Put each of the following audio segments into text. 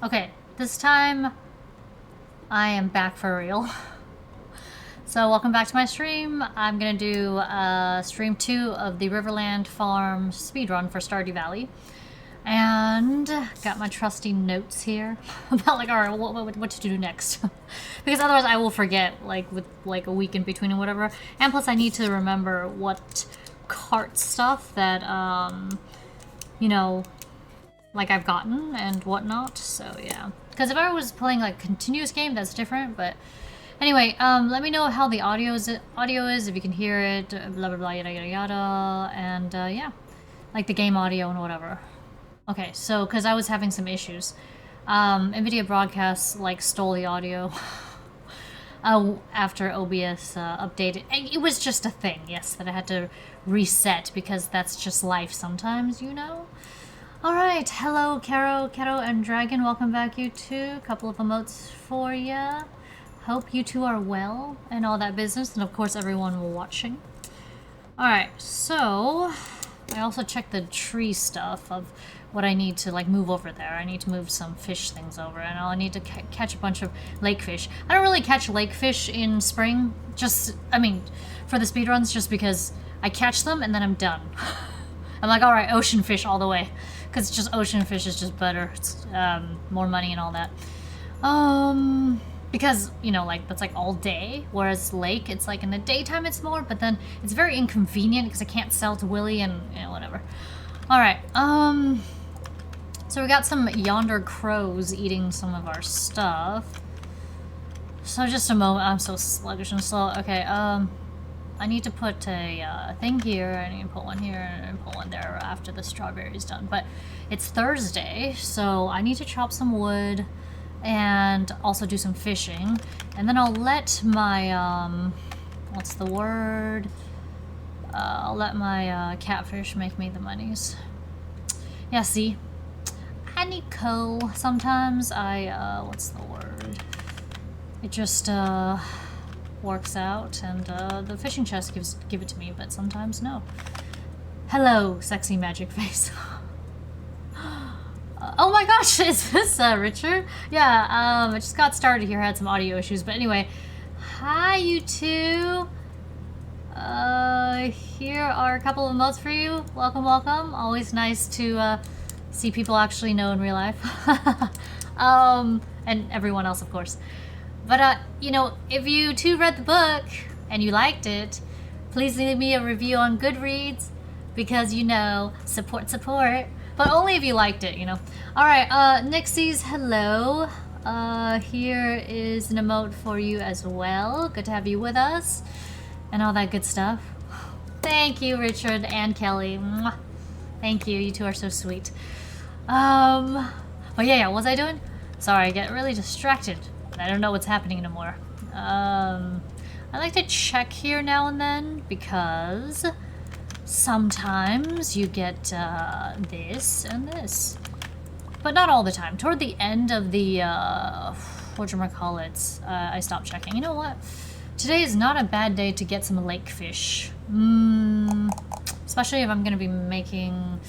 Okay, this time I am back for real. So welcome back to my stream. I'm gonna do stream 2 of the Riverland Farm speedrun for Stardew Valley. And got my trusty notes here about like, alright, what to do next. Because otherwise I will forget, like with like a week in between and whatever. And plus I need to remember what cart stuff that, you know, like I've gotten and whatnot, so yeah. Because if I was playing like a continuous game, that's different, but anyway, let me know how the audio is, if you can hear it, blah blah blah, yada yada yada, and yeah, like the game audio and whatever. Okay, so, because I was having some issues. NVIDIA Broadcast, like, stole the audio after OBS updated. It was just a thing, yes, that I had to reset, because that's just life sometimes, you know? Alright, hello Caro and Dragon, welcome back you two. Couple of emotes for ya. Hope you two are well and all that business, and of course everyone watching. Alright, so I also checked the tree stuff of what I need to like move over there. I need to move some fish things over, and I need to catch a bunch of lake fish. I don't really catch lake fish in spring, just, I mean, for the speedruns, just because I catch them and then I'm done. I'm like, alright, ocean fish all the way. Because just ocean fish is just better. It's more money and all that. Because, you know, like, that's like all day. Whereas lake, it's like in the daytime it's more, but then it's very inconvenient because I can't sell to Willy and, you know, whatever. Alright, so we got some yonder crows eating some of our stuff. So just a moment. I'm so sluggish and slow. Okay, I need to put a thing here, I need to put one here, and put one there after the strawberry's done. But it's Thursday, so I need to chop some wood and also do some fishing. And then I'll let my, what's the word? I'll let my catfish make me the monies. Yeah, see? I need coal. Sometimes I, what's the word? It just, works out, and the fishing chest give it to me, but sometimes no. Hello, sexy magic face. Oh my gosh, is this Richard? Yeah, I just got started here, had some audio issues, but anyway. Hi, you two. Here are a couple of emotes for you. Welcome, welcome. Always nice to see people actually know in real life. And everyone else, of course. But, you know, if you too read the book and you liked it, please leave me a review on Goodreads because, you know, support. But only if you liked it, you know. Alright, Nixie's hello. Here is an emote for you as well. Good to have you with us. And all that good stuff. Thank you, Richard and Kelly. Mwah. Thank you, you two are so sweet. Oh yeah, what was I doing? Sorry, I get really distracted. I don't know what's happening anymore. I like to check here now and then because sometimes you get this and this. But not all the time. Toward the end of the, whatchamacallit, I stopped checking. You know what? Today is not a bad day to get some lake fish. Especially if I'm gonna be making...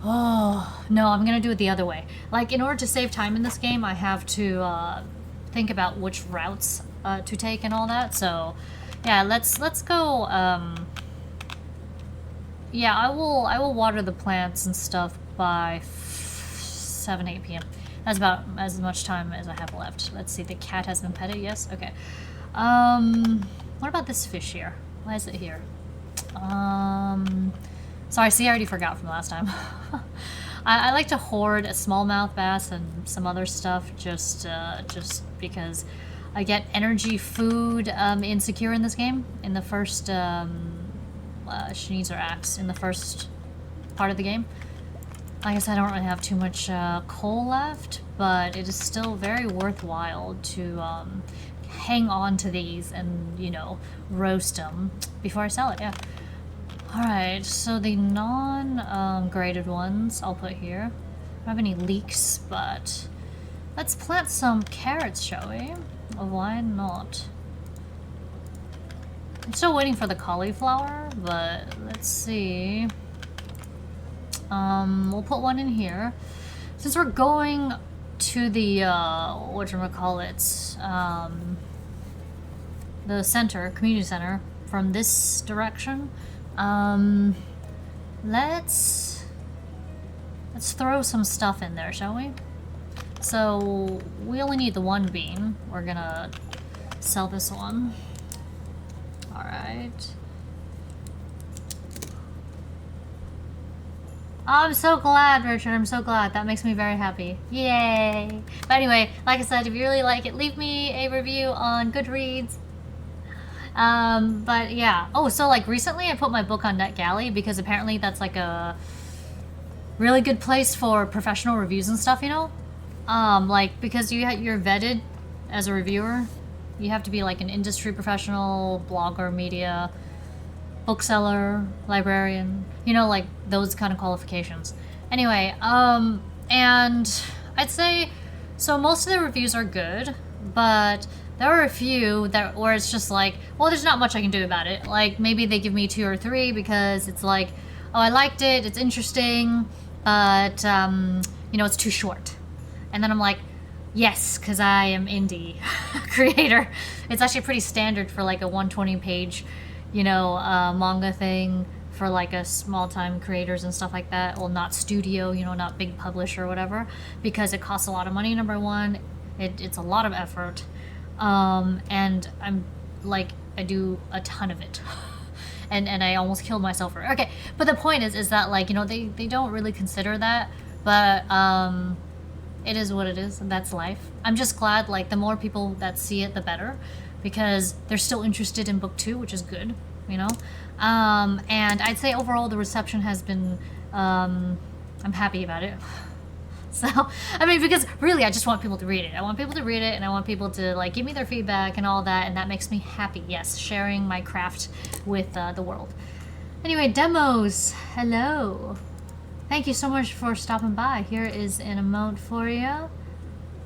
Oh, no, I'm gonna do it the other way. Like, in order to save time in this game, I have to think about which routes to take and all that. So, yeah, let's go. Yeah, I will water the plants and stuff by 7, 8 p.m. That's about as much time as I have left. Let's see, the cat has been petted. Yes, okay. What about this fish here? Why is it here? Sorry, see, I already forgot from last time. I like to hoard a smallmouth bass and some other stuff just because I get energy food insecure in this game. In the first, she needs her axe in the first part of the game. Like I said, I don't really have too much coal left, but it is still very worthwhile to hang on to these and, you know, roast them before I sell it, yeah. Alright, so the non-graded ones I'll put here. I don't have any leeks, but let's plant some carrots, shall we? Why not? I'm still waiting for the cauliflower, but let's see. We'll put one in here. Since we're going to the, whatchamacallit, the center, community center, from this direction. Let's throw some stuff in there, shall we? So, we only need the one bean. We're gonna sell this one. Alright. I'm so glad, Richard. I'm so glad. That makes me very happy. Yay! But anyway, like I said, if you really like it, leave me a review on Goodreads. But yeah. Oh, so like recently I put my book on NetGalley because apparently that's like a really good place for professional reviews and stuff, you know? Like because you're vetted as a reviewer. You have to be like an industry professional, blogger, media, bookseller, librarian, you know, like those kind of qualifications. Anyway, and I'd say, so most of the reviews are good, but there are a few that where it's just like, well, there's not much I can do about it. Like maybe they give me 2 or 3 because it's like, oh, I liked it, it's interesting, but you know, it's too short. And then I'm like, yes, because I am indie creator. It's actually pretty standard for like a 120-page, you know, manga thing for like a small-time creators and stuff like that. Well, not studio, you know, not big publisher or whatever, because it costs a lot of money, number one. It's a lot of effort. And I'm like, I do a ton of it. and I almost killed myself for it. Okay, but the point is that like, you know, they don't really consider that, but it is what it is, and that's life. I'm just glad, like, the more people that see it, the better, because they're still interested in book 2, which is good, you know? And I'd say overall the reception has been, I'm happy about it. So, I mean, because really I just want people to read it. I want people to read it, and I want people to, like, give me their feedback and all that, and that makes me happy. Yes, sharing my craft with the world. Anyway, demos. Hello. Thank you so much for stopping by. Here is an amount for you.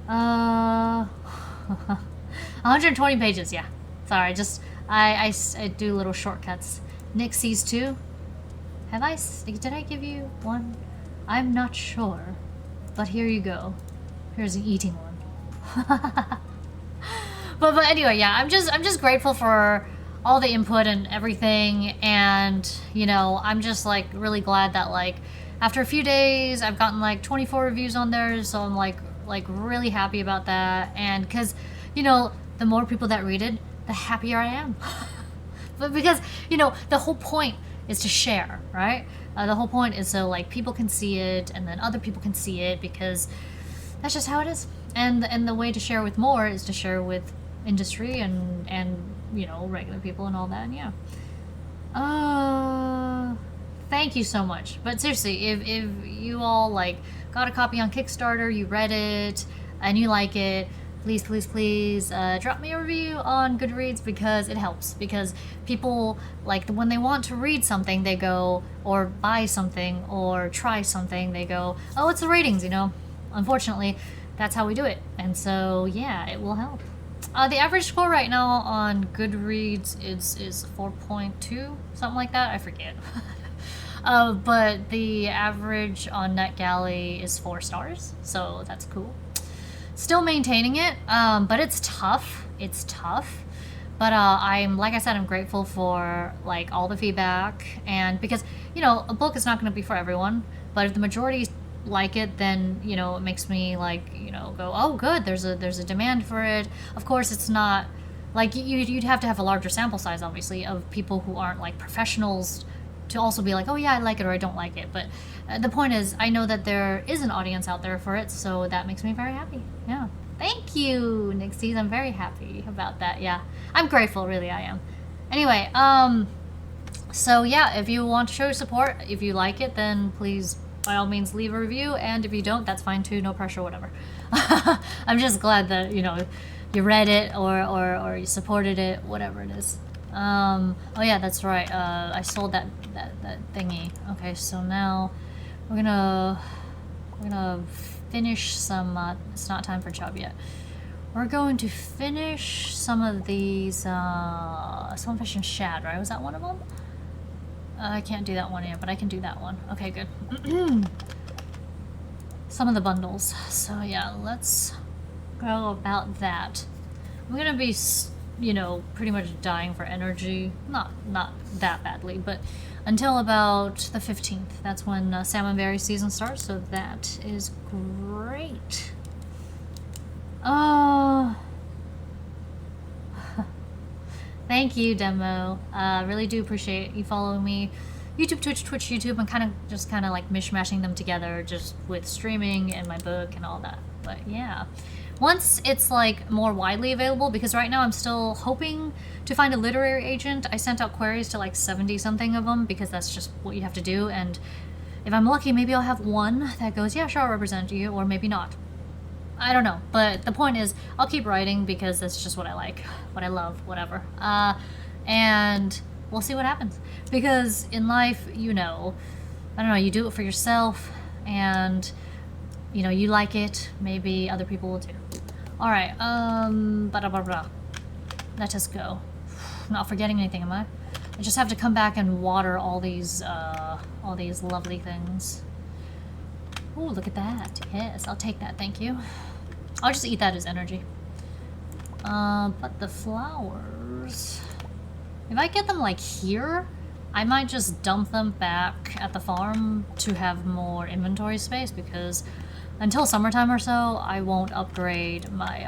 120 pages, yeah. Sorry, just, I do little shortcuts. Nick sees 2. Did I give you 1? I'm not sure. But here you go. Here's an eating one. but anyway, yeah, I'm just grateful for all the input and everything, and, you know, I'm just, like, really glad that, like, after a few days, I've gotten like 24 reviews on there, so I'm like really happy about that. And because, you know, the more people that read it, the happier I am. But because, you know, the whole point is to share, right? The whole point is so like people can see it, and then other people can see it, because that's just how it is. And the way to share with more is to share with industry and you know, regular people and all that. And yeah. Thank you so much. But seriously, if you all like got a copy on Kickstarter, you read it, and you like it, please drop me a review on Goodreads, because it helps. Because people, like, when they want to read something, they go, or buy something, or try something, they go, oh, it's the ratings, you know. Unfortunately, that's how we do it. And so, yeah, it will help. The average score right now on Goodreads is 4.2, something like that. I forget. But the average on NetGalley is 4 stars, so that's cool. Still maintaining it, but it's tough. It's tough. But I'm, like I said, I'm grateful for like all the feedback, and because, you know, a book is not going to be for everyone, but if the majority like it, then, you know, it makes me like, you know, go, oh, good, there's a demand for it. Of course, it's not like you'd have to have a larger sample size, obviously, of people who aren't like professionals to also be like, oh yeah, I like it or I don't like it. But the point is, I know that there is an audience out there for it, so that makes me very happy. Yeah. Thank you, Nixies. I'm very happy about that. Yeah. I'm grateful, really, I am. Anyway, so yeah, if you want to show your support, if you like it, then please, by all means, leave a review, and if you don't, that's fine too, no pressure, whatever. I'm just glad that, you know, you read it or you supported it, whatever it is. Oh yeah, that's right. I sold that thingy. Okay, so now we're gonna finish some. It's not time for job yet. We're going to finish some of these Sandfish and Shad. Right? Was that one of them? I can't do that one yet, but I can do that one. Okay, good. some of the bundles. So yeah, let's go about that. I'm gonna be, you know, pretty much dying for energy. Not that badly, but until about the 15th. That's when salmonberry season starts, so that is great. Oh, thank you, Demo. Really do appreciate you following me. YouTube, Twitch, YouTube. I'm kind of like mishmashing them together just with streaming and my book and all that. But yeah, once it's like more widely available, because right now I'm still hoping to find a literary agent. I sent out queries to like 70 something of them because that's just what you have to do. And if I'm lucky, maybe I'll have one that goes, yeah, sure, I'll represent you, or maybe not. I don't know, but the point is, I'll keep writing because that's just what I like, what I love, whatever. And we'll see what happens. Because in life, you know, I don't know, you do it for yourself, and, you know, you like it, maybe other people will too. Alright, let us go. Not forgetting anything, am I? I just have to come back and water all these lovely things. Oh, look at that. Yes, I'll take that, thank you. I'll just eat that as energy. But the flowers... If I get them, like, here, I might just dump them back at the farm to have more inventory space, because until summertime or so, I won't upgrade my,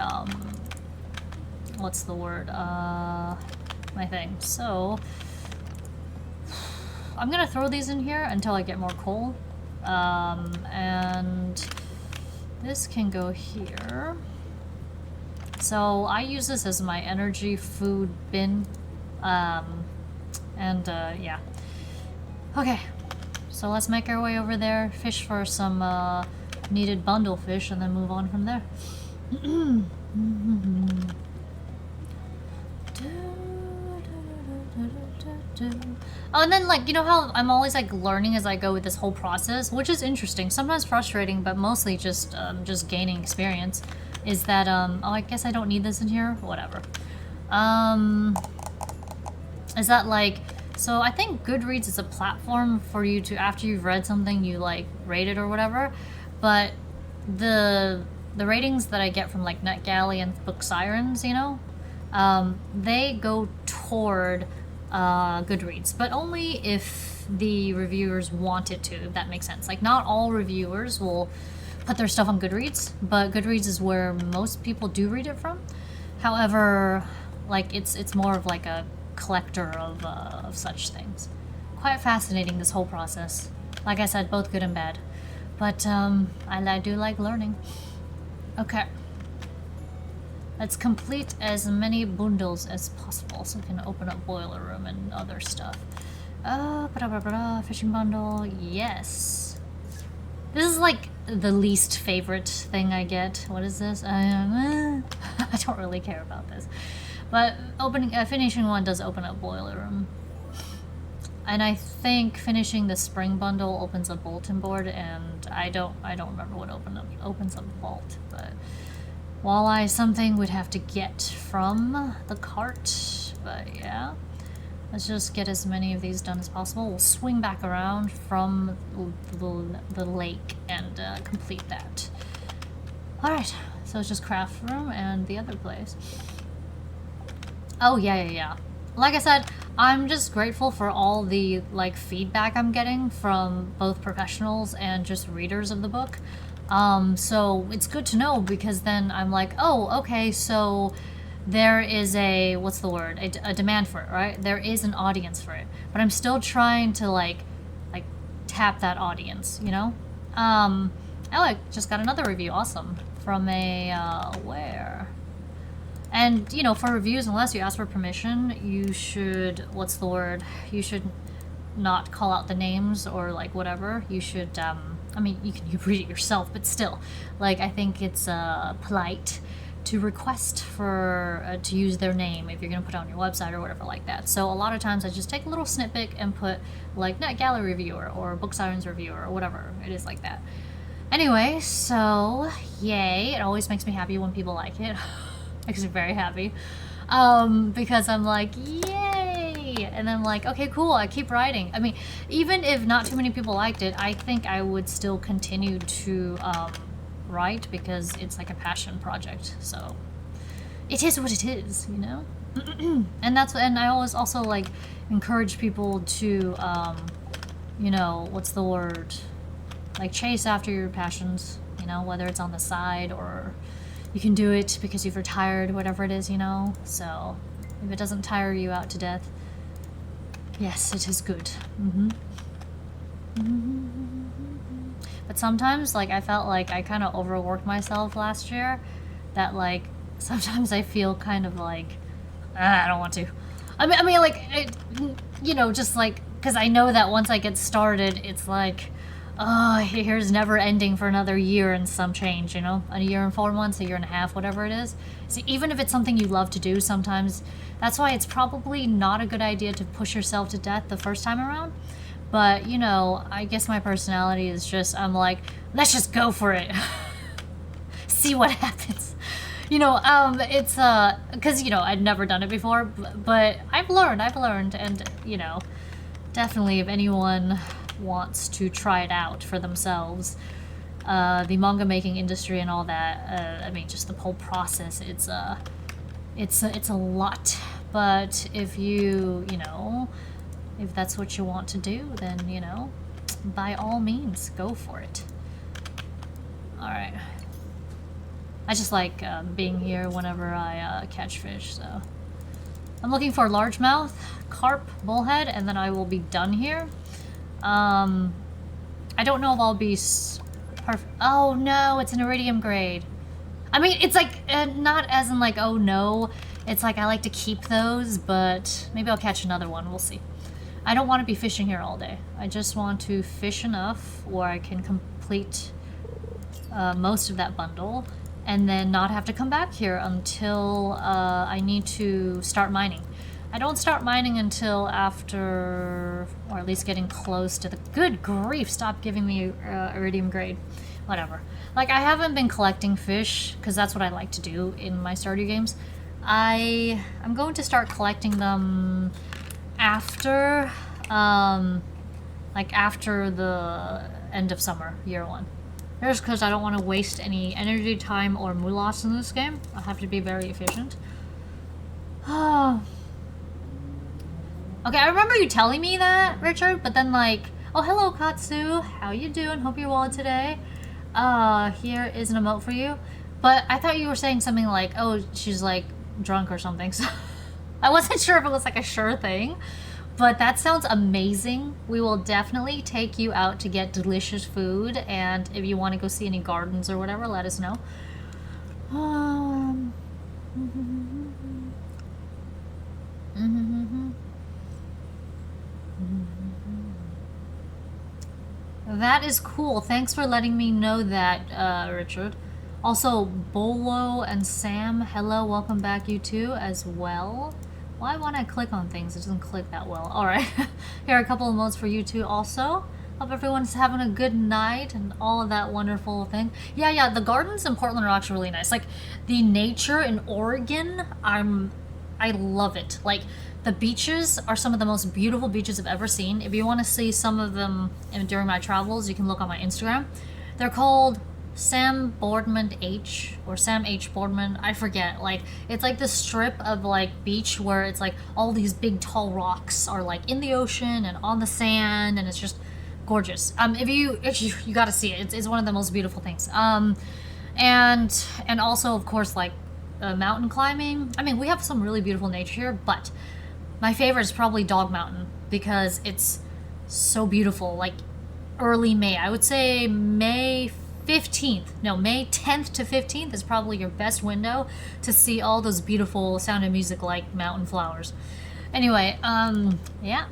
what's the word? My thing. So, I'm gonna throw these in here until I get more coal. And this can go here. So I use this as my energy food bin. Yeah. Okay, so let's make our way over there, fish for some needed bundle fish, and then move on from there. Oh, and then, like, you know how I'm always, like, learning as I go with this whole process, which is interesting, sometimes frustrating, but mostly just gaining experience, is that, oh, I guess I don't need this in here? Whatever. Is that, like, so I think Goodreads is a platform for you to, after you've read something, you, like, rate it or whatever, but the ratings that I get from, like, NetGalley and Book Sirens, you know, they go toward Goodreads, but only if the reviewers want it to, if that makes sense. Like, not all reviewers will put their stuff on Goodreads, but Goodreads is where most people do read it from. However, like, it's more of like a collector of such things. Quite fascinating, this whole process. Like I said, both good and bad. But I do like learning. Okay. Let's complete as many bundles as possible so we can open up boiler room and other stuff. Fishing bundle, yes. This is like the least favorite thing I get. What is this? I don't really care about this. But finishing one does open up boiler room. And I think finishing the spring bundle opens a bulletin board, and I don't remember what opens up vault, but walleye something we'd have to get from the cart. But yeah, let's just get as many of these done as possible. We'll swing back around from the lake and complete that. Alright, so it's just craft room and the other place. Oh yeah. Like I said, I'm just grateful for all the, like, feedback I'm getting from both professionals and just readers of the book. So it's good to know, because then I'm like, oh, okay, so there is a, what's the word, a demand for it, right? There is an audience for it, but I'm still trying to, like tap that audience, you know? Oh, I just got another review, awesome, from a, where? And, you know, for reviews, unless you ask for permission, you should, what's the word, you should not call out the names or, like, whatever. You should, I mean, you read it yourself, but still, like, I think it's polite to request for, to use their name if you're going to put it on your website or whatever like that. So a lot of times I just take a little snippet and put, like, NetGalley reviewer or Book Sirens reviewer or whatever it is like that. Anyway, so, yay. It always makes me happy when people like it. Makes me very happy. Because I'm like, yay! And I'm like, okay, cool, I keep writing. I mean, even if not too many people liked it, I think I would still continue to write because it's like a passion project. So it is what it is, you know? And I always also like encourage people to, you know, what's the word? Like chase after your passions, you know, whether it's on the side or you can do it because you've retired, whatever it is, you know? So if it doesn't tire you out to death, yes, it is good. But sometimes, like, I felt like I kind of overworked myself last year. That, like, sometimes I feel kind of like, I don't want to. I mean, like, you know, just like, because I know that once I get started, it's like, oh, here's never ending for another year and some change, you know? A year and 4 months, a year and a half, whatever it is. See, even if it's something you love to do, sometimes that's why it's probably not a good idea to push yourself to death the first time around. But, you know, I guess my personality is just, I'm like, let's just go for it. See what happens. You know, it's, because, you know, I'd never done it before, but I've learned, and, you know, definitely if anyone wants to try it out for themselves, the manga making industry and all that, I mean, just the whole process, it's a lot. But if you know, if that's what you want to do, then, you know, by all means, go for it. Alright. I just like being here whenever I catch fish, so. I'm looking for largemouth, carp, bullhead, and then I will be done here. I don't know if I'll be perfect. Oh no, it's an iridium grade. I mean, it's like, not as in like, oh no. It's like I like to keep those, but maybe I'll catch another one. We'll see. I don't want to be fishing here all day. I just want to fish enough where I can complete most of that bundle and then not have to come back here until I need to start mining. I don't start mining until after, or at least getting close to the... Good grief, stop giving me iridium grade. Whatever. Like, I haven't been collecting fish, because that's what I like to do in my Stardew games. I'm going to start collecting them after, like after the end of summer, year 1. Just because I don't want to waste any energy, time, or moolah in this game. I'll have to be very efficient. Oh... Okay, I remember you telling me that, Richard, but then like, oh, hello, Katsu. How you doing? Hope you're well today. Here is an emote for you. But I thought you were saying something like, oh, she's like drunk or something. So I wasn't sure if it was like a sure thing, but that sounds amazing. We will definitely take you out to get delicious food. And if you want to go see any gardens or whatever, let us know. That is cool. Thanks for letting me know that, Richard. Also, Bolo and Sam, hello, welcome back, you two, as well. Why won't I click on things? It doesn't click that well. Alright, here are a couple of modes for you two also. Hope everyone's having a good night and all of that wonderful thing. Yeah, the gardens in Portland are actually really nice. Like, the nature in Oregon, I love it. Like, the beaches are some of the most beautiful beaches I've ever seen. If you want to see some of them during my travels, you can look on my Instagram. They're called Sam Boardman H, or Sam H Boardman, I forget. Like, it's like this strip of like beach where it's like all these big tall rocks are like in the ocean and on the sand, and it's just gorgeous. If you gotta see it. It's one of the most beautiful things. And also, of course, like mountain climbing. I mean, we have some really beautiful nature here, but my favorite is probably Dog Mountain because it's so beautiful. Like early May, I would say May 10th to 15th is probably your best window to see all those beautiful Sound of Music like mountain flowers. Anyway, yeah.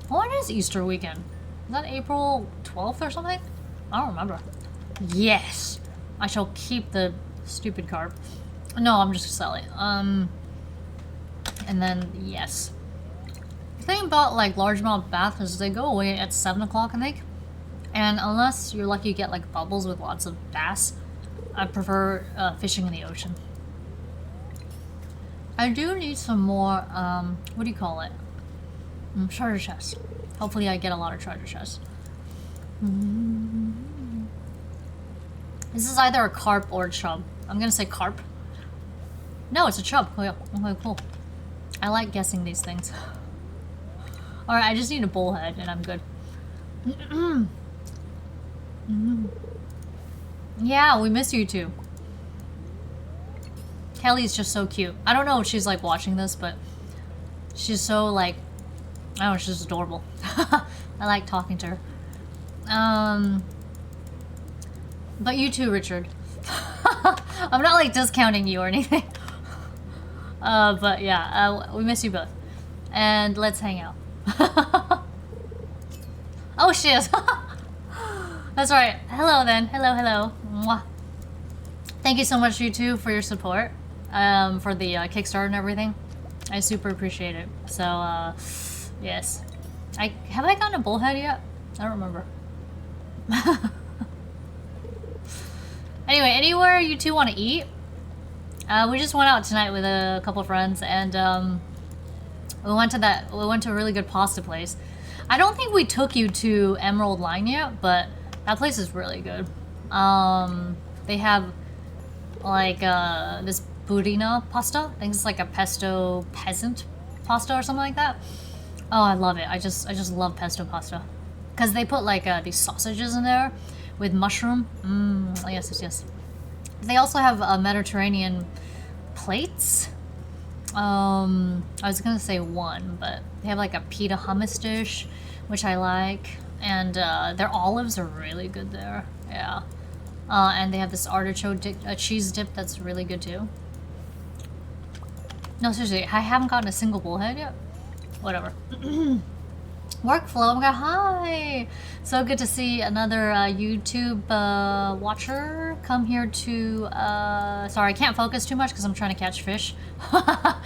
When is Easter weekend? Is that April 12th or something? I don't remember. Yes! I shall keep the stupid carp. No, I'm just gonna sell it. And then, yes. The thing about like largemouth bass is they go away at 7 o'clock, I think. And unless you're lucky you get like bubbles with lots of bass, I prefer fishing in the ocean. I do need some more, what do you call it? Treasure chests. Hopefully I get a lot of treasure chests. This is either a carp or a chub. I'm gonna say carp. No, it's a chub. Oh, yeah. Okay, cool. I like guessing these things. Alright, I just need a bullhead and I'm good. Yeah, we miss you too. Kelly's just so cute. I don't know if she's like watching this, but she's so like, I don't know, she's adorable. I like talking to her. But you too, Richard. I'm not like discounting you or anything. But yeah, we miss you both. And let's hang out. Oh, she is. That's right. Hello then. Hello, hello. Mwah. Thank you so much, you two, for your support. For the Kickstarter and everything. I super appreciate it. So, yes. Have I gotten a bullhead yet? I don't remember. Anyway, anywhere you two want to eat? We just went out tonight with a couple of friends, and we went to a really good pasta place. I don't think we took you to Emerald Line yet, but that place is really good. They have like this budina pasta. I think it's like a pesto peasant pasta or something like that. Oh, I love it. I just love pesto pasta because they put like these sausages in there with mushroom. Yes, yes, yes. They also have Mediterranean plates. I was gonna say one, but they have like a pita hummus dish, which I like, and their olives are really good there. Yeah. And they have this artichoke cheese dip that's really good too. No, seriously, I haven't gotten a single bullhead yet. Whatever. Workflow, hi! So good to see another YouTube watcher come here to, sorry, I can't focus too much because I'm trying to catch fish, to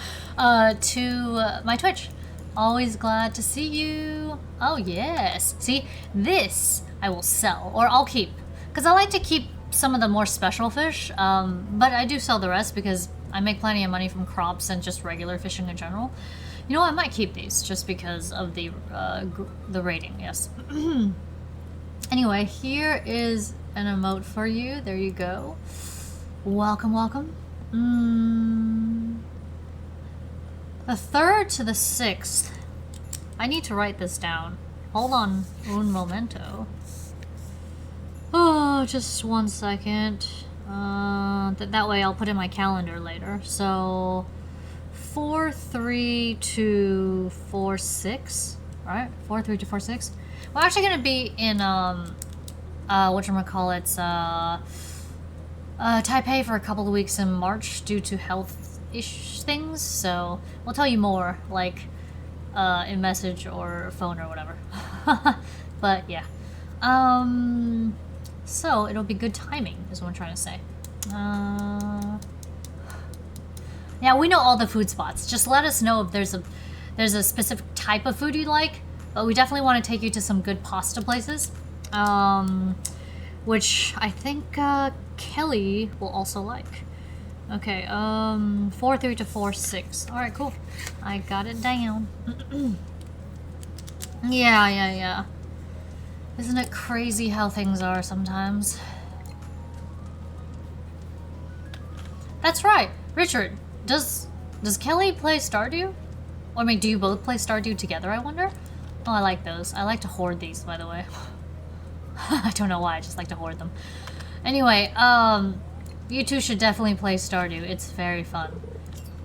my Twitch. Always glad to see you. Oh, yes. See, this I will sell, or I'll keep, because I like to keep some of the more special fish, but I do sell the rest because I make plenty of money from crops and just regular fishing in general. You know, I might keep these just because of the rating, yes. Anyway, here is an emote for you. There you go. Welcome, welcome. The 3rd to the 6th. I need to write this down. Hold on un momento. Oh, just 1 second. That way I'll put in my calendar later. So 4-3 to 4-6. Alright, 4-3 to 4-6. We're actually gonna be in whatchamacallits, Taipei for a couple of weeks in March due to health-ish things, so we'll tell you more, like, in message or phone or whatever. But yeah. So it'll be good timing, is what I'm trying to say. Yeah, we know all the food spots. Just let us know if there's a specific type of food you like, but we definitely want to take you to some good pasta places, which I think Kelly will also like. Okay, 4-3 to 4-6. All right, cool. I got it down. Yeah. Isn't it crazy how things are sometimes? That's right, Richard. Does Kelly play Stardew? Or I mean, do you both play Stardew together, I wonder? Oh, I like those. I like to hoard these, by the way. I don't know why, I just like to hoard them. Anyway, you two should definitely play Stardew. It's very fun.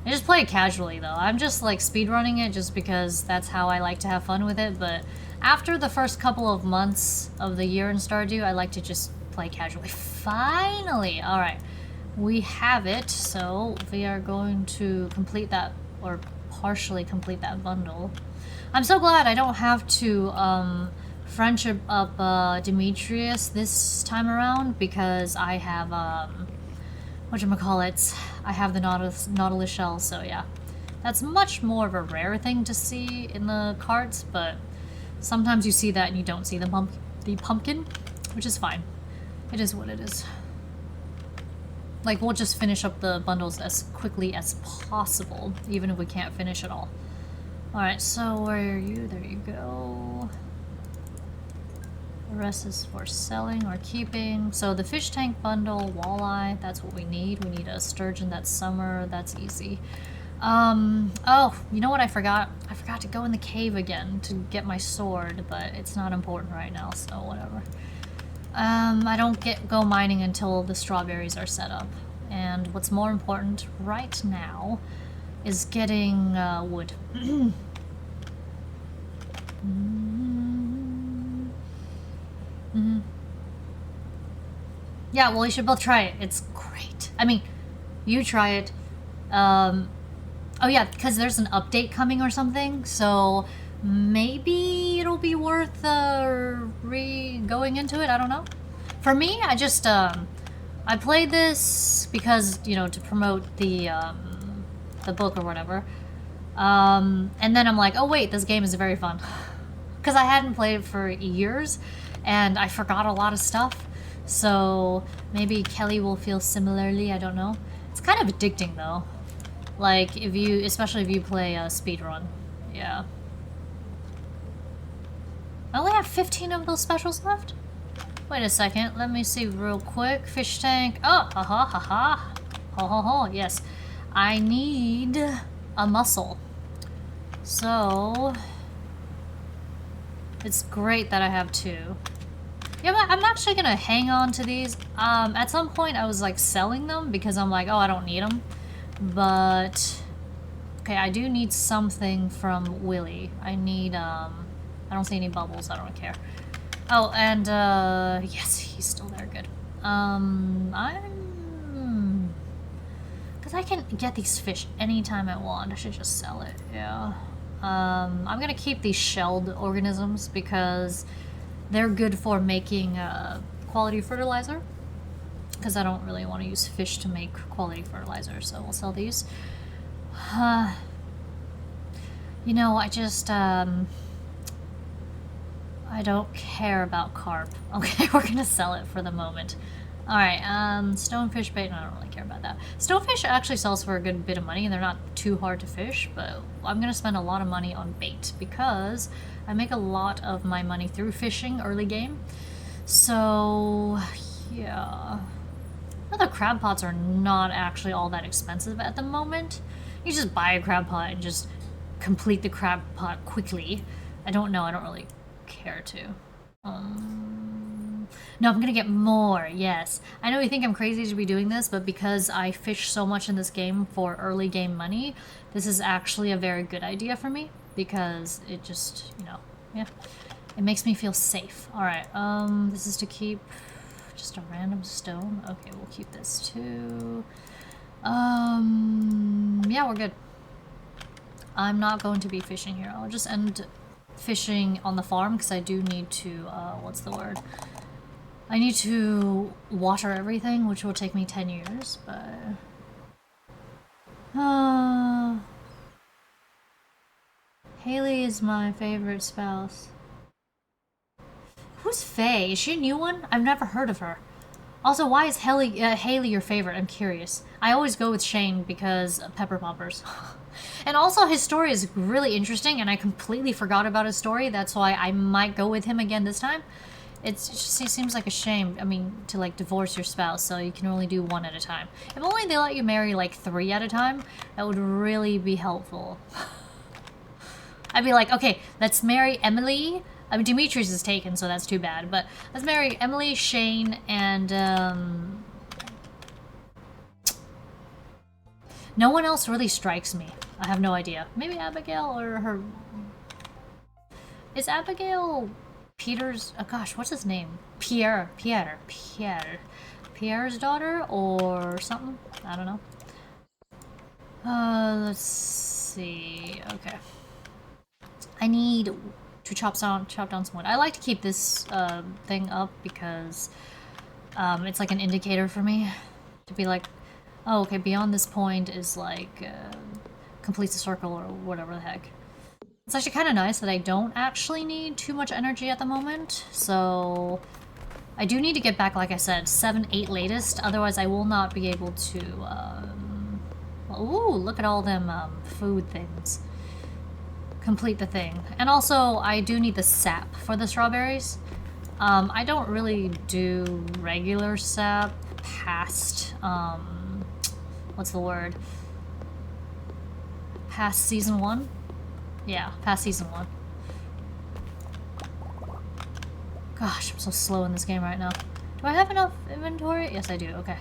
I just play it casually, though. I'm just, like, speedrunning it just because that's how I like to have fun with it, but after the first couple of months of the year in Stardew, I like to just play casually. Finally! Alright. We have it, so we are going to complete that, or partially complete that bundle. I'm so glad I don't have to friendship up Demetrius this time around, because I have whatchamacallits, I have the Nautilus shell, so yeah. That's much more of a rare thing to see in the carts, but sometimes you see that and you don't see the pumpkin, which is fine. It is what it is. Like, we'll just finish up the bundles as quickly as possible, even if we can't finish it all. Alright, so where are you? There you go. The rest is for selling or keeping. So the fish tank bundle, walleye, that's what we need. We need a sturgeon that's summer, that's easy. Oh, you know what I forgot? I forgot to go in the cave again to get my sword, but it's not important right now, so whatever. I don't go mining until the strawberries are set up. And what's more important right now is getting, wood. Yeah, well, you should both try it. It's great. I mean, you try it. Oh yeah, because there's an update coming or something, so maybe it'll be worth going into it. I don't know. For me, I just I played this because, you know, to promote the book or whatever. And then I'm like, oh wait, this game is very fun, because I hadn't played it for years, and I forgot a lot of stuff. So maybe Kelly will feel similarly. I don't know. It's kind of addicting though. Like, especially if you play Speedrun. Yeah. I only have 15 of those specials left? Wait a second, let me see real quick. Fish tank. Oh, haha, haha. Ho ho ho, yes. I need a mussel. So, it's great that I have 2. Yeah, but I'm actually gonna hang on to these. At some point I was like selling them because I'm like, oh, I don't need them. But, okay, I do need something from Willy. I need, I don't see any bubbles, I don't care. Oh, and, yes, he's still there, good. Because I can get these fish anytime I want. I should just sell it, yeah. I'm gonna keep these shelled organisms because they're good for making, quality fertilizer. Because I don't really want to use fish to make quality fertilizer, so we'll sell these. You know, I just, I don't care about carp. Okay, we're gonna sell it for the moment. Alright, stonefish bait, no, I don't really care about that. Stonefish actually sells for a good bit of money, and they're not too hard to fish, but I'm gonna spend a lot of money on bait, because I make a lot of my money through fishing early game. So, yeah. The crab pots are not actually all that expensive at the moment. You just buy a crab pot and just complete the crab pot quickly. I don't know, I don't really care to. No, I'm gonna get more, yes. I know you think I'm crazy to be doing this, but because I fish so much in this game for early game money, this is actually a very good idea for me, because it just, you know, yeah. It makes me feel safe. Alright, this is to keep... just a random stone. Okay, we'll keep this too. Yeah, we're good. I'm not going to be fishing here. I'll just end fishing on the farm because I do need to, what's the word? I need to water everything, which will take me 10 years, but... Haley is my favorite spouse. Who's Faye? Is she a new one? I've never heard of her. Also, why is Haley your favorite? I'm curious. I always go with Shane because of Pepper Poppers. And also, his story is really interesting, and I completely forgot about his story. That's why I might go with him again this time. It seems like a shame, I mean, to like divorce your spouse, so you can only do 1 at a time. If only they let you marry like 3 at a time, that would really be helpful. I'd be like, okay, let's marry Emily. I mean, Demetrius is taken, so that's too bad. But let's marry Emily, Shane, and, no one else really strikes me. I have no idea. Maybe Abigail or her... Is Abigail Peter's... Oh gosh, what's his name? Pierre. Pierre's daughter or something? I don't know. Let's see. Okay. I need... to chop down some wood. I like to keep this thing up because it's like an indicator for me to be like, oh, okay, beyond this point is like completes the circle or whatever the heck. It's actually kind of nice that I don't actually need too much energy at the moment, so I do need to get back, like I said, 7, 8 latest, otherwise I will not be able to, ooh, look at all them food things. Complete the thing. And also, I do need the sap for the strawberries. I don't really do regular sap past, what's the word? Past season 1? Yeah, past season 1. Gosh, I'm so slow in this game right now. Do I have enough inventory? Yes, I do. Okay.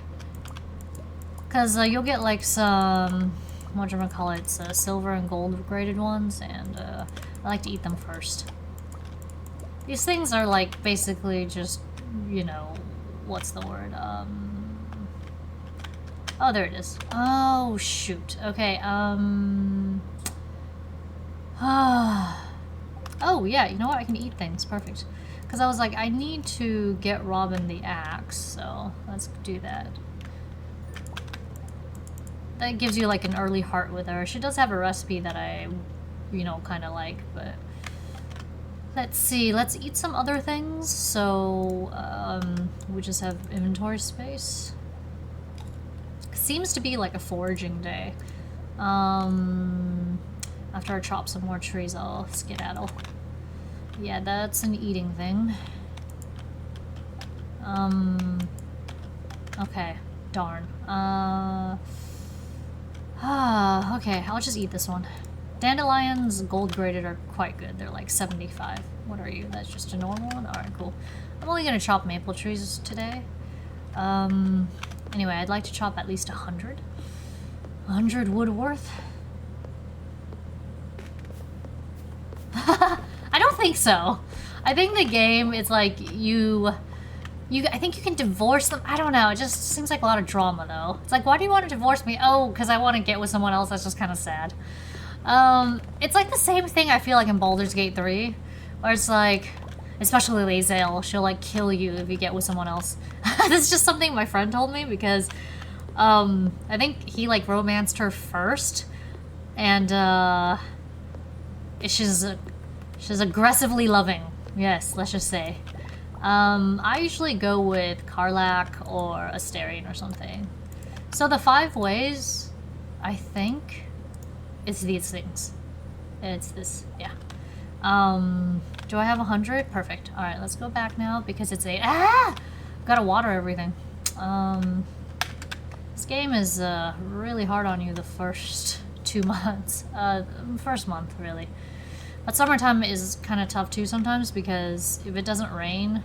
Because you'll get like some, whatchamacallit, silver and gold graded ones, and I like to eat them first. These things are like basically just, you know, what's the word? Oh, there it is. Oh, shoot. Okay, oh, yeah, you know what? I can eat things. Perfect. Because I was like, I need to get Robin the axe, so let's do that. That gives you like an early heart with her. She does have a recipe that I, you know, kind of like, but let's see. Let's eat some other things. So, we just have inventory space. Seems to be like a foraging day. After I chop some more trees, I'll skedaddle. Yeah, that's an eating thing. Okay. Darn. Okay, I'll just eat this one. Dandelions, gold graded, are quite good. They're like 75. What are you? That's just a normal one? Alright, cool. I'm only gonna chop maple trees today. Anyway, I'd like to chop at least 100. 100 wood worth? I don't think so. I think the game is like I think you can divorce them. I don't know. It just seems like a lot of drama, though. It's like, why do you want to divorce me? Oh, because I want to get with someone else. That's just kind of sad. It's like the same thing I feel like in Baldur's Gate 3, where it's like, especially Lae'zel, she'll like kill you if you get with someone else. That's just something my friend told me because, I think he like romanced her first, and she's aggressively loving. Yes, let's just say. I usually go with Karlach or Astarion or something. So the 5 ways, I think, it's these things. It's this, yeah. Do I have 100? Perfect. Alright, let's go back now because it's gotta water everything. This game is really hard on you the first 2 months. First month, really. But summertime is kind of tough too sometimes because if it doesn't rain,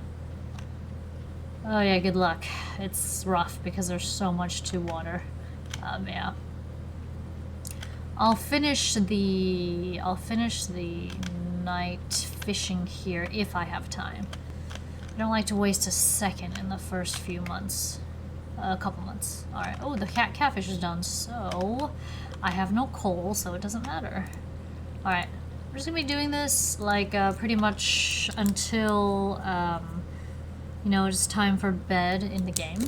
oh yeah, good luck. It's rough because there's so much to water. Yeah. I'll finish the night fishing here if I have time. I don't like to waste a second in the first few months. A couple months. Alright. Oh, the catfish is done, so I have no coal, so it doesn't matter. Alright. We're just gonna be doing this like pretty much until you know, it's time for bed in the game.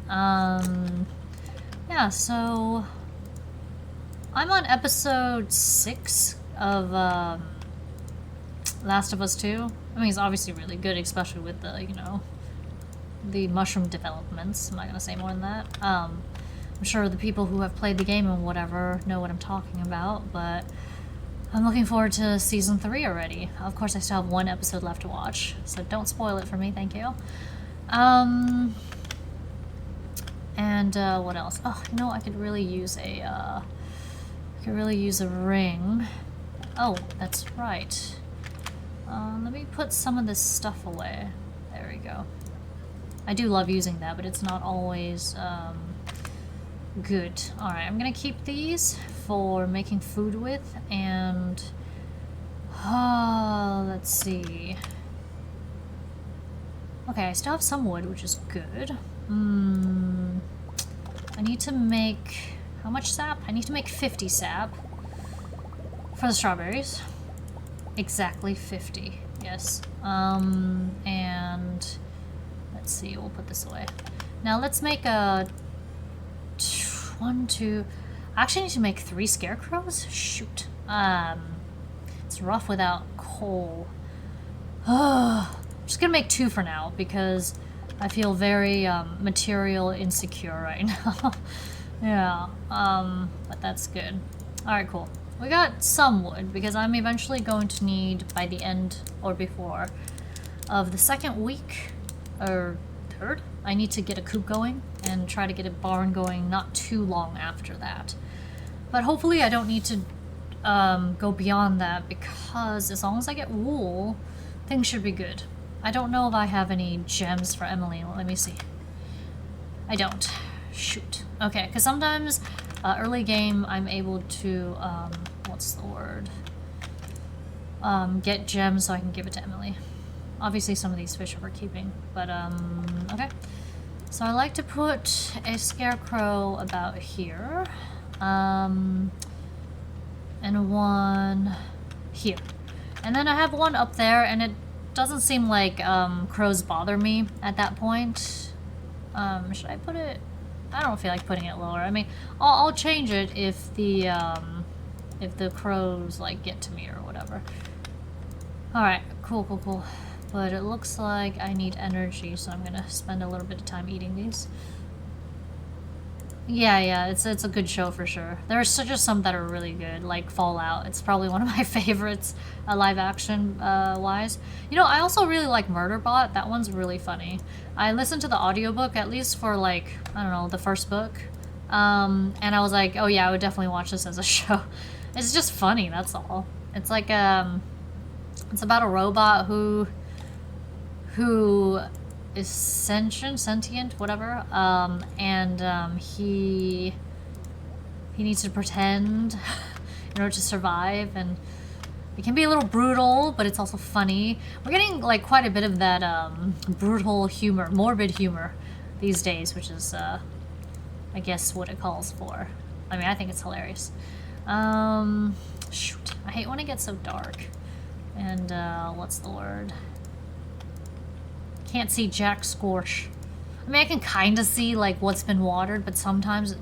Yeah, so I'm on episode 6 of Last of Us 2. I mean, it's obviously really good, especially with the, you know, the mushroom developments. I'm not gonna say more than that. I'm sure the people who have played the game and whatever know what I'm talking about, but I'm looking forward to season 3 already. Of course, I still have 1 episode left to watch, so don't spoil it for me, thank you. And what else? Oh, you know, I could really use a ring. Oh, that's right. Let me put some of this stuff away. There we go. I do love using that, but it's not always good. Alright, I'm gonna keep these for making food with, and let's see. Okay, I still have some wood, which is good. I need to make how much sap? I need to make 50 sap for the strawberries. Exactly 50. Yes. And let's see, we'll put this away. Now let's make a 1, 2. I actually need to make 3 scarecrows? Shoot. It's rough without coal. I'm just gonna make 2 for now because I feel very material insecure right now. Yeah, but that's good. Alright, cool. We got some wood because I'm eventually going to need, by the end or before of the 2nd week, or 3rd, I need to get a coop going and try to get a barn going not too long after that. But hopefully I don't need to go beyond that because as long as I get wool, things should be good. I don't know if I have any gems for Emily. Let me see. I don't. Shoot. Okay, because sometimes early game I'm able to, what's the word? Get gems so I can give it to Emily. Obviously some of these fish are for keeping, but okay. So I like to put a scarecrow about here, and one here. And then I have one up there, and it doesn't seem like crows bother me at that point. Should I put it? I don't feel like putting it lower. I mean, I'll change it if the crows like get to me or whatever. All right, cool, cool, cool. But it looks like I need energy, so I'm gonna spend a little bit of time eating these. Yeah, it's a good show for sure. There's just some that are really good, like Fallout. It's probably one of my favorites, live action wise. You know, I also really like Murderbot. That one's really funny. I listened to the audiobook at least for like, I don't know, the first book. And I was like, oh yeah, I would definitely watch this as a show. It's just funny, that's all. It's like it's about a robot who is sentient, whatever, and he needs to pretend in order to survive, and it can be a little brutal, but it's also funny. We're getting like quite a bit of that brutal humor, morbid humor these days, which is I guess what it calls for. I mean, I think it's hilarious. Shoot, I hate when it gets so dark. And what's the word? Can't see jack squash. I mean, I can kind of see like what's been watered, but sometimes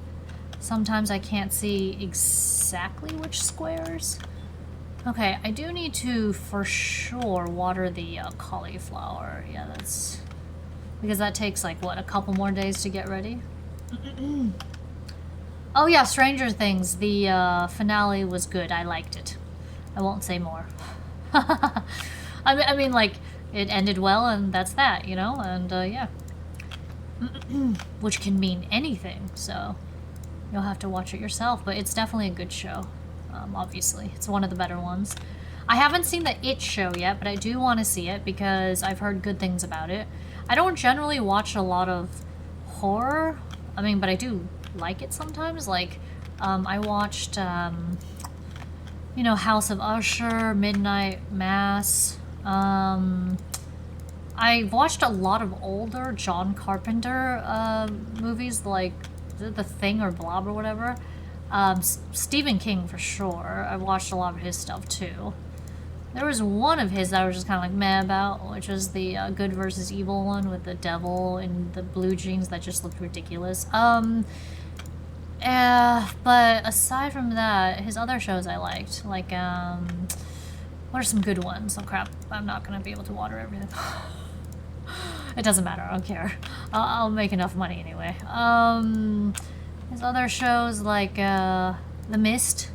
I can't see exactly which squares. Okay, I do need to for sure water the cauliflower. Yeah, that's because that takes like what, a couple more days to get ready. Oh yeah, Stranger Things. The finale was good. I liked it. I won't say more. I mean, like, it ended well, and that's that, you know? And, yeah. Which can mean anything, so you'll have to watch it yourself. But it's definitely a good show, obviously. It's one of the better ones. I haven't seen the It show yet, but I do want to see it because I've heard good things about it. I don't generally watch a lot of horror. I mean, but I do like it sometimes. Like, I watched... you know, House of Usher, Midnight Mass. I watched a lot of older John Carpenter movies, like The Thing or Blob or whatever. Stephen King for sure. I watched a lot of his stuff too. There was one of his that I was just kind of like meh about, which was the Good versus Evil one with the devil in the blue jeans that just looked ridiculous. But aside from that, his other shows I liked. Like, what are some good ones? Oh crap, I'm not gonna be able to water everything. It doesn't matter, I don't care. I'll make enough money anyway. His other shows like, The Mist.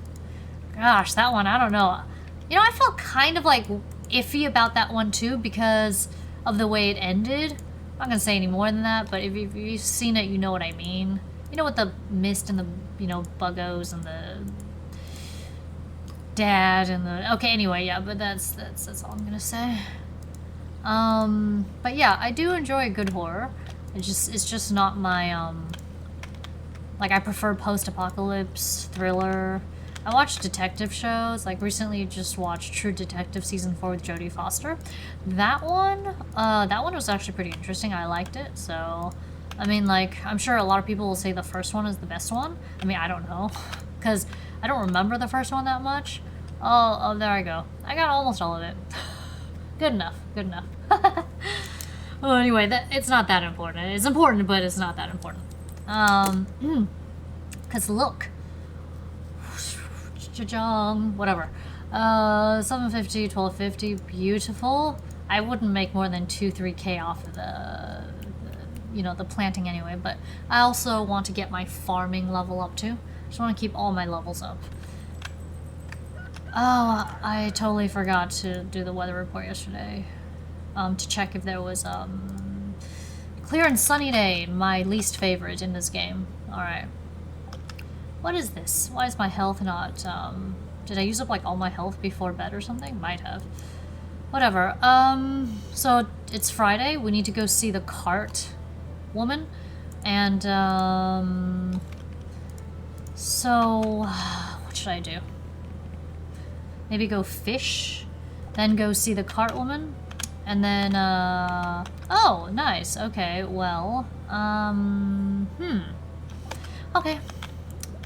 Gosh, that one, I don't know. You know, I felt kind of like iffy about that one too because of the way it ended. I'm not gonna say any more than that, but if you've seen it, you know what I mean. You know, with the mist and the, you know, buggos and the dad and the... Okay, anyway, yeah, but that's all I'm gonna say. But yeah, I do enjoy good horror. It's just not my, like, I prefer post-apocalypse, thriller. I watch detective shows. Like, recently just watched True Detective Season 4 with Jodie Foster. That one was actually pretty interesting. I liked it, so... I mean, like, I'm sure a lot of people will say the first one is the best one. I mean, I don't know, because I don't remember the first one that much. Oh, there I go. I got almost all of it. Good enough, good enough. Well, anyway, it's not that important. It's important, but it's not that important. Because look, Jajang, whatever. 750, 1250, beautiful. I wouldn't make more than 2-3k off of the planting anyway, but I also want to get my farming level up too. Just want to keep all my levels up. Oh, I totally forgot to do the weather report yesterday. To check if there was, clear and sunny day, my least favorite in this game. Alright. What is this? Why is my health not, did I use up, like, all my health before bed or something? Might have. Whatever. So it's Friday. We need to go see the cart woman. And, so, what should I do? Maybe go fish, then go see the cart woman, and then, oh, nice. Okay, well, okay.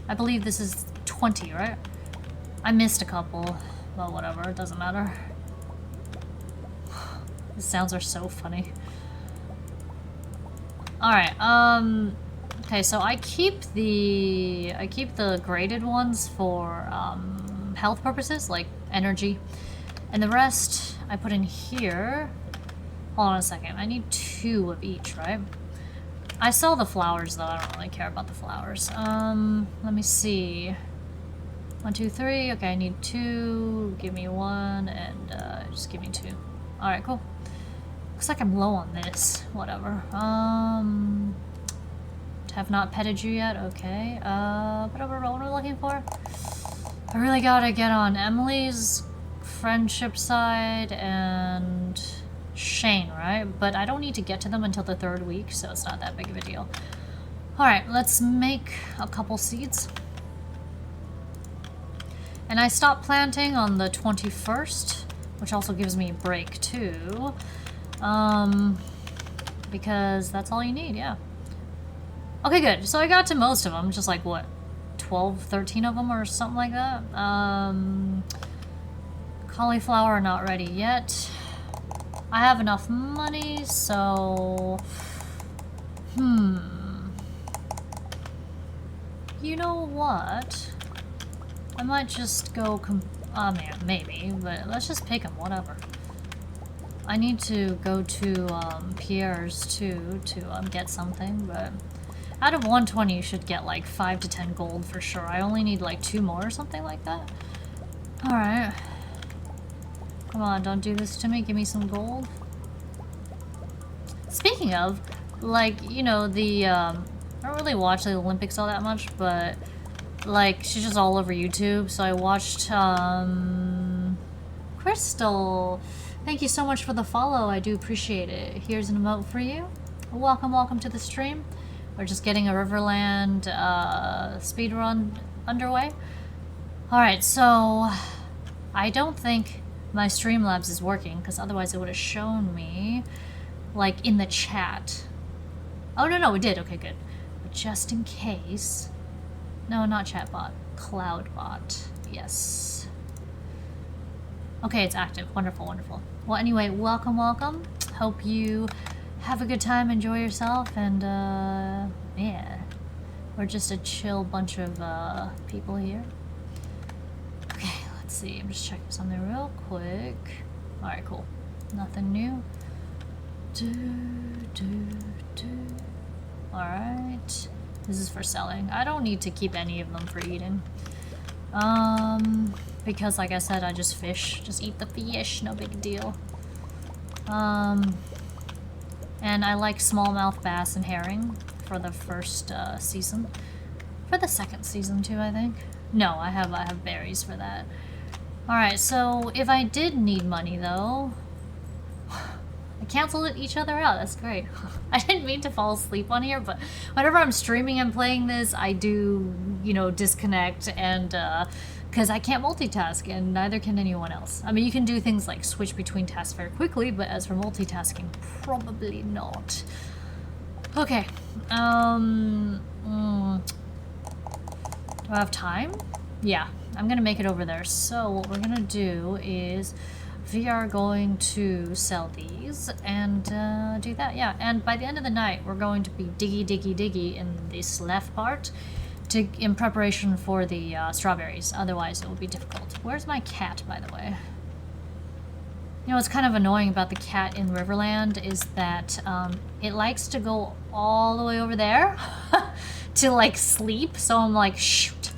I believe this is 20, right? I missed a couple. Well, whatever, it doesn't matter. The sounds are so funny. Alright, okay, so I keep the graded ones for, health purposes, like energy. And the rest I put in here. Hold on a second, I need 2 of each, right? I sell the flowers though, I don't really care about the flowers. Let me see. 1, 2, 3. Okay, I need 2. Give me 1, and just give me 2. Alright, cool. Looks like I'm low on this. Whatever. Have not petted you yet? Okay. What are we looking for? I really gotta get on Emily's friendship side and Shane, right? But I don't need to get to them until the 3rd week, so it's not that big of a deal. Alright, let's make a couple seeds. And I stopped planting on the 21st, which also gives me a break too. Because that's all you need, yeah. Okay, good. So I got to most of them, just like what? 12, 13 of them or something like that. Cauliflower not ready yet. I have enough money, so... You know what? I might just go man, maybe, but let's just pick them, whatever. I need to go to Pierre's too to get something, but... Out of 120, you should get like 5 to 10 gold for sure. I only need like 2 more or something like that. Alright. Come on, don't do this to me. Give me some gold. Speaking of, like, you know, I don't really watch the Olympics all that much, but like, she's just all over YouTube. So I watched, Crystal. Thank you so much for the follow. I do appreciate it. Here's an emote for you. Welcome to the stream. We're just getting a Riverland speedrun underway. Alright, so I don't think my Streamlabs is working, because otherwise it would have shown me, like, in the chat. Oh, no, it did. Okay, good. But just in case... No, not chatbot. Cloudbot. Yes. Okay, it's active. Wonderful. Well, anyway, welcome. Hope you... have a good time, enjoy yourself, and, yeah. We're just a chill bunch of, people here. Okay, let's see. I'm just checking something real quick. Alright, cool. Nothing new. Alright. This is for selling. I don't need to keep any of them for eating. Because, like I said, I just fish. Just eat the fish, no big deal. And I like smallmouth bass and herring for the first season. For the 2nd season too, I think. No, I have berries for that. Alright, so if I did need money though... I canceled each other out, that's great. I didn't mean to fall asleep on here, but whenever I'm streaming and playing this, I do, you know, disconnect and... because I can't multitask, and neither can anyone else. I mean, you can do things like switch between tasks very quickly, but as for multitasking, probably not. Okay. Do I have time? Yeah, I'm gonna make it over there. So what we're gonna do is we are going to sell these and do that. Yeah, and by the end of the night, we're going to be diggy in this left part in preparation for the strawberries. Otherwise, it will be difficult. Where's my cat, by the way? You know what's kind of annoying about the cat in Riverland is that it likes to go all the way over there to like sleep. So I'm like, shoot.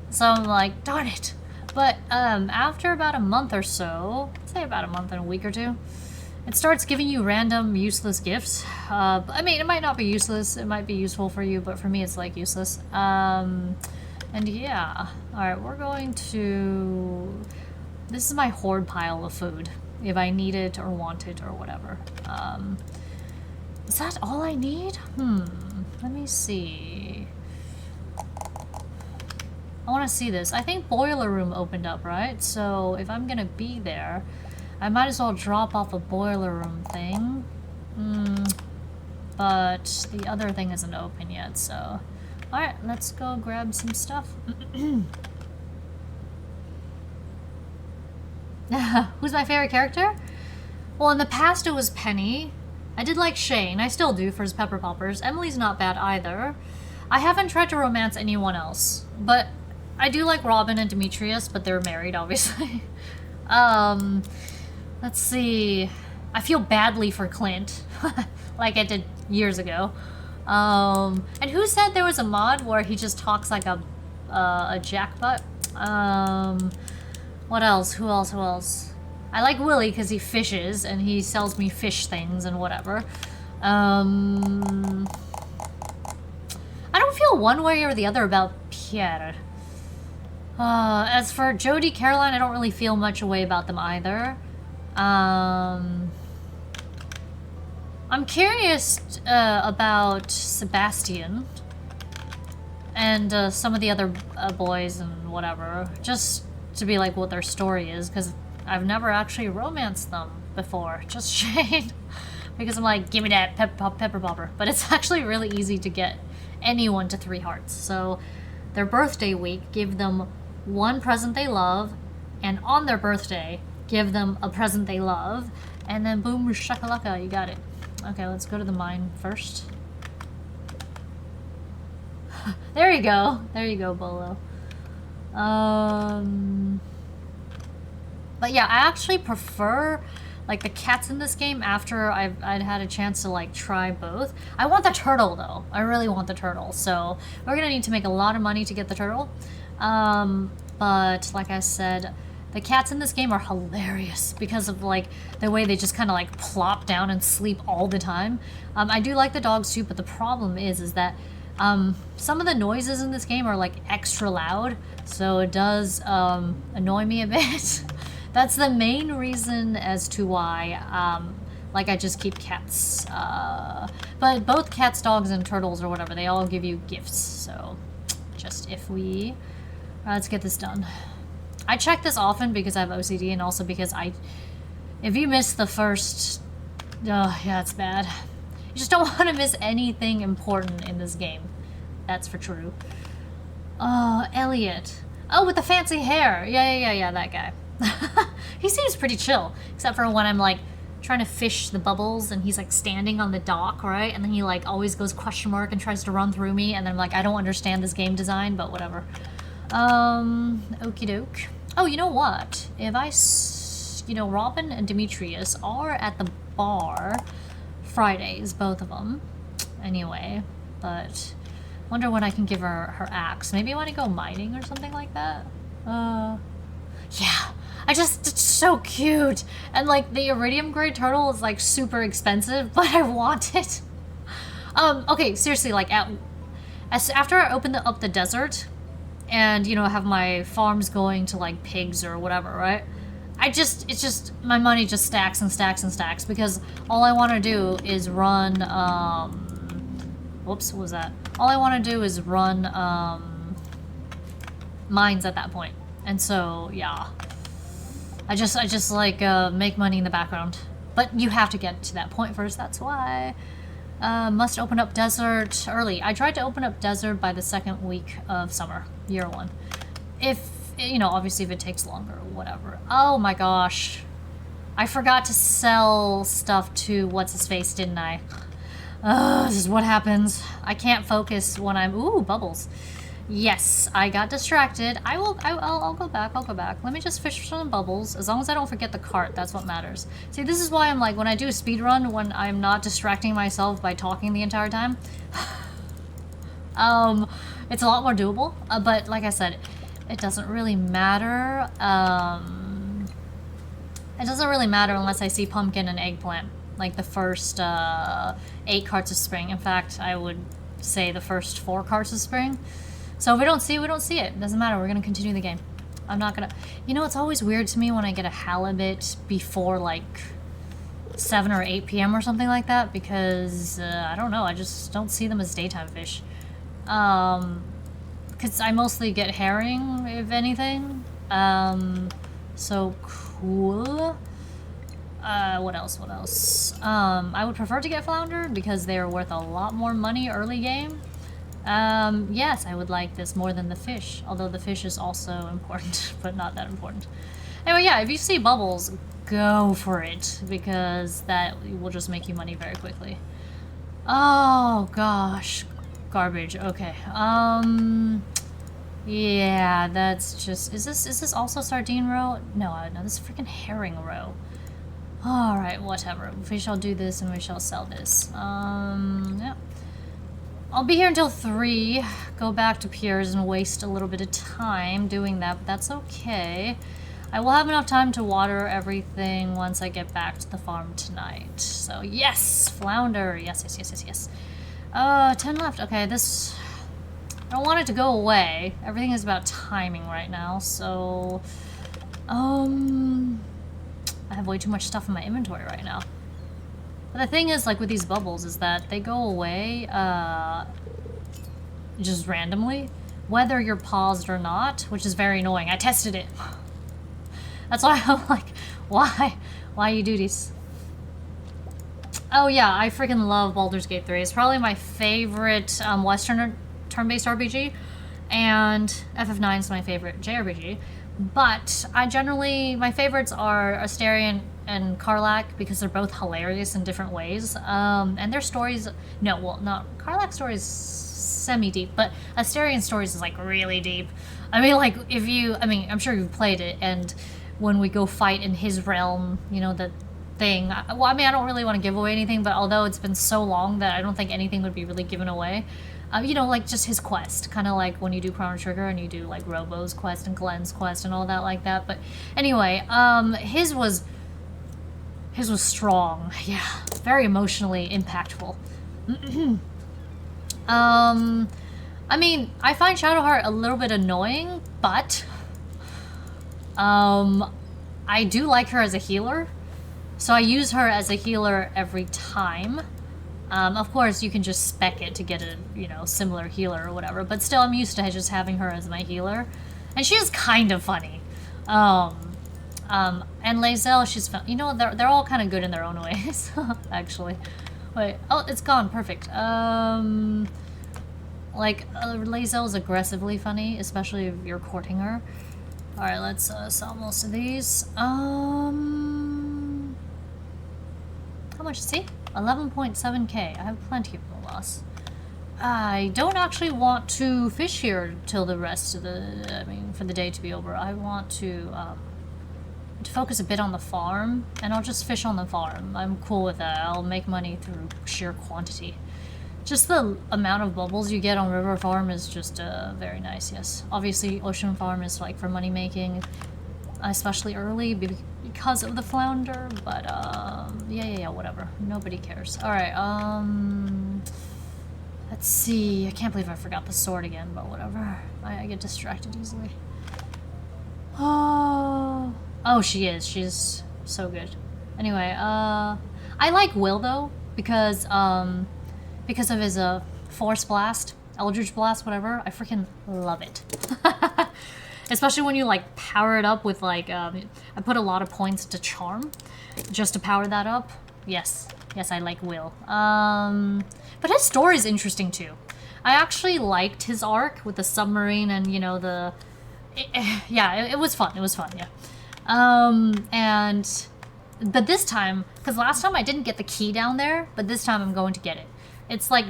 So I'm like, darn it. But after about a month or so, say about a month and a week or two, it starts giving you random useless gifts. I mean, it might not be useless. It might be useful for you, but for me, it's like useless. And yeah. All right, we're going to... This is my hoard pile of food, if I need it or want it or whatever. Is that all I need? Let me see. I want to see this. I think boiler room opened up, right? So if I'm gonna be there, I might as well drop off a boiler room thing. But the other thing isn't open yet, so... Alright, let's go grab some stuff. Who's my favorite character? Well, in the past it was Penny. I did like Shane. I still do for his pepper poppers. Emily's not bad either. I haven't tried to romance anyone else, but I do like Robin and Demetrius, but they're married, obviously. Let's see. I feel badly for Clint, like I did years ago. And who said there was a mod where he just talks like a jackbutt? What else? Who else? I like Willie because he fishes and he sells me fish things and whatever. I don't feel one way or the other about Pierre. As for Jody, Caroline, I don't really feel much a way about them either. I'm curious about Sebastian and some of the other boys and whatever, just to be like what their story is, because I've never actually romanced them before, just Shane. Because I'm like, give me that pepper popper. But it's actually really easy to get anyone to 3 hearts. So their birthday week, give them one present they love, and on their birthday, give them a present they love, and then boom, shakalaka, you got it. Okay, let's go to the mine first. There you go. There you go, Bolo. But yeah, I actually prefer like the cats in this game after I'd had a chance to like try both. I want the turtle though. I really want the turtle. So we're gonna need to make a lot of money to get the turtle. But like I said, the cats in this game are hilarious because of like the way they just kind of like plop down and sleep all the time. I do like the dogs too, but the problem is that some of the noises in this game are like extra loud, so it does annoy me a bit. That's the main reason as to why like I just keep cats. But both cats, dogs, and turtles or whatever, they all give you gifts. So just if we let's get this done. I check this often because I have OCD, and also because if you miss the first, yeah, it's bad. You just don't want to miss anything important in this game. That's for true. Elliot. Oh, with the fancy hair. Yeah, that guy. He seems pretty chill, except for when I'm like trying to fish the bubbles and he's like standing on the dock, right? And then he like always goes question mark and tries to run through me, and then I'm like, I don't understand this game design, but whatever. Okie doke. Oh, you know what? If Robin and Demetrius are at the bar Fridays, both of them. Anyway, but wonder when I can give her her axe. Maybe I want to go mining or something like that. Yeah. It's so cute. And like the iridium gray turtle is like super expensive, but I want it. Okay, seriously, like after I open up the desert and, have my farms going to like pigs or whatever, right? It's just, my money just stacks and stacks and stacks because all I want to do is run, whoops, what was that? All I want to do is run, mines at that point. And so, yeah. I just like, make money in the background. But you have to get to that point first, that's why. Must open up desert early. I tried to open up desert by the 2nd week of summer, year 1. If, obviously if it takes longer or whatever. Oh my gosh. I forgot to sell stuff to what's-his-face, didn't I? This is what happens. I can't focus when I'm... Ooh, bubbles. Yes, I got distracted. I'll go back, I'll go back. Let me just fish some bubbles. As long as I don't forget the cart, that's what matters. See, this is why I'm like, when I do a speed run, when I'm not distracting myself by talking the entire time, it's a lot more doable. But like I said, it doesn't really matter. It doesn't really matter unless I see pumpkin and eggplant. Like the first 8 carts of spring. In fact, I would say the first 4 carts of spring. So if we don't see it, we don't see it. Doesn't matter. We're going to continue the game. I'm not going to... You know, it's always weird to me when I get a halibut before, like, 7 or 8 p.m. or something like that. Because, I don't know. I just don't see them as daytime fish. Because I mostly get herring, if anything. So cool. What else? I would prefer to get flounder because they are worth a lot more money early game. Yes, I would like this more than the fish, although the fish is also important, but not that important. Anyway, yeah, if you see bubbles, go for it, because that will just make you money very quickly. Oh, gosh. Garbage, okay. Yeah, that's just... Is this also sardine roe? No, this is freaking herring roe. Alright, whatever. We shall do this and we shall sell this. Yeah. I'll be here until 3. Go back to Pierre's and waste a little bit of time doing that, but that's okay. I will have enough time to water everything once I get back to the farm tonight. So, yes! Flounder! Yes. 10 left. Okay, this... I don't want it to go away. Everything is about timing right now, so... I have way too much stuff in my inventory right now. But the thing is, like, with these bubbles, is that they go away, just randomly, whether you're paused or not, which is very annoying. I tested it. That's why I'm like, why you do this? Oh yeah, I freaking love Baldur's Gate 3. It's probably my favorite, Western turn-based RPG, and FF9 is my favorite JRPG. But I generally, my favorites are Astarion and Karlach because they're both hilarious in different ways. And their stories, no, well, not, Karlach's story is semi-deep, but Astarion's stories is like really deep. I mean, like, if you, I mean, I'm sure you've played it, and when we go fight in his realm, you know, the thing, well, I mean, I don't really want to give away anything, but although it's been so long that I don't think anything would be really given away. You know, like, just his quest. Kind of like when you do Chrono Trigger and you do, like, Robo's quest and Glenn's quest and all that like that. But anyway, his was strong. Yeah, very emotionally impactful. I mean, I find Shadowheart a little bit annoying, but I do like her as a healer. So I use her as a healer every time. Of course, you can just spec it to get a, you know, similar healer or whatever, but still I'm used to just having her as my healer. And she is kind of funny. And Lae'zel, she's fun. You know, they're all kind of good in their own ways, actually. Wait, oh, it's gone, perfect. Like, Lae'zel is aggressively funny, especially if you're courting her. Alright, let's sell most of these. How much is he? 11.7k. I have plenty of no loss. I don't actually want to fish here till the rest of the, I mean, for the day to be over. I want to focus a bit on the farm, and I'll just fish on the farm. I'm cool with that. I'll make money through sheer quantity. Just the amount of bubbles you get on River Farm is just very nice, yes. Obviously, Ocean Farm is like for money making, especially early because of the flounder, but yeah, whatever. Nobody cares. Alright, let's see. I can't believe I forgot the sword again, but whatever. I get distracted easily. Oh, she is. She's so good. Anyway, I like Will, though, because of his Force Blast, Eldritch Blast, whatever. I freaking love it. Especially when you, like, power it up with, like, I put a lot of points to Charm just to power that up. Yes, I like Will. But his story is interesting, too. I actually liked his arc with the submarine and, you know, it was fun, yeah. But this time, because last time I didn't get the key down there, but this time I'm going to get it. It's, like,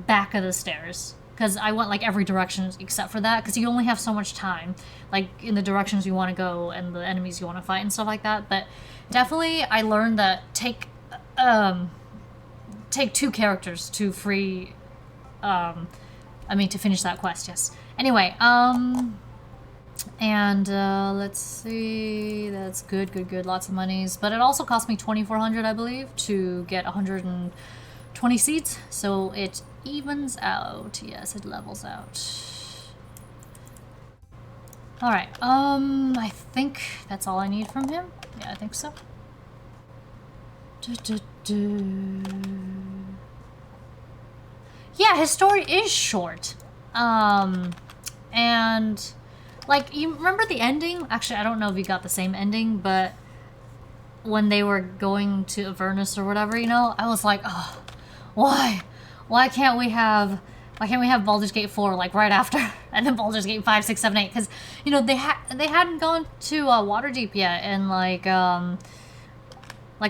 back of the stairs. because I went like every direction except for that, because you only have so much time, like in the directions you want to go and the enemies you want to fight and stuff like that. But definitely I learned that take 2 characters to free, to finish that quest, yes. Anyway, and let's see, that's good, lots of monies. But it also cost me 2,400, I believe, to get 120 seeds, so it evens out. Yes, it levels out. Alright, I think that's all I need from him. Yeah, I think so. Yeah, his story is short. And like, you remember the ending? Actually, I don't know if you got the same ending, but when they were going to Avernus or whatever, you know, I was like, oh, why? Why can't we have Baldur's Gate 4 like right after, and then Baldur's Gate 5, 6, 7, 8? Because, you know, they hadn't gone to Waterdeep yet, and like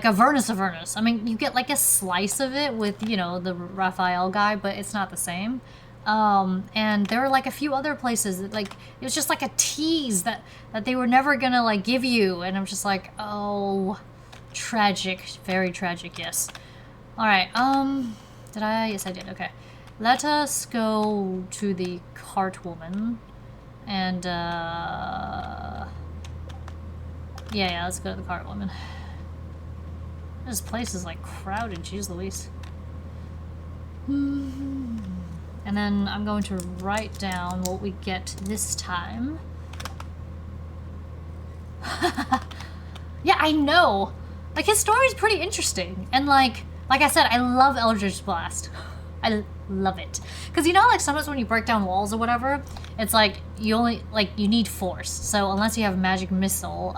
Avernus. I mean, you get like a slice of it with, you know, the Raphael guy, but it's not the same. And there were like a few other places that, like, it was just like a tease that they were never gonna like give you, and I'm just like, oh, tragic, very tragic. Yes. All right. Did I? Yes, I did. Okay. Let us go to the cart woman, and yeah, let's go to the cart woman. This place is like crowded. Jeez Louise. And then I'm going to write down what we get this time. Yeah, I know. Like, his story's pretty interesting. And like I said, I love Eldritch Blast. I love it. Because, you know, like, sometimes when you break down walls or whatever, it's like, you need force. So unless you have a magic missile,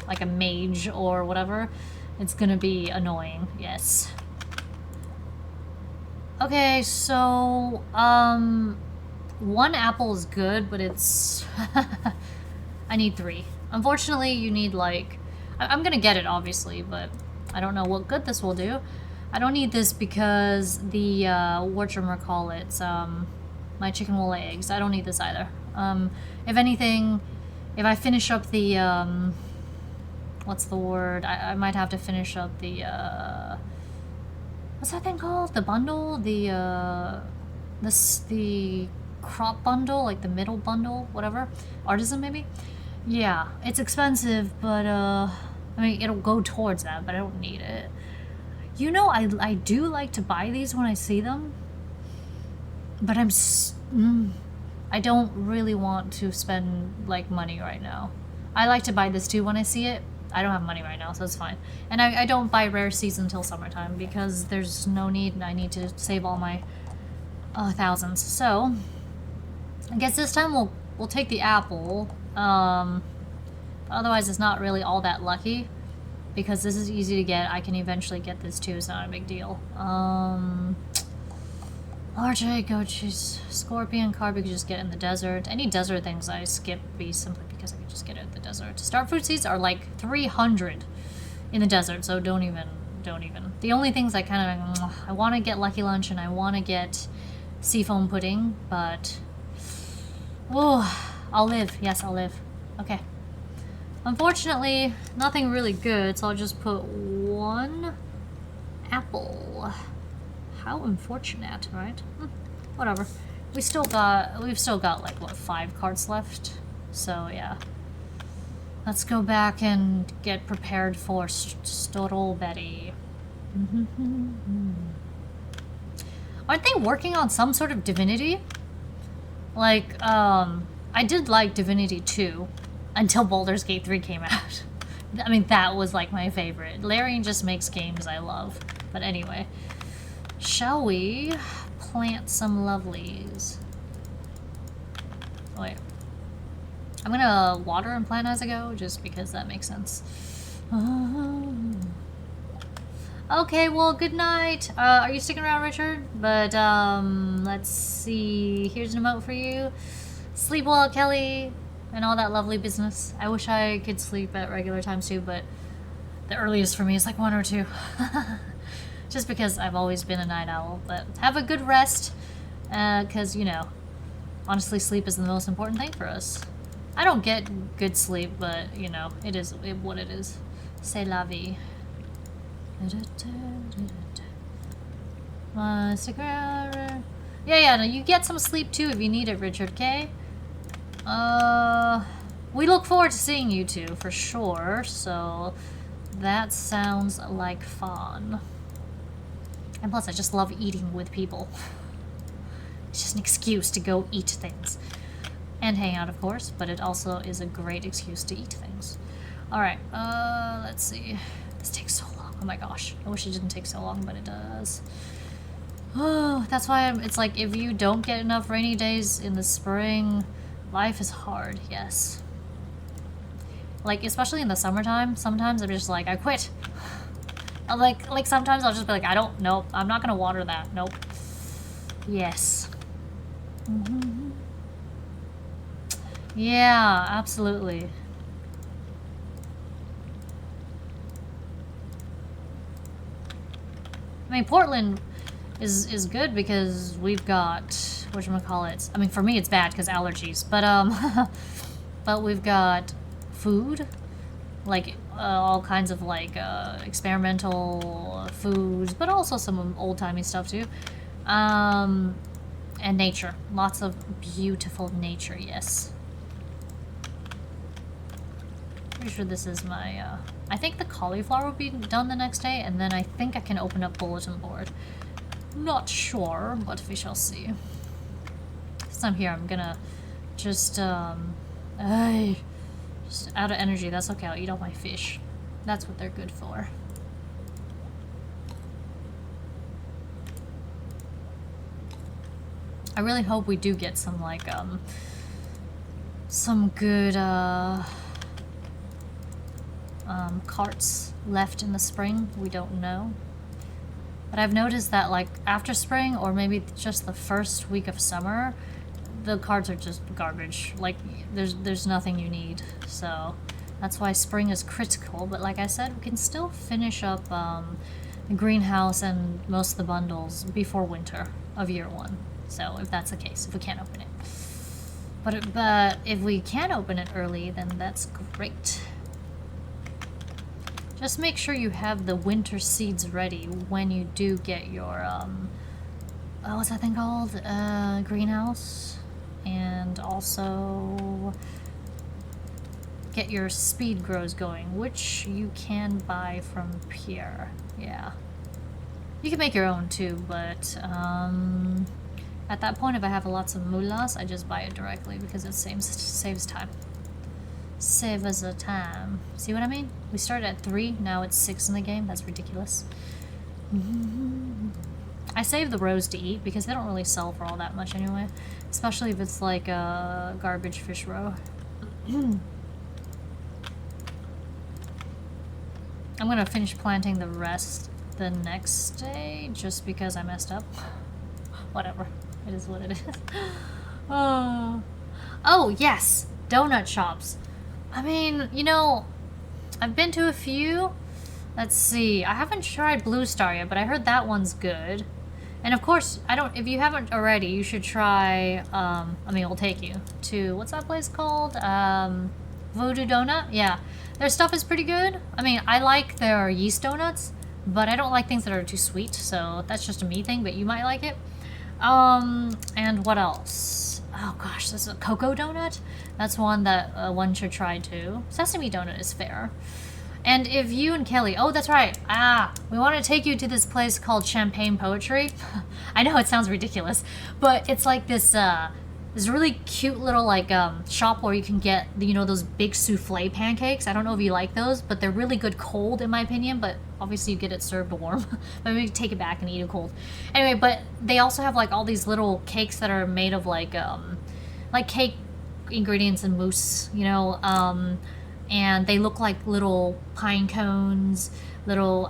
like a mage or whatever, it's gonna be annoying. Yes. Okay, so, 1 apple is good, but it's... I need 3. Unfortunately, you need, like... I'm gonna get it, obviously, but I don't know what good this will do. I don't need this because the, my chicken will lay eggs. I don't need this either. If anything, if I finish up the, what's the word? I might have to finish up the, what's that thing called? The bundle? The crop bundle? Like the middle bundle? Whatever? Artisan, maybe? Yeah, it's expensive, but, I mean, it'll go towards that, but I don't need it. You know, I do like to buy these when I see them, but I don't really want to spend, like, money right now. I like to buy this too when I see it. I don't have money right now, so it's fine. And I don't buy rare seeds until summertime because there's no need, and I need to save all my thousands. So, I guess this time we'll take the apple. Otherwise, it's not really all that lucky. Because this is easy to get, I can eventually get this too, it's not a big deal. RJ, goat cheese, scorpion, carb, you could just get in the desert. Any desert things I skip simply because I could just get it in the desert. Starfruit seeds are like 300 in the desert, so don't even. The only things I want to get Lucky Lunch and I want to get Seafoam Pudding, but... oh, I'll live. Yes, I'll live. Okay. Unfortunately, nothing really good, so I'll just put 1 apple. How unfortunate, right? Whatever. We've still got like, what, 5 cards left? So, yeah. Let's go back and get prepared for Strawberry. Aren't they working on some sort of divinity? Like, I did like Divinity 2. Until Baldur's Gate 3 came out. I mean, that was like my favorite. Larian just makes games I love. But anyway. Shall we plant some lovelies? Oh, wait. I'm gonna water and plant as I go, just because that makes sense. Okay, well, good night. Are you sticking around, Richard? But, let's see. Here's an emote for you. Sleep well, Kelly. And all that lovely business. I wish I could sleep at regular times too, but the earliest for me is like 1 or 2. Just because I've always been a night owl. But have a good rest, Because, you know, honestly, sleep is the most important thing for us. I don't get good sleep, but, you know, it is what it is. C'est la vie. My cigar. Yeah, no, you get some sleep too if you need it, Richard, okay? We look forward to seeing you two, for sure, so that sounds like fun. And plus, I just love eating with people. It's just an excuse to go eat things. And hang out, of course, but it also is a great excuse to eat things. Alright, let's see. This takes so long. Oh my gosh. I wish it didn't take so long, but it does. Oh, that's why it's like, if you don't get enough rainy days in the spring, life is hard, yes. Like, especially in the summertime, sometimes I'm just like, I quit. Like sometimes I'll just be like, nope, I'm not gonna water that, nope. Yes. Mm-hmm. Yeah, absolutely. I mean, Portland is good because we've got, whatchamacallit, I mean, for me it's bad because allergies, but, but we've got food, like, all kinds of, like, experimental foods, but also some old-timey stuff, too. And nature. Lots of beautiful nature, yes. Pretty sure this is my, I think the cauliflower will be done the next day, and then I think I can open up bulletin board. Not sure, but we shall see. Since I'm here, I'm gonna just, just out of energy. That's okay, I'll eat all my fish. That's what they're good for. I really hope we do get some, like, some good, carts left in the spring. We don't know. But I've noticed that, like, after spring, or maybe just the first week of summer, the carts are just garbage. Like, there's nothing you need. So that's why spring is critical. But like I said, we can still finish up the greenhouse and most of the bundles before winter of year 1. So if that's the case, if we can't open it. But if we can open it early, then that's great. Just make sure you have the winter seeds ready when you do get your, what's that thing called? Greenhouse. And also get your Speed-Gros going, which you can buy from Pierre. Yeah. You can make your own too, but, at that point, if I have lots of moulahs, I just buy it directly because it saves time. Saves the time. See what I mean? We started at 3, now it's 6 in the game. That's ridiculous. I save the rows to eat because they don't really sell for all that much anyway. Especially if it's like a garbage fish row. I'm gonna finish planting the rest the next day just because I messed up. Whatever. It is what it is. Oh, yes! Donut shops. I mean, you know, I've been to a few. Let's see. I haven't tried Blue Star yet, but I heard that one's good. And of course, if you haven't already, you should try, I mean, it'll take you to, what's that place called? Voodoo Donut? Yeah. Their stuff is pretty good. I mean, I like their yeast donuts, but I don't like things that are too sweet, so that's just a me thing, but you might like it. And what else? Oh gosh, this is a cocoa donut? That's one that one should try too. Sesame donut is fair. And if you and Kelly, oh that's right, we want to take you to this place called Champagne Poetry. I know it sounds ridiculous, but it's like this, this really cute little like shop where you can get, you know, those big souffle pancakes. I don't know if you like those, but they're really good cold in my opinion, but obviously you get it served warm. But maybe take it back and eat it cold. Anyway, but they also have like all these little cakes that are made of like cake ingredients and mousse, you know, and they look like little pine cones, little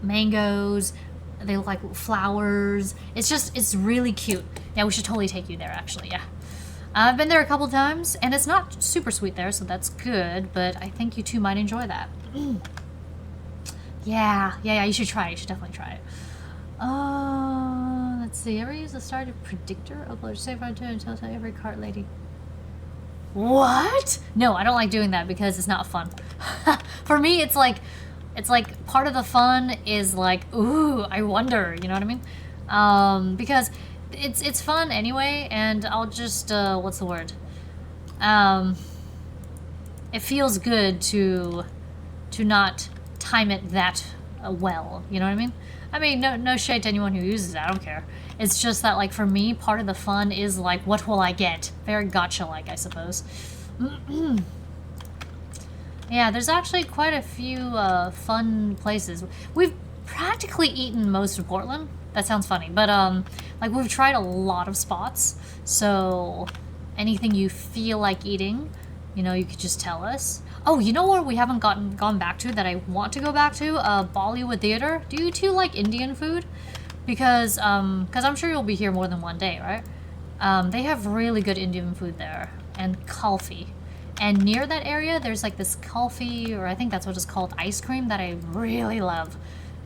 mangoes. They look like flowers. It's really cute. Yeah, we should totally take you there, actually, yeah. I've been there a couple times, and it's not super sweet there, so that's good, but I think you two might enjoy that. Yeah, you should try it. You should definitely try it. Let's theory is the Stardew predictor. Upload save right to and tell every cart lady. What? No, I don't like doing that because it's not fun. For me, it's like part of the fun is like, ooh, I wonder, you know what I mean? Because it's fun anyway, and I'll just what's the word? It feels good to not time it that well, you know what I mean? I mean, no shade to anyone who uses it, I don't care. It's just that, like, for me, part of the fun is, like, what will I get? Very gotcha-like, I suppose. Yeah, there's actually quite a few fun places. We've practically eaten most of Portland. That sounds funny, but, like, we've tried a lot of spots, so anything you feel like eating, you know, you could just tell us. Oh, you know where we haven't gone back to that I want to go back to? Bollywood Theater. Do you two like Indian food? Because I'm sure you'll be here more than one day, right? They have really good Indian food there, and kulfi. And near that area, there's like this kulfi, or I think that's what it's called, ice cream that I really love.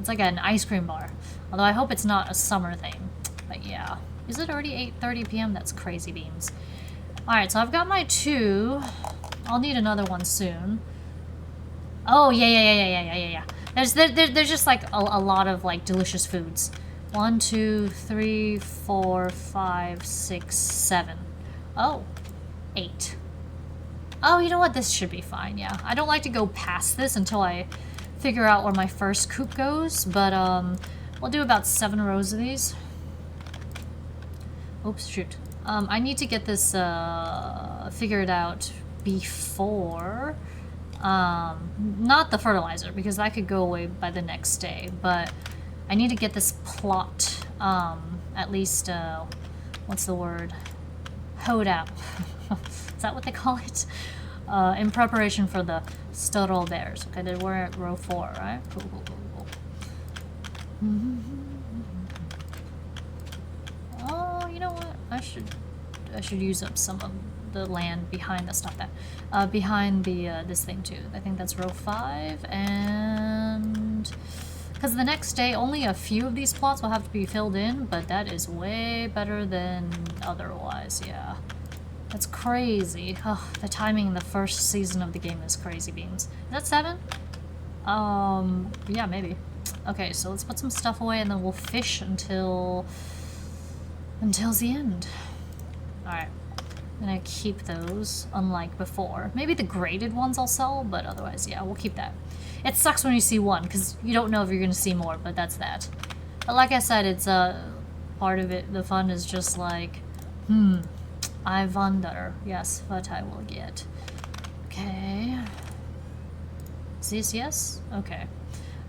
It's like an ice cream bar. Although I hope it's not a summer thing. But yeah. Is it already 8:30 p.m.? That's crazy beans. Alright, so I've got my 2. I'll need another one soon. Oh, yeah. There's just like a lot of like delicious foods. 1, 2, 3, 4, 5, 6, 7. Oh, 8. Oh, you know what? This should be fine, yeah. I don't like to go past this until I figure out where my first coop goes, but we'll do about 7 rows of these. Oops, shoot. I need to get this figured out before, not the fertilizer, because that could go away by the next day, but I need to get this plot, at least, what's the word? Hoed out. Is that what they call it? In preparation for the Strawberries. Okay, we're at row 4, right? Cool. Oh, you know what? I should use up some of the land behind this, not that. Behind the this thing too. I think that's row 5, and because the next day only a few of these plots will have to be filled in, but that is way better than otherwise. Yeah, that's crazy. Oh, the timing in the first season of the game is crazy beans. Is that 7? Yeah, maybe. Okay, so let's put some stuff away and then we'll fish until the end. Alright. I'm gonna keep those, unlike before. Maybe the graded ones I'll sell, but otherwise, yeah, we'll keep that. It sucks when you see one, because you don't know if you're gonna see more, but that's that. But like I said, it's part of it, the fun is just like, I wonder, yes, what I will get. Okay. Is this yes? Okay.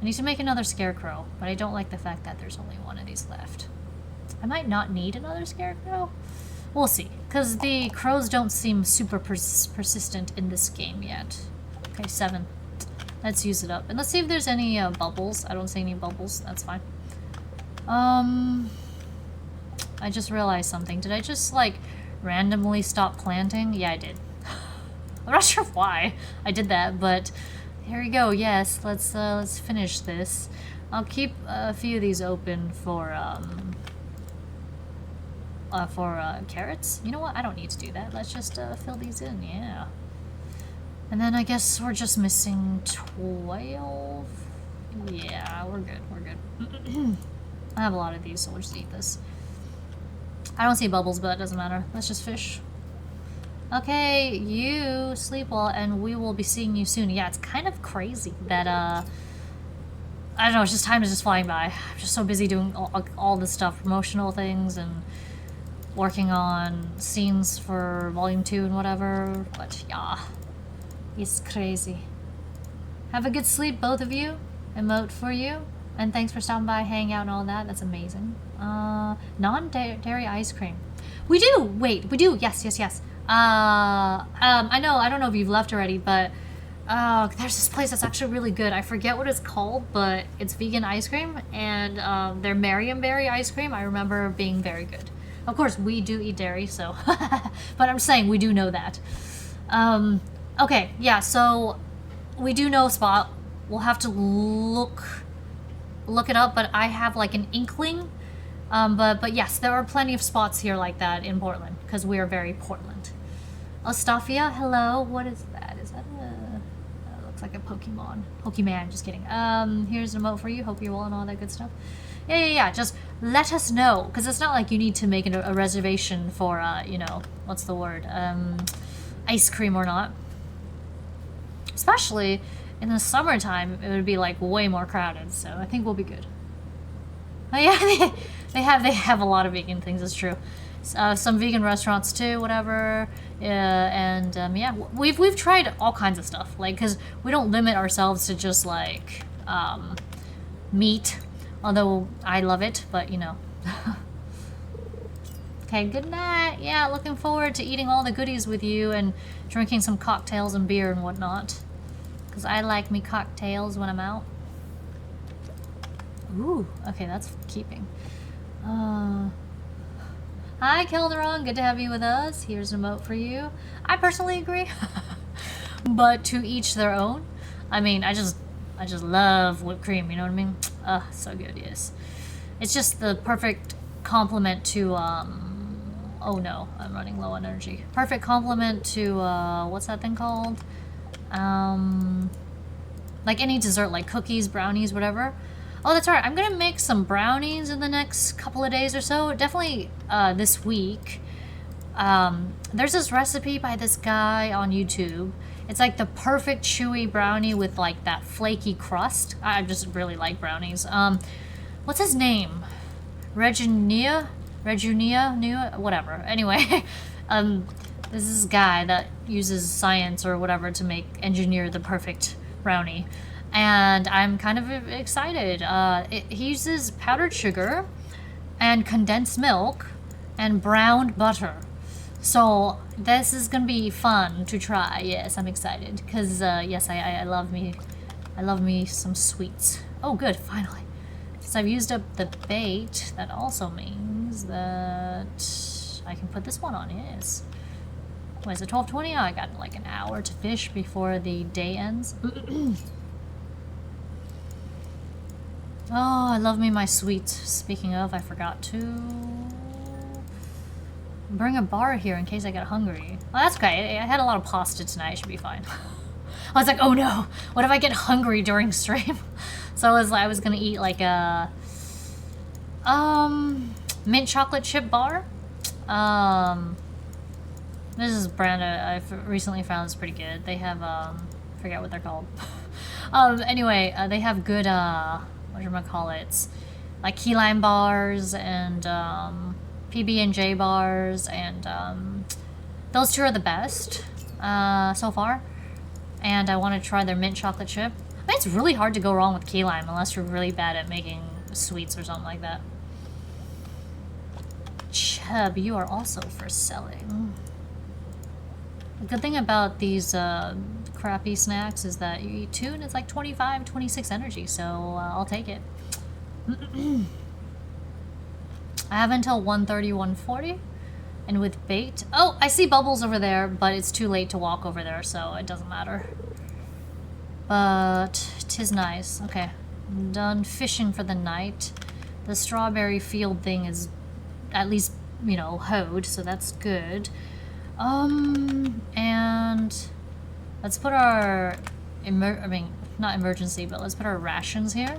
I need to make another scarecrow, but I don't like the fact that there's only one of these left. I might not need another scarecrow. We'll see, because the crows don't seem super persistent in this game yet. Okay, 7. Let's use it up. And let's see if there's any bubbles. I don't see any bubbles. That's fine. I just realized something. Did I just, like, randomly stop planting? Yeah, I did. I'm not sure why I did that, but here we go. Yes, let's finish this. I'll keep a few of these open for carrots. You know what? I don't need to do that. Let's just fill these in. Yeah. And then I guess we're just missing 12. Yeah, we're good. We're good. I have a lot of these, so we'll just eat this. I don't see bubbles, but it doesn't matter. Let's just fish. Okay, you sleep well, and we will be seeing you soon. Yeah, it's kind of crazy that, I don't know, it's just time is just flying by. I'm just so busy doing all this stuff, promotional things, and working on scenes for Volume 2 and whatever, but yeah, it's crazy. Have a good sleep, both of you. Emote for you. And thanks for stopping by, hanging out and all that. That's amazing. Non-dairy ice cream. We do! Wait, we do! Yes. I know, I don't know if you've left already, but there's this place that's actually really good. I forget what it's called, but it's vegan ice cream, and their Marionberry ice cream I remember being very good. Of course, we do eat dairy, so... but I'm saying we do know that. Okay, yeah, so we do know a spot. We'll have to look it up, but I have like an inkling But yes, there are plenty of spots here like that in Portland, because we are very Portland. Ostafia, hello. What is that? Is that a... looks like a Pokemon. Pokemon, just kidding. Here's an emote for you. Hope you're well and all that good stuff. Yeah. Just let us know, because it's not like you need to make a reservation for, you know, what's the word? Ice cream or not. Especially in the summertime, it would be like way more crowded, so I think we'll be good. Oh yeah, they have a lot of vegan things, it's true. Some vegan restaurants too, whatever. Yeah, we've tried all kinds of stuff, like, because we don't limit ourselves to just like meat, although I love it, but you know. Okay, good night. Yeah, looking forward to eating all the goodies with you and drinking some cocktails and beer and whatnot. Because I like me cocktails when I'm out. Ooh, okay, that's keeping. Hi, Kelderon. Good to have you with us. Here's a emote for you. I personally agree. But to each their own. I mean, I just love whipped cream, you know what I mean? So good, yes. It's just the perfect complement to, oh no, I'm running low on energy. Perfect complement to, what's that thing called? Like any dessert, like cookies, brownies, whatever. Oh, that's right. I'm gonna make some brownies in the next couple of days or so. Definitely, this week. There's this recipe by this guy on YouTube. It's like the perfect chewy brownie with like that flaky crust. I just really like brownies. What's his name? Reginia, whatever. Anyway, this is a guy that uses science or whatever to engineer the perfect brownie, and I'm kind of excited. He uses powdered sugar and condensed milk and browned butter. So this is gonna be fun to try. Yes, I'm excited because yes, I love me some sweets. Oh, good, finally. Since I've used up the bait, that also means that I can put this one on. Yes. What is it, 12:20? Oh, I got like an hour to fish before the day ends. Oh, I love me my sweets. Speaking of, I forgot to bring a bar here in case I get hungry. Well, that's okay. I had a lot of pasta tonight. It should be fine. I was like, oh no, what if I get hungry during stream? So I was gonna eat like a mint chocolate chip bar. This is a brand I've recently found is pretty good. They have forget what they're called. Anyway, they have good whatchamacallits, like key lime bars and PB&J bars, and those two are the best so far. And I want to try their mint chocolate chip. I mean, it's really hard to go wrong with key lime unless you're really bad at making sweets or something like that. Chub, you are also for selling. The good thing about these crappy snacks is that you eat two and it's like 25, 26 energy, so I'll take it. I have until 1:30, 1:40, and with bait... Oh, I see bubbles over there, but it's too late to walk over there, so it doesn't matter. But 'tis nice. Okay, I'm done fishing for the night. The strawberry field thing is at least, you know, hoed, so that's good. And let's put our not emergency, but let's put our rations here.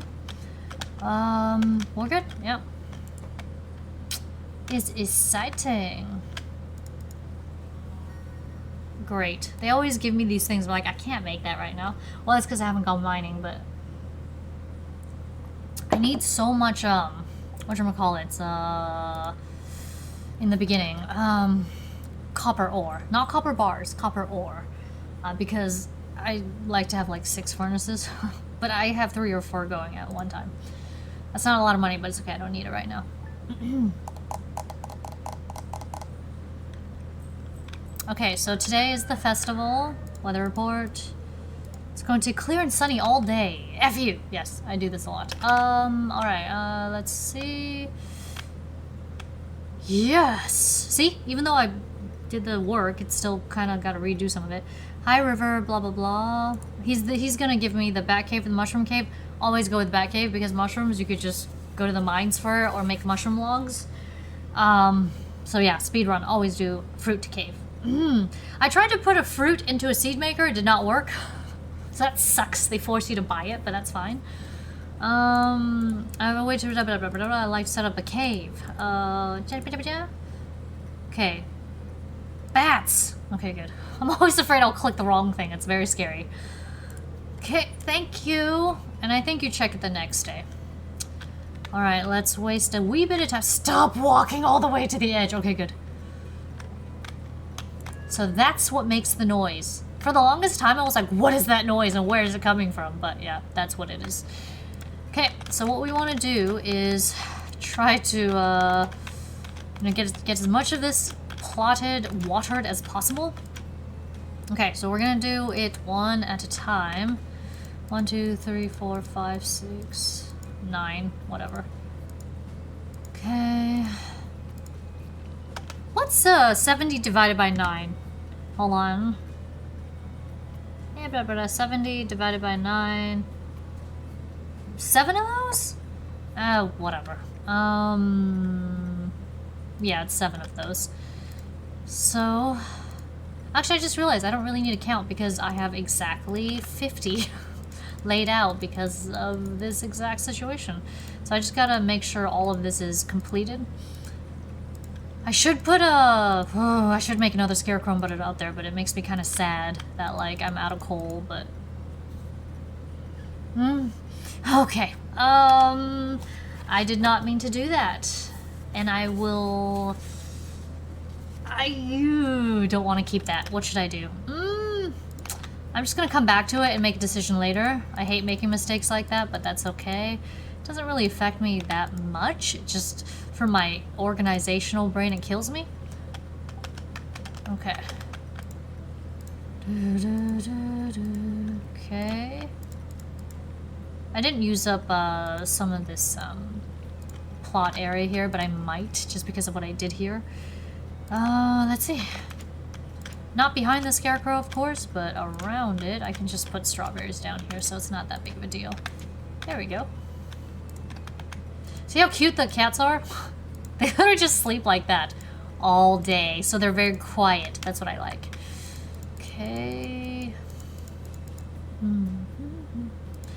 We're good. Yep. It's exciting. Great. They always give me these things, but like I can't make that right now. Well, that's because I haven't gone mining, but I need so much whatchamacallits, in the beginning. Copper ore. Not copper bars, copper ore. Because I like to have like 6 furnaces, but I have 3 or 4 going at one time. That's not a lot of money, but it's okay, I don't need it right now. Okay, so today is the festival. Weather report. It's going to clear and sunny all day. F you! Yes, I do this a lot. Alright, let's see. Yes! See? Even though I did the work, it's still kind of got to redo some of it. Hi, River, blah, blah, blah. He's gonna give me the bat cave and the mushroom cave. Always go with bat cave because mushrooms, you could just go to the mines for it or make mushroom logs. So yeah, speedrun, always do fruit to cave. I tried to put a fruit into a seed maker, it did not work. So that sucks, they force you to buy it, but that's fine. I have a way to I like to set up a cave. Okay. Bats! Okay, good. I'm always afraid I'll click the wrong thing, it's very scary. Okay, thank you. And I think you check it the next day. Alright, let's waste a wee bit of time. Stop walking all the way to the edge. Okay, good. So that's what makes the noise. For the longest time, I was like, what is that noise and where is it coming from? But yeah, that's what it is. Okay, so what we want to do is try to get as much of this plotted, watered as possible. Okay, so we're gonna do it one at a time. 1, 2, 3, 4, 5, 6, 9, whatever. Okay. What's 70 divided by 9? Hold on. Yeah, 70 divided by 9. 7 of those? Whatever. Yeah, it's 7 of those. So, actually I just realized I don't really need to count because I have exactly 50 laid out because of this exact situation. So I just gotta make sure all of this is completed. I should put I should make another scarecrow and put it out there, but it makes me kind of sad that, like, I'm out of coal, but... Okay. I did not mean to do that. And I will... I don't want to keep that. What should I do? I'm just gonna come back to it and make a decision later. I hate making mistakes like that, but that's okay. It doesn't really affect me that much. It just, for my organizational brain, it kills me. Okay. Okay. I didn't use up some of this plot area here, but I might, just because of what I did here. Let's see. Not behind the scarecrow, of course, but around it. I can just put strawberries down here, so it's not that big of a deal. There we go. See how cute the cats are? They literally just sleep like that all day, so they're very quiet. That's what I like. Okay.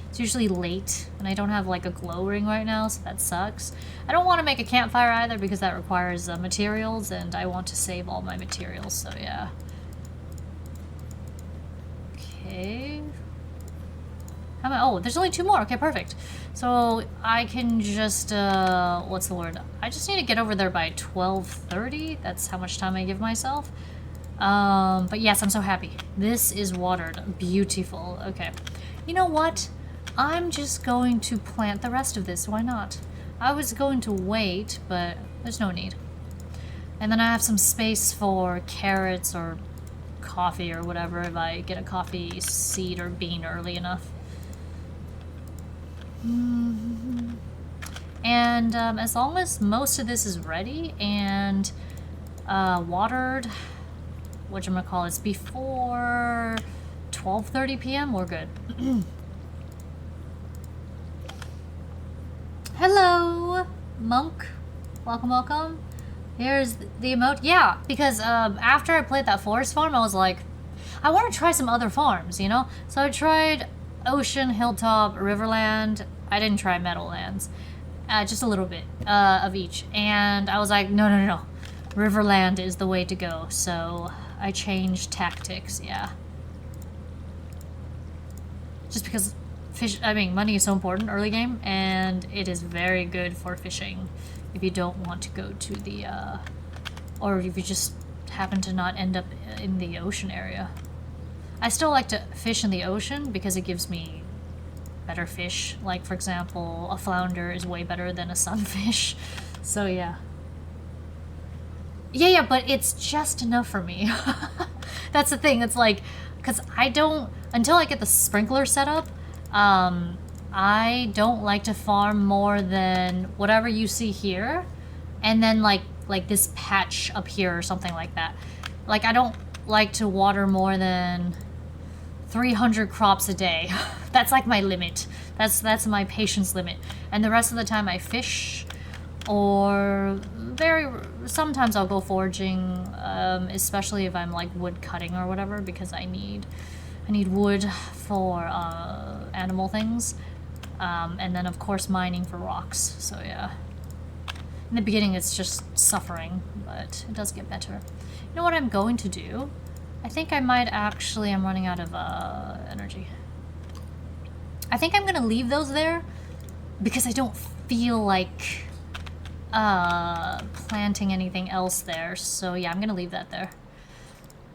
It's usually late, and I don't have, like, a glow ring right now, so that sucks. I don't want to make a campfire either, because that requires materials, and I want to save all my materials, so yeah. Okay. How am I? Oh, there's only 2 more. Okay, perfect. So I can just, what's the word? I just need to get over there by 12:30. That's how much time I give myself. But yes, I'm so happy. This is watered. Beautiful. Okay. You know what? I'm just going to plant the rest of this. Why not? I was going to wait, but there's no need. And then I have some space for carrots or coffee or whatever if I get a coffee seed or bean early enough. And as long as most of this is ready and watered, whatchamacallit, before 12:30 p.m., we're good. Hello, Monk. Welcome, welcome. Here's the emote. Yeah, because after I played that forest farm, I was like, I want to try some other farms, you know? So I tried Ocean, Hilltop, Riverland. I didn't try Meadowlands. Just a little bit of each. And I was like, no, no, no, no. Riverland is the way to go. So I changed tactics, yeah. Just because money is so important early game, and it is very good for fishing if you don't want to go to the, or if you just happen to not end up in the ocean area. I still like to fish in the ocean because it gives me better fish. Like, for example, a flounder is way better than a sunfish. So, yeah. Yeah, but it's just enough for me. That's the thing. It's like, because I don't, until I get the sprinkler set up, I don't like to farm more than whatever you see here, and then like this patch up here or something like that. Like, I don't like to water more than 300 crops a day. That's like my limit. That's my patience limit. And the rest of the time I fish, or sometimes I'll go foraging, especially if I'm like wood cutting or whatever, because I need wood for animal things, and then of course mining for rocks. So yeah, in the beginning it's just suffering, but it does get better. You know what I'm going to do? I think I might actually, I'm running out of energy. I think I'm gonna leave those there because I don't feel like planting anything else there. So yeah, I'm gonna leave that there.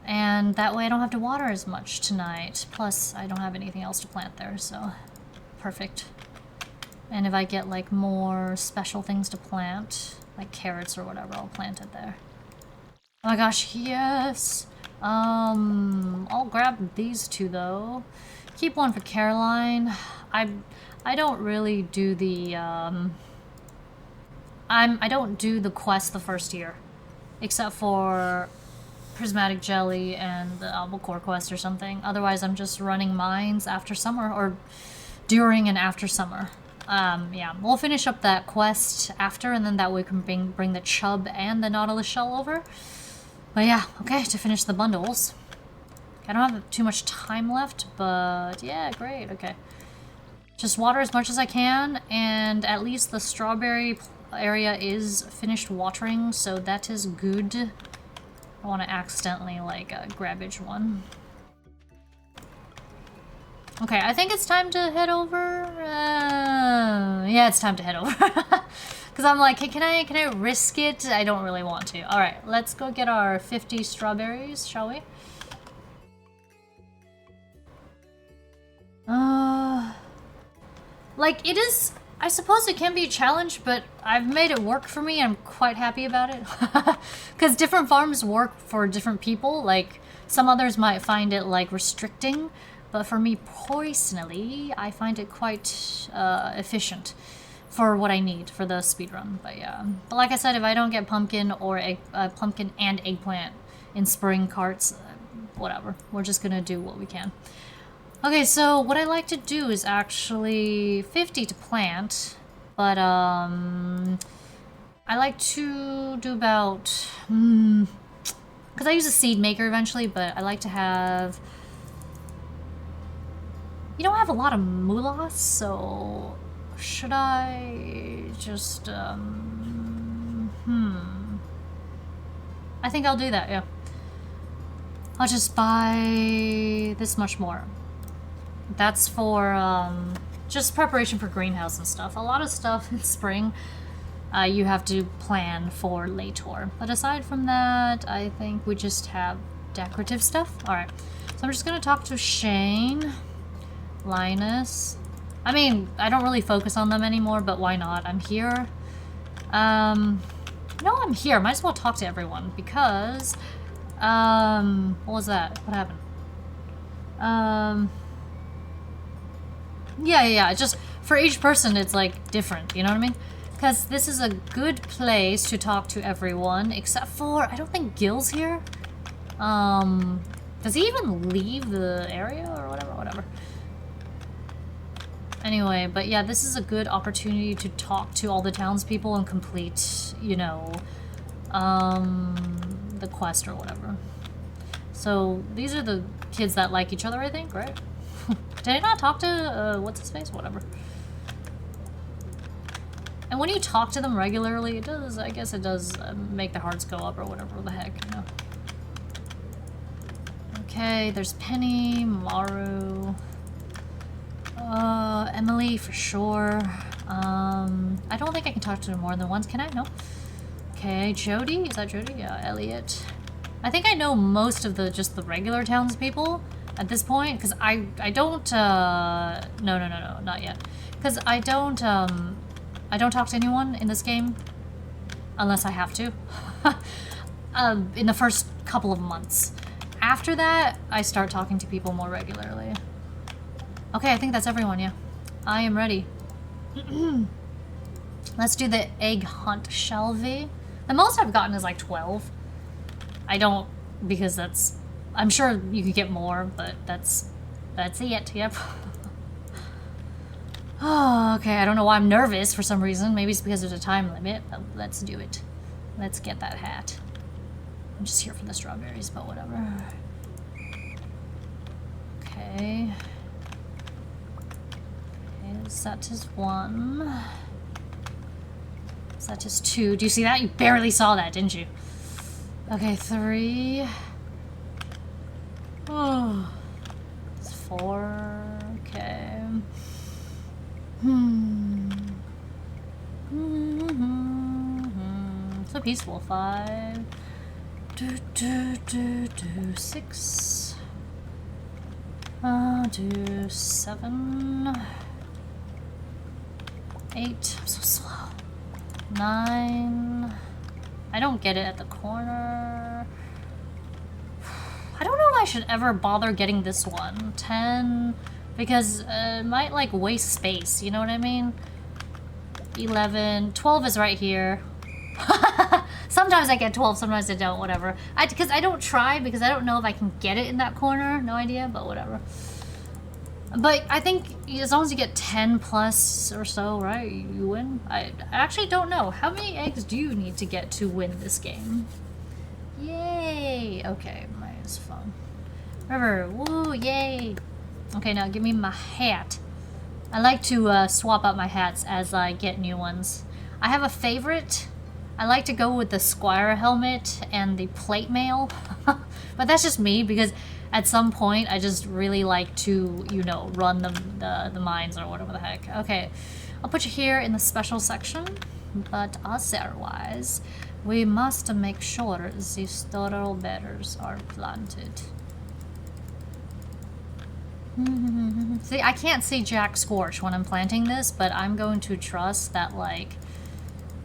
And that way I don't have to water as much tonight. Plus, I don't have anything else to plant there, so perfect. And if I get like more special things to plant, like carrots or whatever, I'll plant it there. Oh my gosh, yes! I'll grab these two though. Keep one for Caroline. I don't really do the I don't do the quest the first year, except for Prismatic Jelly and the Albacore quest or something. Otherwise, I'm just running mines after summer, or during and after summer. Yeah, we'll finish up that quest after, and then that way we can bring the chub and the nautilus shell over. But yeah, okay, to finish the bundles. I don't have too much time left, but yeah, great, okay. Just water as much as I can, and at least the strawberry area is finished watering, so that is good. I don't want to accidentally, like, grabbage one. Okay, I think it's time to head over. Yeah, it's time to head over. Because I'm like, hey, can I risk it? I don't really want to. Alright, let's go get our 50 strawberries, shall we? Like, it is... I suppose it can be a challenge, but I've made it work for me. I'm quite happy about it. Because different farms work for different people. Like, some others might find it, like, restricting. But for me personally, I find it quite efficient for what I need for the speedrun. But yeah. But like I said, if I don't get pumpkin or pumpkin and eggplant in spring carts, whatever. We're just gonna do what we can. Okay, so what I like to do is actually 50 to plant, but I like to do about, because I use a seed maker eventually, but I like to have, you don't have a lot of moolah, so should I just, I think I'll do that, yeah. I'll just buy this much more. That's for just preparation for greenhouse and stuff. A lot of stuff in spring you have to plan for later. But aside from that, I think we just have decorative stuff. Alright, so I'm just gonna talk to Shane, Linus. I mean, I don't really focus on them anymore, but why not? I'm here. No, I'm here. Might as well talk to everyone because, what was that? What happened? Yeah, just for each person it's like different, you know what I mean? Because this is a good place to talk to everyone, except for, I don't think Gil's here. Does he even leave the area or whatever? Anyway, but yeah, this is a good opportunity to talk to all the townspeople and complete, you know, the quest or whatever. So these are the kids that like each other, I think, right? Did I not talk to, what's his face? Whatever. And when you talk to them regularly, it does, I guess it does make their hearts go up or whatever the heck, you know. Okay, there's Penny, Maru, Emily for sure. I don't think I can talk to her more than once, can I? No. Okay, Jody, is that Jody? Yeah, Elliot. I think I know most of the, just the regular townspeople at this point, because I don't, no, not yet. Because I don't talk to anyone in this game, unless I have to, in the first couple of months. After that, I start talking to people more regularly. Okay, I think that's everyone, yeah. I am ready. Let's do the egg hunt, shall we? The most I've gotten is like 12. I don't, because that's, I'm sure you could get more, but that's it, yep. Oh, okay. I don't know why I'm nervous for some reason. Maybe it's because there's a time limit. But let's do it. Let's get that hat. I'm just here for the strawberries, but whatever. Okay. That is 1. That is 2. Do you see that? You barely saw that, didn't you? Okay, 3. Oh. It's 4. Okay. So peaceful. 5. 6. 7. 8. I'm so slow. 9. I don't get it at the corner. I don't know if I should ever bother getting this one. 10. Because it might like waste space, you know what I mean? 11. 12 is right here. Sometimes I get 12, sometimes I don't, whatever. Because I don't try, because I don't know if I can get it in that corner. No idea, but whatever. But I think as long as you get 10 plus or so, right, you win. I actually don't know. How many eggs do you need to get to win this game? Yay! Okay, mine is fun. River, woo, yay! Okay, now give me my hat. I like to swap out my hats as I get new ones. I have a favorite. I like to go with the Squire helmet and the plate mail. But that's just me, because at some point I just really like to, you know, run the mines or whatever the heck. Okay, I'll put you here in the special section. But otherwise, we must make sure the strawberries are planted. See, I can't see Jack Scorch when I'm planting this, but I'm going to trust that, like,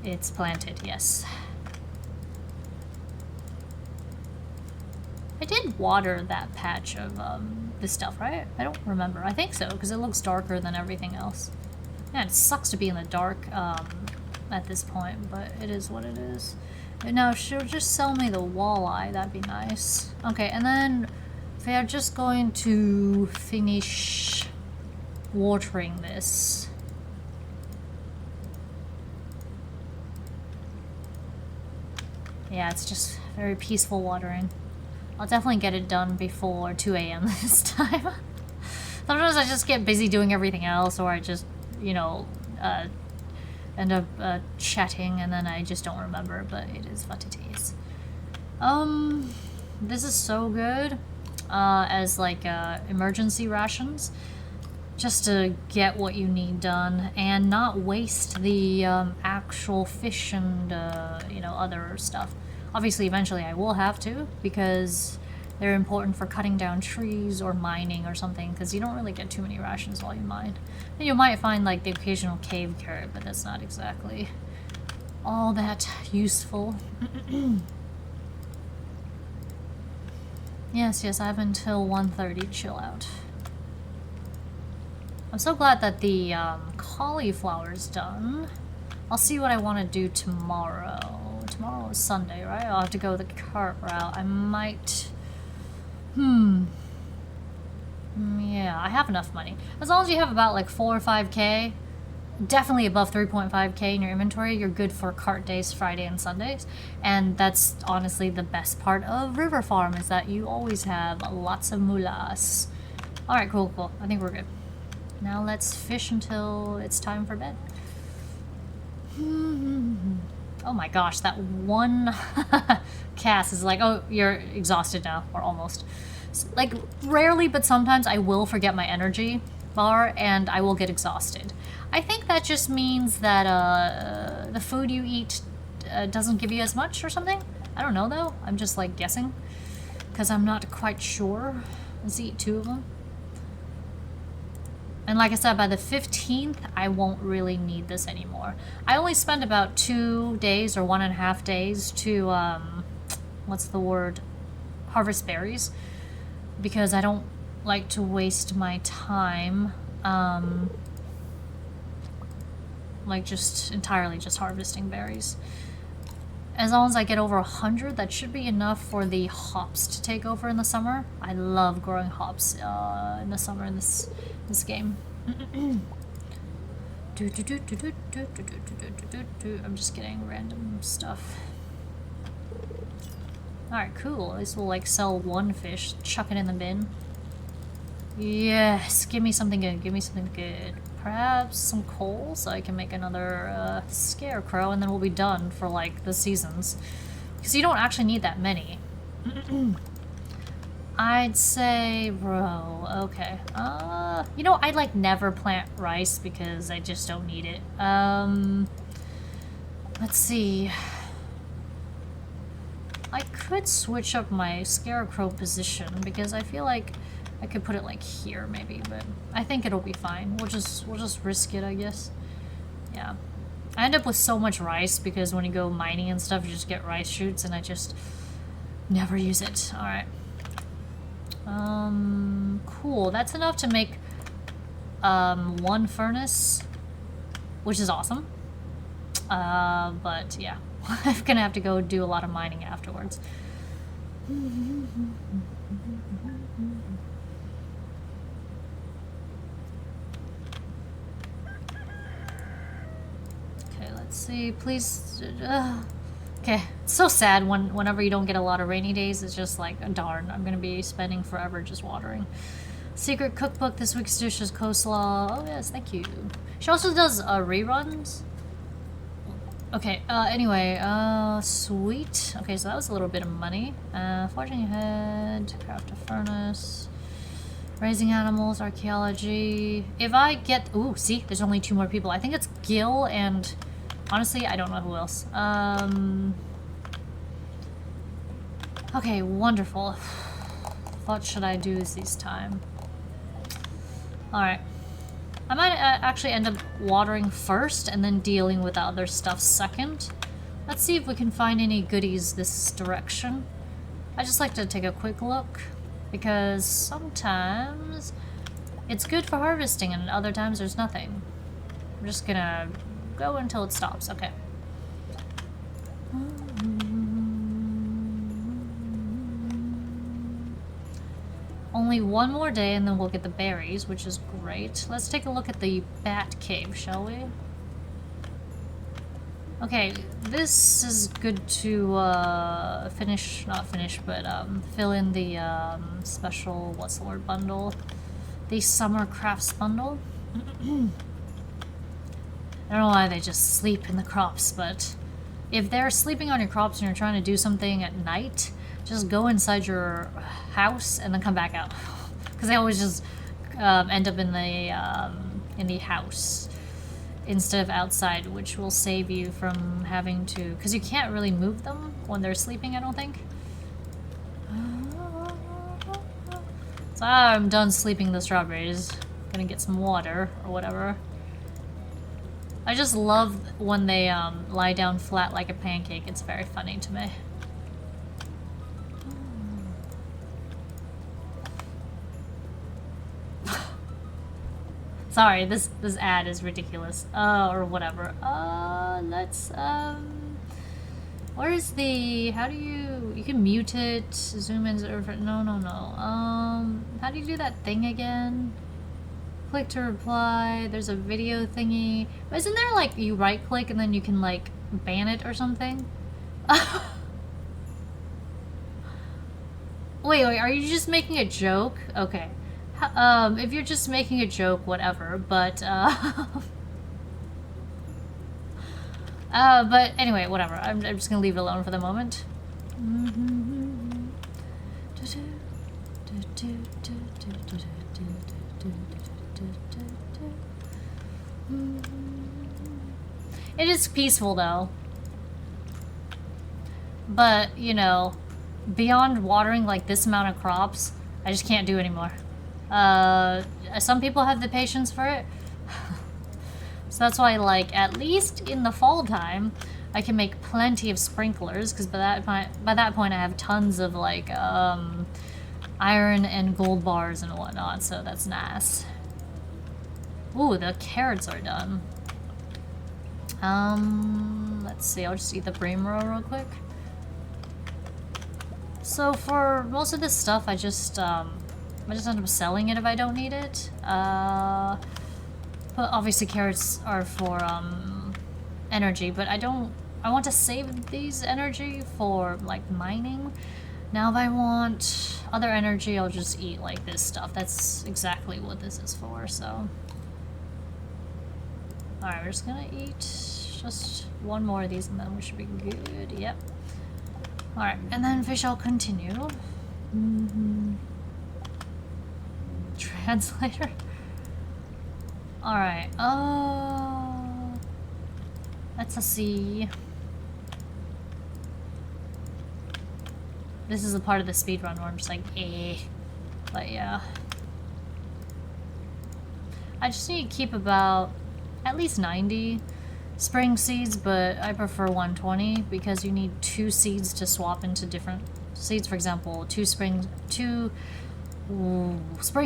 it's planted, yes. I did water that patch of this stuff, right? I don't remember. I think so, because it looks darker than everything else. Yeah, it sucks to be in the dark at this point, but it is what it is. No, she'll just sell me the walleye. That'd be nice. Okay, and then we are just going to finish watering this. Yeah, it's just very peaceful watering. I'll definitely get it done before 2 a.m. this time. Sometimes I just get busy doing everything else, or I just, you know, end up chatting and then I just don't remember, but it is what it is. This is so good as like emergency rations, just to get what you need done and not waste the actual fish and you know, other stuff. Obviously eventually I will have to, because they're important for cutting down trees or mining or something, because you don't really get too many rations while you mine. And you might find like the occasional cave carrot, but that's not exactly all that useful. Yes, I have until 1:30 to chill out. I'm so glad that the cauliflower's done. I'll see what I want to do tomorrow. Tomorrow is Sunday, right? I'll have to go the cart route. I might... Yeah, I have enough money. As long as you have about like 4 or 5k, definitely above 3.5k in your inventory, you're good for cart days, Friday and Sundays. And that's honestly the best part of River Farm, is that you always have lots of moolahs. Alright, cool. I think we're good. Now let's fish until it's time for bed. Oh my gosh, that one cast is like, oh, you're exhausted now, or almost. Like, rarely, but sometimes I will forget my energy bar and I will get exhausted. I think that just means that the food you eat doesn't give you as much or something. I don't know though, I'm just like guessing, because I'm not quite sure. Let's eat 2 of them. And like I said, by the 15th, I won't really need this anymore. I only spend about 2 days or 1.5 days to, what's the word? Harvest berries. Because I don't like to waste my time, like just entirely just harvesting berries. As long as I get over 100, that should be enough for the hops to take over in the summer. I love growing hops in the summer in this game. I'm just getting random stuff. Alright, cool. At least we'll like sell one fish, chuck it in the bin. Yes, give me something good, give me something good. Perhaps some coal so I can make another scarecrow and then we'll be done for like the seasons. Because you don't actually need that many. I'd say row. Okay. You know, I'd like never plant rice because I just don't need it. Let's see. I could switch up my scarecrow position because I feel like I could put it like here maybe, but I think it'll be fine. We'll just risk it, I guess. Yeah. I end up with so much rice because when you go mining and stuff, you just get rice shoots and I just never use it. Alright. Cool. That's enough to make one furnace, which is awesome. But yeah, I'm gonna have to go do a lot of mining afterwards. Okay, let's see. Please. Okay, it's so sad whenever you don't get a lot of rainy days. It's just like, darn, I'm gonna be spending forever just watering. Secret cookbook, this week's dish is coleslaw. Oh yes, thank you. She also does reruns. Okay, anyway, sweet. Okay, so that was a little bit of money. Forging ahead, craft a furnace, raising animals, archaeology. If I get, ooh, see, there's only 2 more people. I think it's Gil and, honestly, I don't know who else. Okay, wonderful. What should I do this time? Alright. I might actually end up watering first and then dealing with the other stuff second. Let's see if we can find any goodies this direction. I just like to take a quick look because sometimes it's good for harvesting and other times there's nothing. I'm just gonna go until it stops. Okay. Only one more day and then we'll get the berries, which is great. Let's take a look at the bat cave, shall we? Okay, this is good to not finish, but fill in the special, what's the word, bundle? The summer crafts bundle. I don't know why they just sleep in the crops, but if they're sleeping on your crops and you're trying to do something at night, just go inside your house and then come back out. Because they always just end up in the house instead of outside, which will save you from having to... Because you can't really move them when they're sleeping, I don't think. So I'm done sleeping the strawberries. Gonna get some water or whatever. I just love when they lie down flat like a pancake. It's very funny to me. Sorry, this ad is ridiculous. Or whatever. Let's, where is the, how do you can mute it, zoom in, no. How do you do that thing again? Click to reply, there's a video thingy. But isn't there like, you right click and then you can like ban it or something? Wait, are you just making a joke? Okay. If you're just making a joke, whatever, but, but anyway, whatever. I'm just gonna leave it alone for the moment. It is peaceful, though. But, you know, beyond watering, like, this amount of crops, I just can't do anymore. Some people have the patience for it. So that's why, like, at least in the fall time, I can make plenty of sprinklers, because by that point I have tons of, like, iron and gold bars and whatnot, so that's nice. Ooh, the carrots are done. Let's see, I'll just eat the bream roll real quick. So for most of this stuff, I just end up selling it if I don't need it. But obviously carrots are for energy, but I want to save these energy for like mining. Now if I want other energy, I'll just eat like this stuff. That's exactly what this is for, so. Alright, we're just gonna eat just one more of these and then we should be good. Yep. Alright, and then fish I'll continue. Translator. Alright, let's see. This is a part of the speedrun where I'm just like, eh. But yeah. I just need to keep about at least 90 spring seeds, but I prefer 120 because you need 2 seeds to swap into different seeds. For example, 2 spring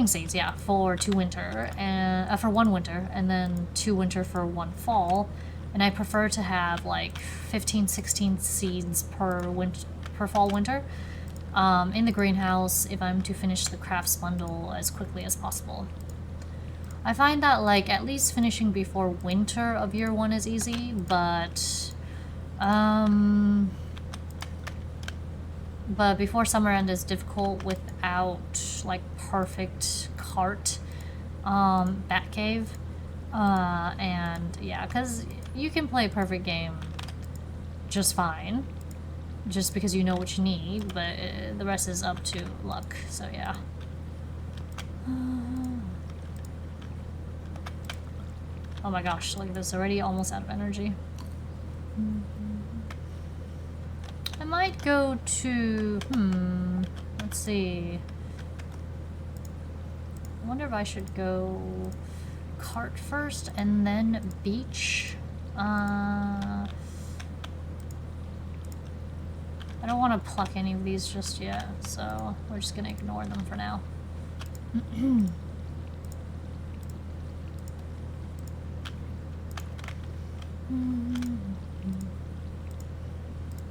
seeds, yeah, for 2 winter and for 1 winter, and then 2 winter for 1 fall. And I prefer to have like 15, 16 seeds per fall winter in the greenhouse if I'm to finish the crafts bundle as quickly as possible. I find that like at least finishing before winter of year 1 is easy, but before summer end is difficult without like perfect cart bat cave, and yeah, because you can play a perfect game just fine just because you know what you need, but the rest is up to luck, so yeah. Oh my gosh, look at this, already almost out of energy. I might go to, let's see. I wonder if I should go cart first and then beach. I don't want to pluck any of these just yet, so we're just gonna ignore them for now.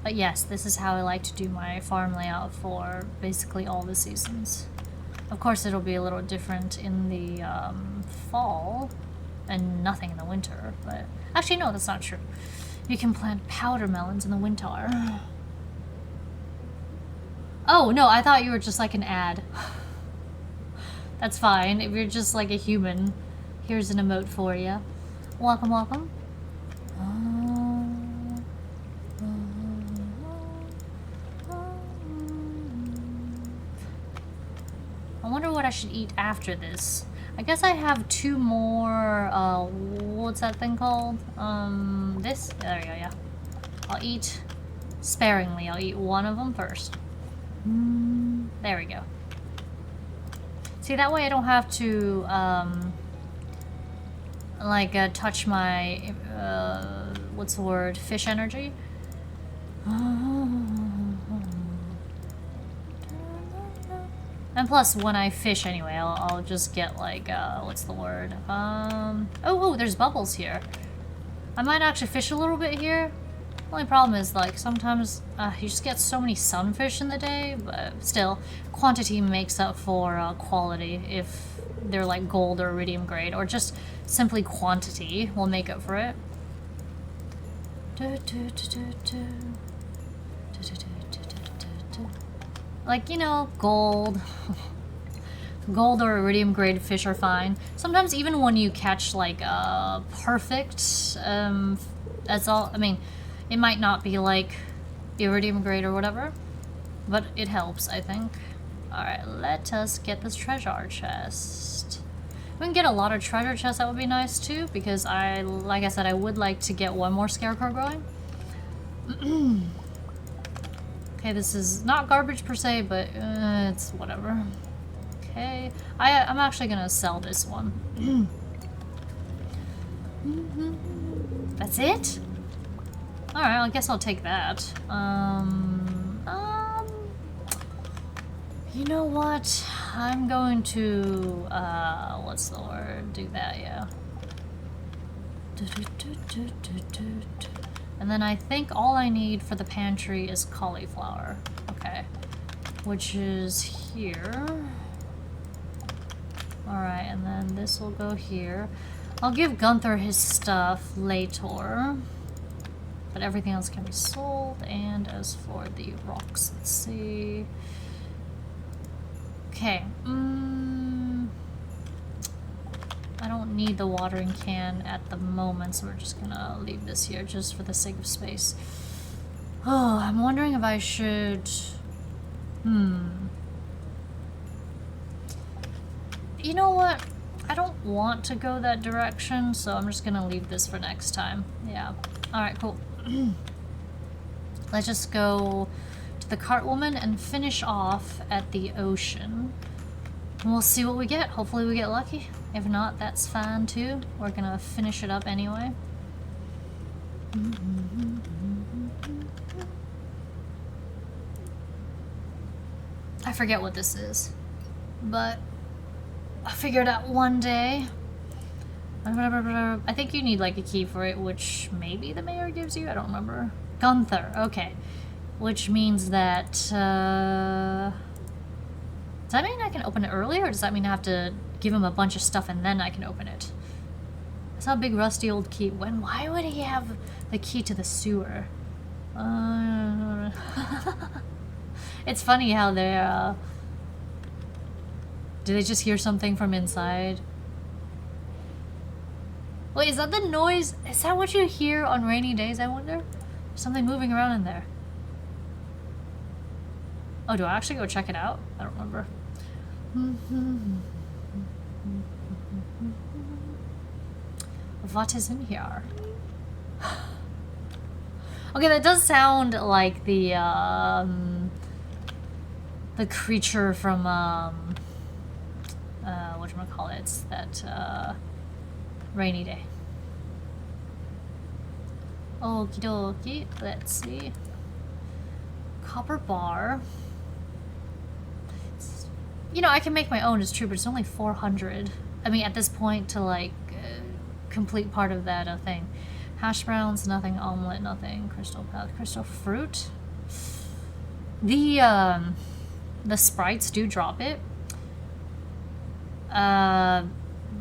But yes, this is how I like to do my farm layout for basically all the seasons. Of course, it'll be a little different in the fall and nothing in the winter, but actually no, that's not true. You can plant powder melons in the winter. Oh no, I thought you were just like an ad. That's fine, if you're just like a human, here's an emote for you. Welcome, welcome. I wonder what I should eat after this. I guess I have 2 more, what's that thing called? This? There we go, yeah. I'll eat sparingly. I'll eat 1 of them first. There we go. See, that way I don't have to, touch my, what's the word? Fish energy? And plus, when I fish anyway, I'll just get like, what's the word? Oh, there's bubbles here. I might actually fish a little bit here. The only problem is, like, sometimes you just get so many sunfish in the day, but still, quantity makes up for quality if they're like gold or iridium grade, or just simply quantity will make up for it. Like, you know, gold. Gold or iridium grade fish are fine. Sometimes even when you catch like perfect, that's all, I mean, it might not be like iridium grade or whatever, but it helps, I think. Alright, let us get this treasure chest. If we can get a lot of treasure chests, that would be nice too, because like I said, I would like to get 1 more scarecrow going. Okay, this is not garbage per se, but it's whatever. Okay, I'm actually gonna sell this one. That's it? Alright, I guess I'll take that. You know what? I'm going to, what's the word? Do that, yeah. And then I think all I need for the pantry is cauliflower. Okay. Which is here. Alright, and then this will go here. I'll give Gunther his stuff later. But everything else can be sold. And as for the rocks, let's see. Okay. I don't need the watering can at the moment, so we're just gonna leave this here just for the sake of space. Oh, I'm wondering if I should... You know what? I don't want to go that direction, so I'm just gonna leave this for next time. Yeah. Alright, cool. Let's just go to the Cartwoman and finish off at the ocean. And we'll see what we get. Hopefully we get lucky. If not, that's fine too. We're gonna finish it up anyway. I forget what this is, but I figured out one day. I think you need like a key for it, which maybe the mayor gives you. I don't remember. Gunther, okay. Which means that, does that mean I can open it earlier, or does that mean I have to give him a bunch of stuff and then I can open it? I saw a big rusty old key. Why would he have the key to the sewer? It's funny how they're, do they just hear something from inside? Wait, is that the noise? Is that what you hear on rainy days, I wonder? There's something moving around in there. Oh, do I actually go check it out? I don't remember. What is in here? Okay, that does sound like the creature from, whatchamacallit, it's that, rainy day. Okie dokie, let's see. Copper bar. You know, I can make my own, it's true, but it's only 400. I mean, at this point, to like complete part of that thing. Hash browns, nothing. Omelet, nothing. Crystal powder, crystal fruit. The sprites do drop it.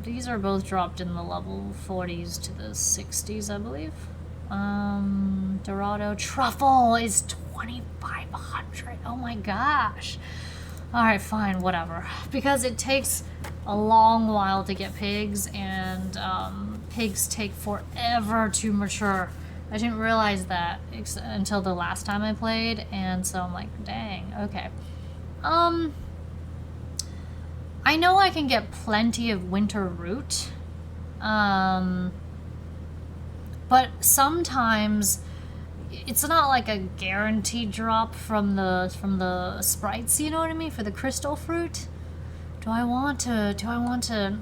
These are both dropped in the level 40s to the 60s, I believe. Dorado truffle is 2,500. Oh my gosh. Alright, fine, whatever. Because it takes a long while to get pigs, and pigs take forever to mature. I didn't realize that until the last time I played, and so I'm like, dang, okay. I know I can get plenty of winter root, but sometimes it's not like a guaranteed drop from the sprites, you know what I mean, for the crystal fruit. Do I want to,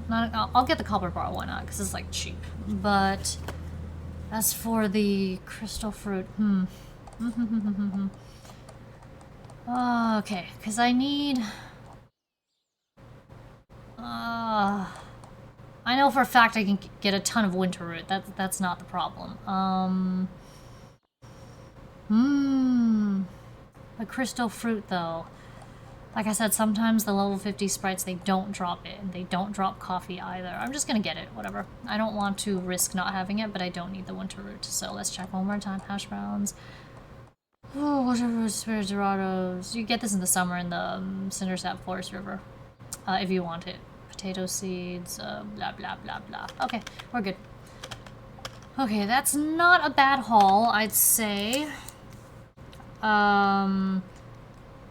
not, I'll get the copper bar, why not, because it's like cheap. But as for the crystal fruit, okay, because I need, I know for a fact I can get a ton of winter root. That's not the problem. The crystal fruit though. Like I said, sometimes the level 50 sprites, they don't drop it, and they don't drop coffee either. I'm just gonna get it, whatever. I don't want to risk not having it, but I don't need the winter root. So let's check one more time. Hash browns. Oh, whatever, spirit dorados. You get this in the summer in the Cindersap Forest River, if you want it. Potato seeds, blah, blah, blah, blah. Okay, we're good. Okay, that's not a bad haul, I'd say.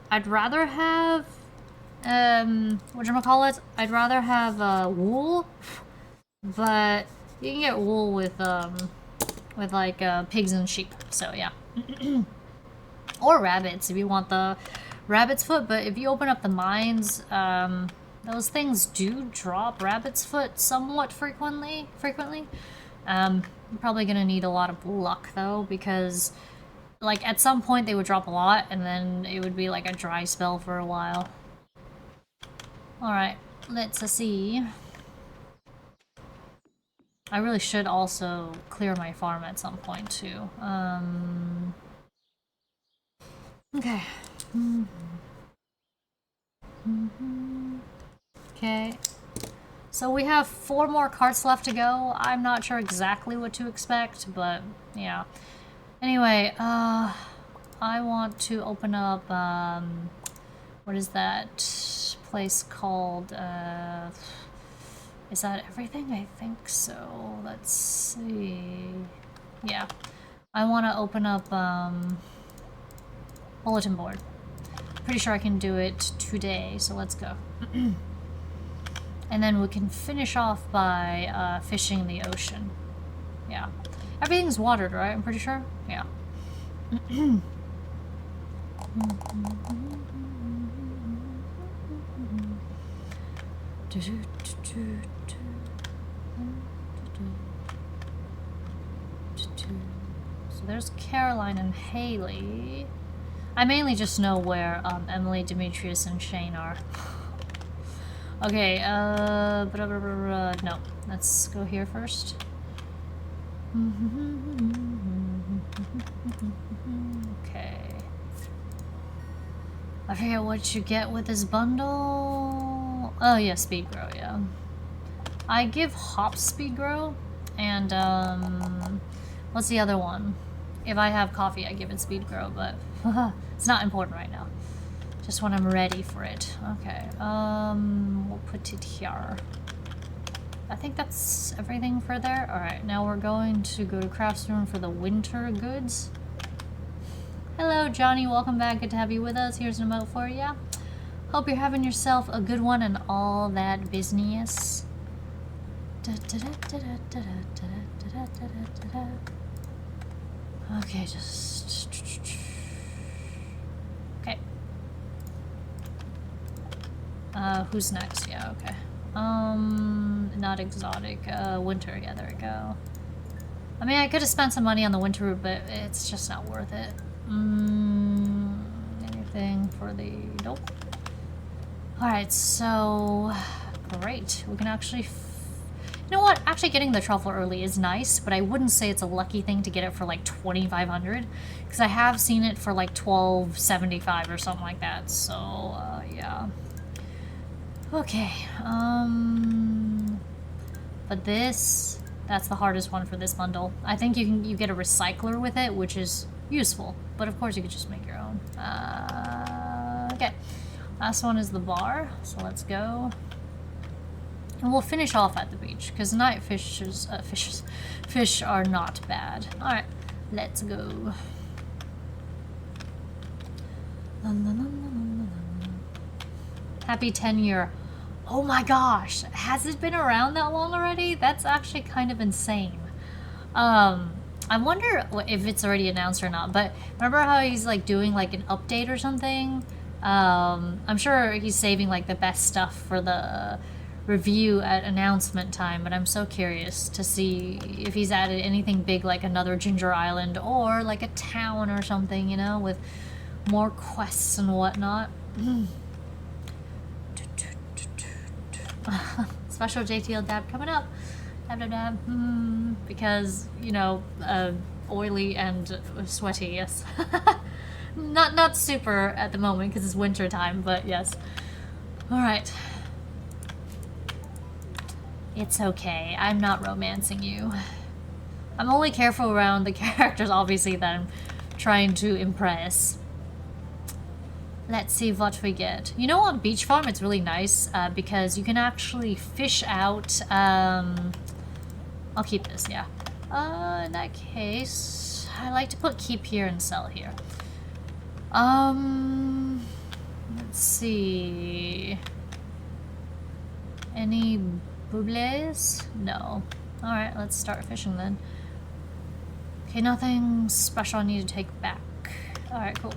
I'd rather have, whatchamacallit? I'd rather have, wool, but you can get wool with like, pigs and sheep, so yeah. Or rabbits, if you want the rabbit's foot, but if you open up the mines, those things do drop rabbit's foot somewhat frequently. I'm probably gonna need a lot of luck, though, because like, at some point they would drop a lot, and then it would be like a dry spell for a while. Alright, let's see. I really should also clear my farm at some point, too. Okay. Okay. So we have 4 more carts left to go. I'm not sure exactly what to expect, but yeah. Anyway, I want to open up, what is that place called? Is that everything? I think so. Let's see. Yeah. I want to open up, bulletin board. Pretty sure I can do it today, so let's go. And then we can finish off by fishing the ocean. Yeah. Everything's watered, right? I'm pretty sure? Yeah. So there's Caroline and Haley. I mainly just know where Emily, Demetrius, and Shane are. Okay, no. Let's go here first. Okay. I forget what you get with this bundle. Oh yeah, Speed-Gro, yeah. I give Hop Speed-Gro, and what's the other one? If I have coffee, I give it Speed-Gro, but it's not important right now. Just when I'm ready for it. Okay, we'll put it here. I think that's everything for there. Alright, now we're going to go to Crafts Room for the winter goods. Hello, Johnny. Welcome back. Good to have you with us. Here's an emote for you. Hope you're having yourself a good one and all that business. Okay, just... Okay. Who's next? Yeah, okay. Not exotic. Winter. Yeah, there we go. I mean, I could have spent some money on the winter route, but it's just not worth it. Anything for the... Nope. Alright, so... Great. We can actually... You know what? Actually getting the truffle early is nice, but I wouldn't say it's a lucky thing to get it for like 2,500, because I have seen it for like 1,275 or something like that, so, yeah. Okay, but this, that's the hardest one for this bundle. I think you get a recycler with it, which is useful, but of course you could just make your own. Okay, last one is the bar, so let's go. And we'll finish off at the beach, because night fish are not bad. Alright, let's go. Happy 10-year. Oh my gosh, has it been around that long already? That's actually kind of insane. I wonder if it's already announced or not, but remember how he's like doing like an update or something? I'm sure he's saving like the best stuff for the review at announcement time, but I'm so curious to see if he's added anything big like another Ginger Island or like a town or something, you know, with more quests and whatnot. Special JTL dab coming up. Dab dab dab. Because, you know, oily and sweaty, yes. not super at the moment because it's winter time, but yes. Alright. It's okay. I'm not romancing you. I'm only careful around the characters, obviously, that I'm trying to impress. Let's see what we get. You know, on Beach Farm, it's really nice because you can actually fish out... I'll keep this, yeah. In that case, I like to put keep here and sell here. Let's see... Any boublés? No. Alright, let's start fishing then. Okay, nothing special I need to take back. Alright, cool.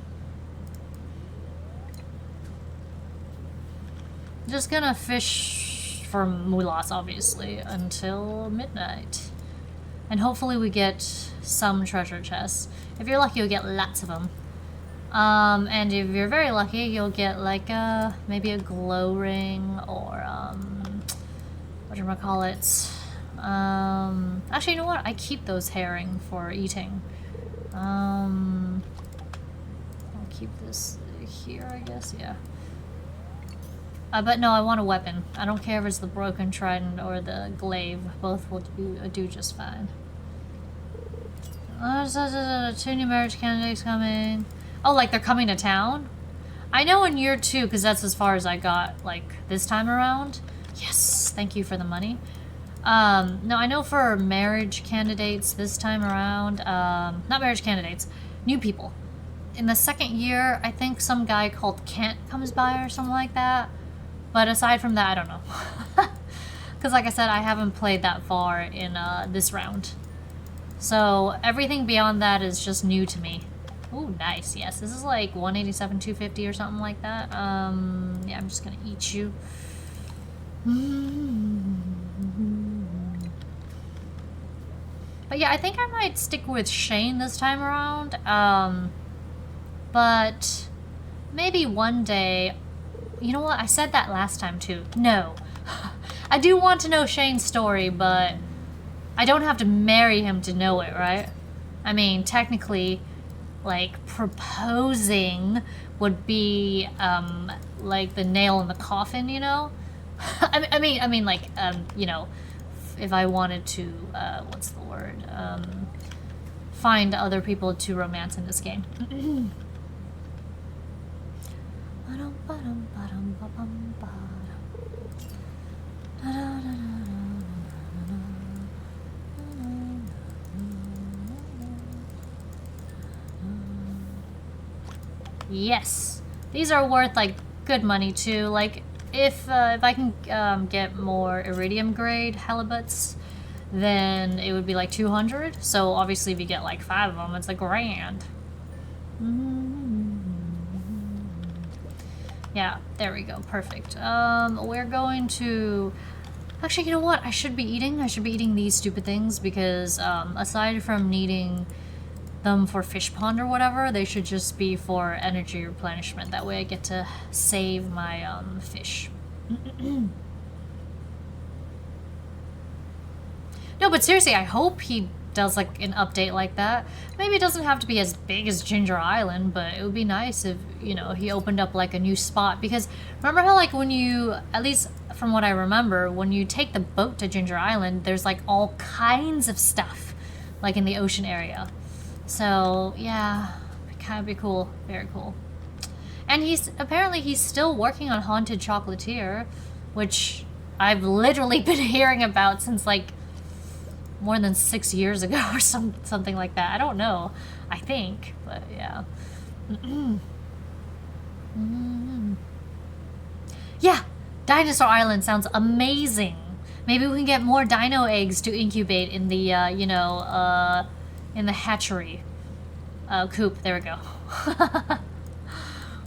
Just gonna fish for moolas, obviously, until midnight. And hopefully we get some treasure chests. If you're lucky, you'll get lots of them. And if you're very lucky, you'll get like maybe a glow ring or whatchamacallit. Actually, you know what? I keep those herring for eating. I'll keep this here, I guess, yeah. But no, I want a weapon. I don't care if it's the broken trident or the glaive. Both will do just fine. 2 new marriage candidates coming. Oh, like they're coming to town? I know in year 2, because that's as far as I got, like, this time around. Yes, thank you for the money. No, I know for marriage candidates this time around, not marriage candidates, new people. In the 2nd year, I think some guy called Kent comes by or something like that. But aside from that, I don't know. Because like I said, I haven't played that far in this round. So everything beyond that is just new to me. Ooh, nice. Yes, this is like 187, 250 or something like that. Yeah, I'm just gonna eat you. But yeah, I think I might stick with Shane this time around. But maybe one day... You know what? I said that last time too. No. I do want to know Shane's story, but I don't have to marry him to know it, right? I mean, technically, like, proposing would be, like, the nail in the coffin, you know? I mean, like, you know, if I wanted to, what's the word? Find other people to romance in this game. Yes, these are worth like good money too. Like if I can get more iridium grade halibuts, then it would be like 200. So obviously if you get like 5 of them, it's like $1,000. Yeah, there we go. Perfect. We're going to... Actually, you know what? I should be eating these stupid things because aside from needing them for fish pond or whatever, they should just be for energy replenishment. That way I get to save my fish. No, but seriously, I hope he does like an update like that. Maybe it doesn't have to be as big as Ginger Island, but it would be nice if, you know, he opened up like a new spot. Because remember how like when you, at least from what I remember, when you take the boat to Ginger Island, there's like all kinds of stuff like in the ocean area. So yeah, it kind of be cool. Very cool. And apparently he's still working on Haunted Chocolatier, which I've literally been hearing about since like more than 6 years ago or something like that. I don't know. I think, but yeah. Yeah, Dinosaur Island sounds amazing. Maybe we can get more dino eggs to incubate in the, you know, in the hatchery. Coop, there we go.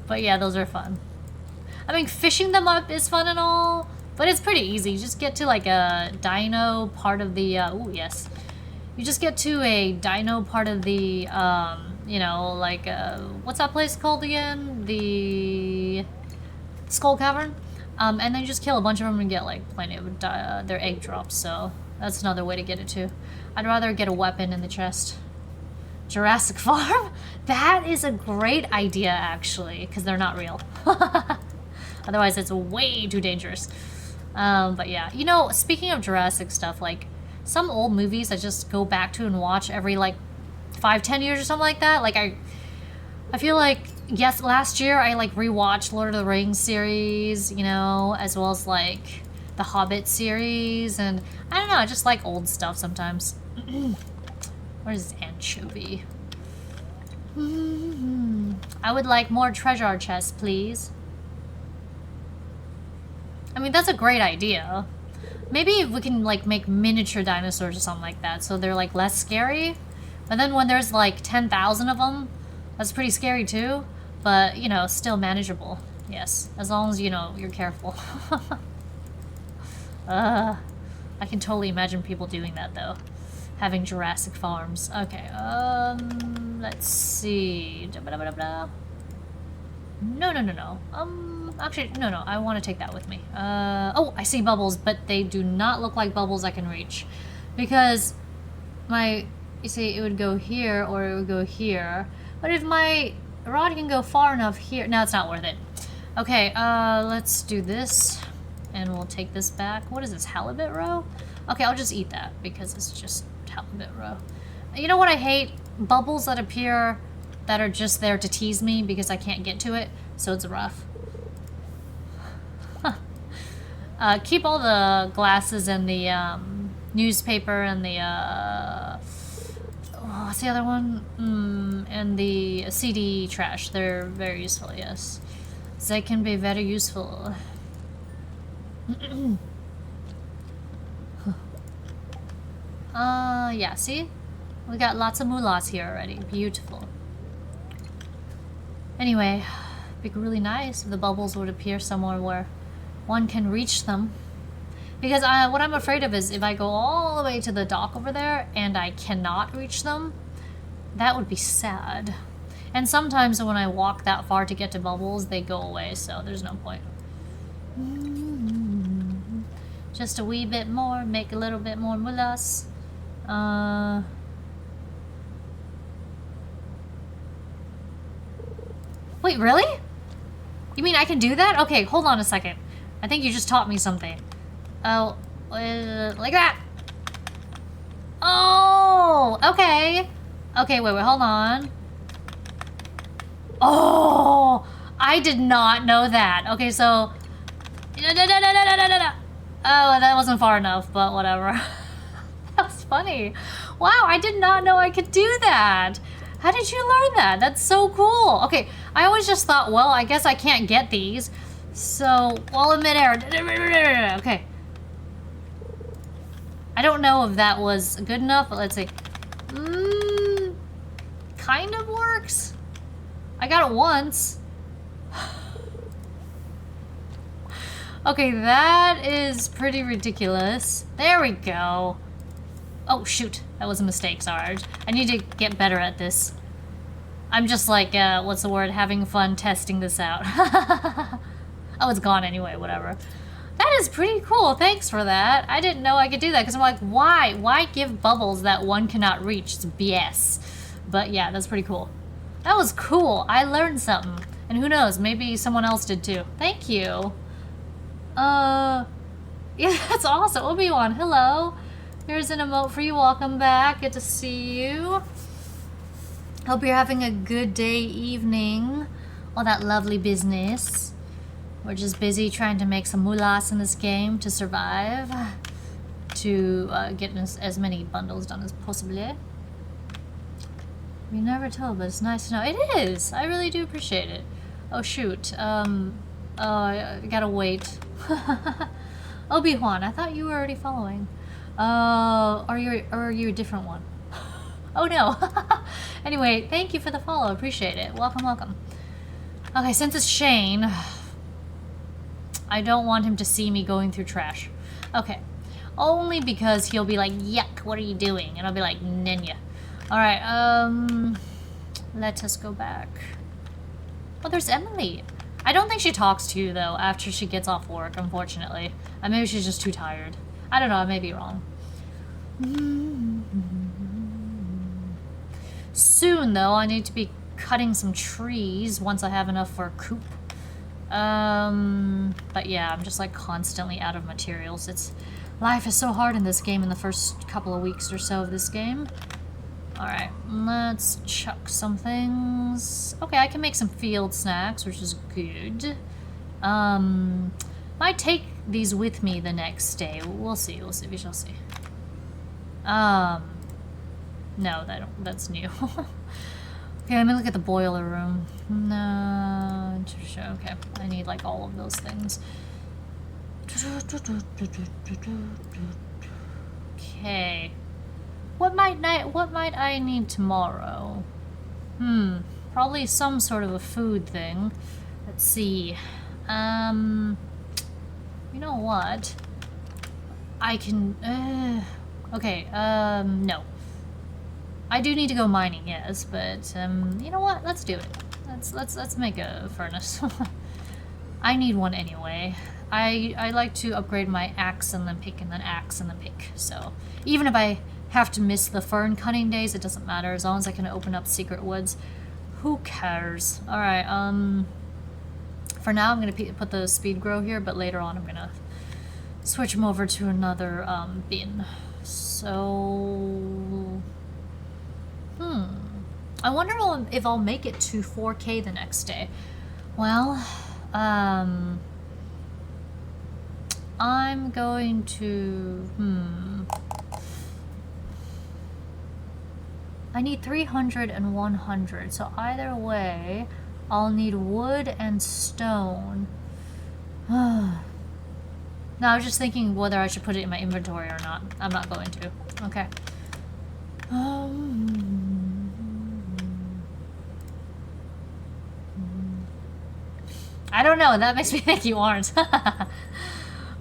But yeah, those are fun. I mean, fishing them up is fun and all, but it's pretty easy. You just get to like a dino part of the, ooh, yes. You just get to a dino part of the, you know, like, what's that place called again? The Skull Cavern? And then you just kill a bunch of them and get like plenty of their egg drops, so that's another way to get it too. I'd rather get a weapon in the chest. Jurassic Farm? That is a great idea, actually, because they're not real. Otherwise, it's way too dangerous. But yeah, you know, speaking of Jurassic stuff, like, some old movies I just go back to and watch every, like, 5-10 years or something like that. Like, I feel like, yes, last year I, like, rewatched Lord of the Rings series, you know, as well as, like, the Hobbit series, and I don't know, I just like old stuff sometimes. What is anchovy? I would like more treasure chests, please. I mean, that's a great idea. Maybe if we can, like, make miniature dinosaurs or something like that, so they're, like, less scary. But then when there's, like, 10,000 of them, that's pretty scary, too. But, you know, still manageable. Yes, as long as, you know, you're careful. I can totally imagine people doing that, though. Having Jurassic farms. Okay, let's see. No. Actually, no, I want to take that with me. Oh, I see bubbles, but they do not look like bubbles I can reach. Because you see, it would go here, or it would go here. But if my rod can go far enough here... No, it's not worth it. Okay, let's do this. And we'll take this back. What is this, halibut roe? Okay, I'll just eat that because it's just halibut roe. You know what I hate? Bubbles that appear that are just there to tease me because I can't get to it, so it's rough. Keep all the glasses and the newspaper and the what's the other one? And the CD trash. They're very useful, yes. They can be very useful. Yeah, see? We got lots of moolahs here already. Beautiful. Anyway, it'd be really nice if the bubbles would appear somewhere where one can reach them. Because what I'm afraid of is if I go all the way to the dock over there and I cannot reach them, that would be sad. And sometimes when I walk that far to get to bubbles, they go away, so there's no point. Just a wee bit more, make a little bit more moolahs. Wait, really? You mean I can do that? Okay, hold on a second. I think you just taught me something. Oh, like that. Oh, okay. Okay, wait, hold on. Oh, I did not know that. Okay, so... Oh, that wasn't far enough, but whatever. That was funny. Wow, I did not know I could do that. How did you learn that? That's so cool. Okay, I always just thought, well, I guess I can't get these. So, while in midair. Okay. I don't know if that was good enough, but let's see. Kind of works. I got it once. Okay, that is pretty ridiculous. There we go. Oh, shoot. That was a mistake, sorry. I need to get better at this. I'm just like, what's the word? Having fun testing this out. Oh, it's gone anyway, whatever. That is pretty cool. Thanks for that. I didn't know I could do that because I'm like, why? Why give bubbles that one cannot reach? It's BS. But yeah, that's pretty cool. That was cool. I learned something. And who knows, maybe someone else did too. Thank you. Yeah, that's awesome. Obi-Wan, hello. Here's an emote for you. Welcome back. Good to see you. Hope you're having a good day, evening. All that lovely business. We're just busy trying to make some moolahs in this game to survive. To get as many bundles done as possible. We never told, but it's nice to know. It is! I really do appreciate it. Oh, shoot. I gotta wait. Obi-Wan, I thought you were already following. Are you a different one? Oh, no. Anyway, thank you for the follow. Appreciate it. Welcome, welcome. Okay, since it's Shane, I don't want him to see me going through trash. Okay. Only because he'll be like, yuck, what are you doing? And I'll be like, Nenya. Alright, let us go back. Oh, there's Emily. I don't think she talks to you, though, after she gets off work, unfortunately. Maybe she's just too tired. I don't know, I may be wrong. Soon, though, I need to be cutting some trees once I have enough for a coop. But yeah, I'm just, like, constantly out of materials. Life is so hard in this game in the first couple of weeks or so of this game. Alright, let's chuck some things. Okay, I can make some field snacks, which is good. Might take these with me the next day. We'll see, we shall see. No, that's new. Okay, let me look at the boiler room. No, okay, I need like all of those things. Okay. What might I need tomorrow? Probably some sort of a food thing. Let's see. You know what? I can, okay, no. I do need to go mining, yes, but, you know what? Let's do it. Let's make a furnace. I need one anyway. I like to upgrade my axe and then pick and then axe and then pick, so even if I have to miss the fern cutting days, it doesn't matter, as long as I can open up secret woods. Who cares? Alright, For now, I'm going to put the Speed-Gro here, but later on I'm going to switch them over to another bin. So... I wonder if I'll make it to 4K the next day. Well, I'm going to... I need 300 and 100, so either way, I'll need wood and stone. No, I was just thinking whether I should put it in my inventory or not. I'm not going to. Okay. I don't know. That makes me think you aren't.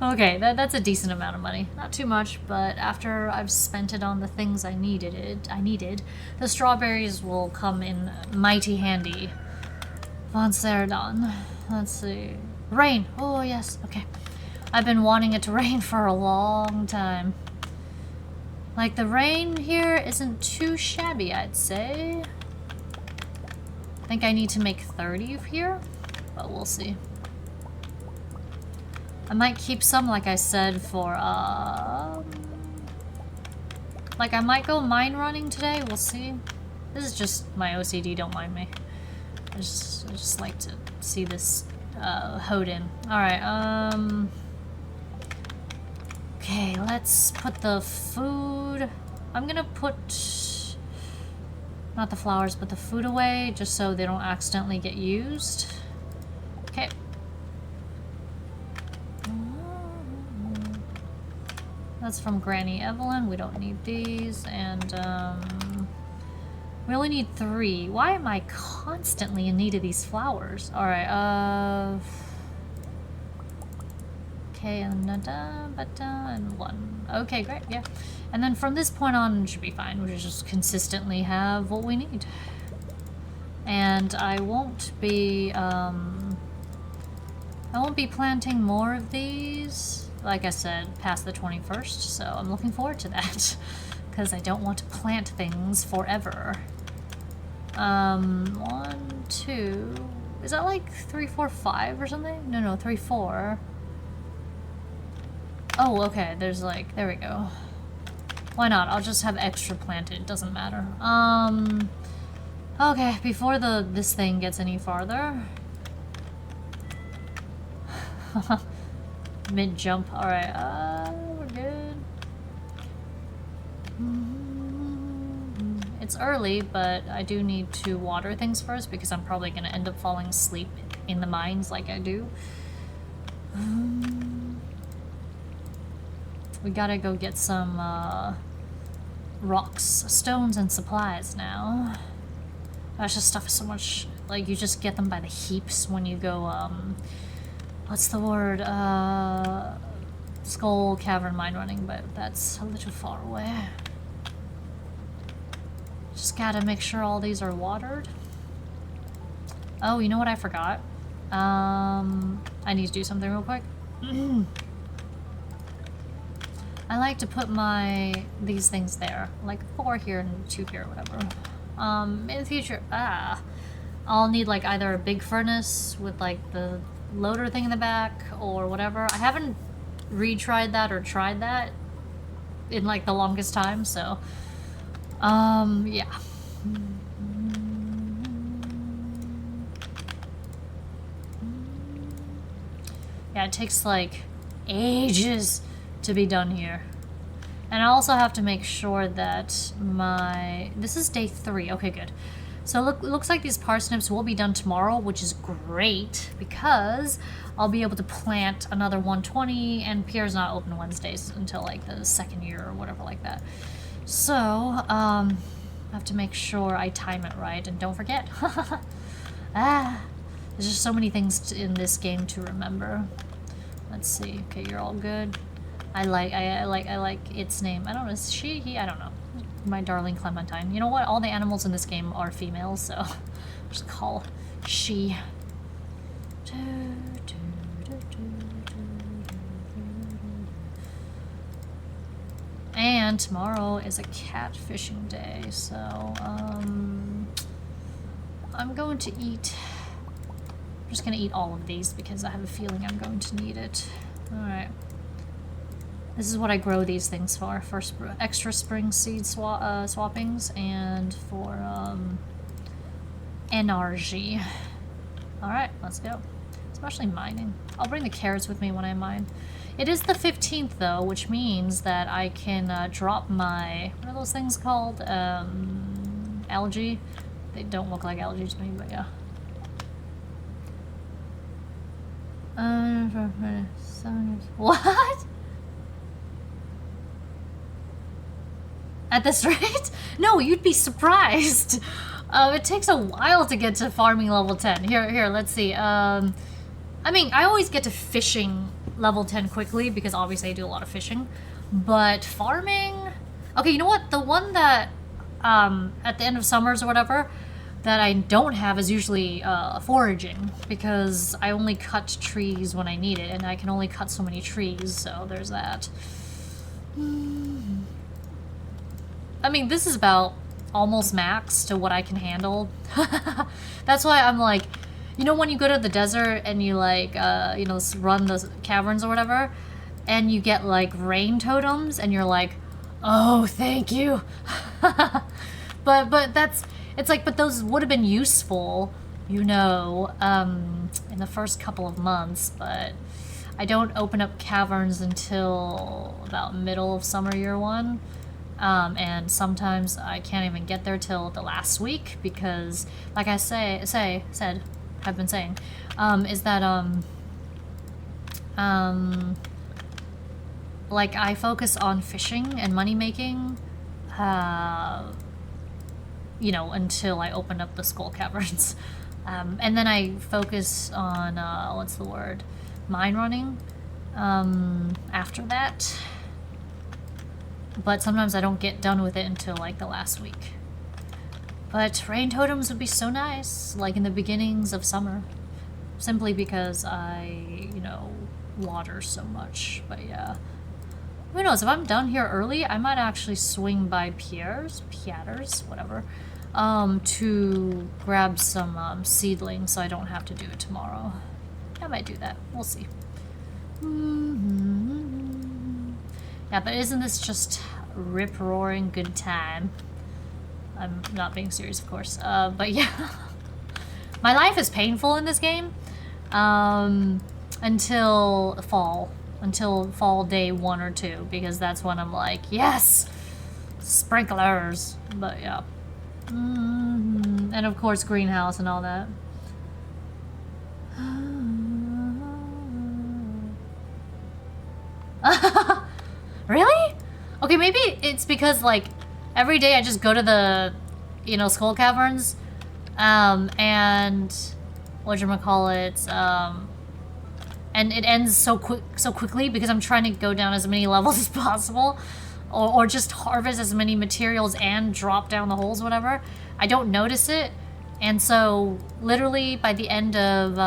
Okay, that's a decent amount of money. Not too much, but after I've spent it on the things I needed, the strawberries will come in mighty handy once they're done. Let's see. Rain. Oh, yes. Okay. I've been wanting it to rain for a long time. Like, the rain here isn't too shabby, I'd say. I think I need to make 30 here, but we'll see. I might keep some, like I said, for, like, I might go mine running today, we'll see. This is just my OCD, don't mind me. I just like to see this, hoed in. Alright, okay, let's put the food... I'm gonna put... not the flowers, but the food away, just so they don't accidentally get used. Okay. That's from Granny Evelyn. We don't need these. And, we only need 3. Why am I constantly in need of these flowers? Alright, okay, and and 1. Okay, great, yeah. And then from this point on, it should be fine. We'll just consistently have what we need. And I won't be planting more of these, like I said, past the 21st, so I'm looking forward to that. Because I don't want to plant things forever. 1, 2... Is that like 3, 4, 5 or something? No, 3, 4. Oh, okay, there's like... There we go. Why not? I'll just have extra planted. It doesn't matter. Okay, before this thing gets any farther... Mid-jump. Alright, we're good. It's early, but I do need to water things first because I'm probably going to end up falling asleep in the mines like I do. We gotta go get some rocks, stones, and supplies now. Gosh, this stuff is so much... Like, you just get them by the heaps when you go, what's the word? Skull Cavern mine running, but that's a little far away. Just gotta make sure all these are watered. Oh, you know what I forgot? I need to do something real quick. I like to put these things there, like 4 here and 2 here, whatever. In the future, I'll need like either a big furnace with like the loader thing in the back or whatever. I haven't retried that or tried that in like the longest time, so yeah. Yeah, it takes like ages to be done here. And I also have to make sure that this is day 3. Okay, good. So it looks like these parsnips will be done tomorrow, which is great because I'll be able to plant another 120, and Pierre's not open Wednesdays until like the 2nd year or whatever like that. So, I have to make sure I time it right and don't forget. There's just so many things in this game to remember. Let's see. Okay, you're all good. I like its name. I don't know, is she, he? I don't know. My darling Clementine. You know what? All the animals in this game are females, so I'll just call she. And tomorrow is a cat fishing day, so I'm going to eat just gonna eat all of these because I have a feeling I'm going to need it. Alright. This is what I grow these things for extra spring seed swappings and for energy. Alright, let's go. Especially mining. I'll bring the carrots with me when I mine. It is the 15th though, which means that I can drop my, what are those things called? Algae? They don't look like algae to me, but yeah. What? At this rate? No, you'd be surprised. It takes a while to get to farming level 10. Here, let's see. I mean, I always get to fishing level 10 quickly because obviously I do a lot of fishing. But farming... Okay, you know what? The one that, at the end of summers or whatever, that I don't have is usually foraging, because I only cut trees when I need it, and I can only cut so many trees, so there's that. I mean, this is about almost max to what I can handle. That's why I'm like, you know when you go to the desert and you like, you know, run the caverns or whatever, and you get like rain totems, and you're like, oh, thank you. But that's... It's like, but those would have been useful, you know, in the first couple of months, but I don't open up caverns until about middle of summer year one, and sometimes I can't even get there till the last week because, like I have been saying, is that, like I focus on fishing and money making, you know, until I open up the skull caverns. And then I focus on, what's the word? Mine running, after that. But sometimes I don't get done with it until, like, the last week. But rain totems would be so nice, like in the beginnings of summer. Simply because I, you know, water so much, but yeah. Who knows, if I'm done here early, I might actually swing by Pierre's, whatever, to grab some seedlings so I don't have to do it tomorrow. I might do that. We'll see. Yeah, but isn't this just rip-roaring good time? I'm not being serious, of course. But yeah. My life is painful in this game. Until fall. Until fall day 1 or 2, because that's when I'm like, yes! Sprinklers! But yeah. And of course greenhouse and all that. Really? Okay, maybe it's because like every day I just go to the, you know, skull caverns, and whatchamacallit, and it ends so quickly because I'm trying to go down as many levels as possible, or just harvest as many materials and drop down the holes, whatever. I don't notice it, and so literally by the end of,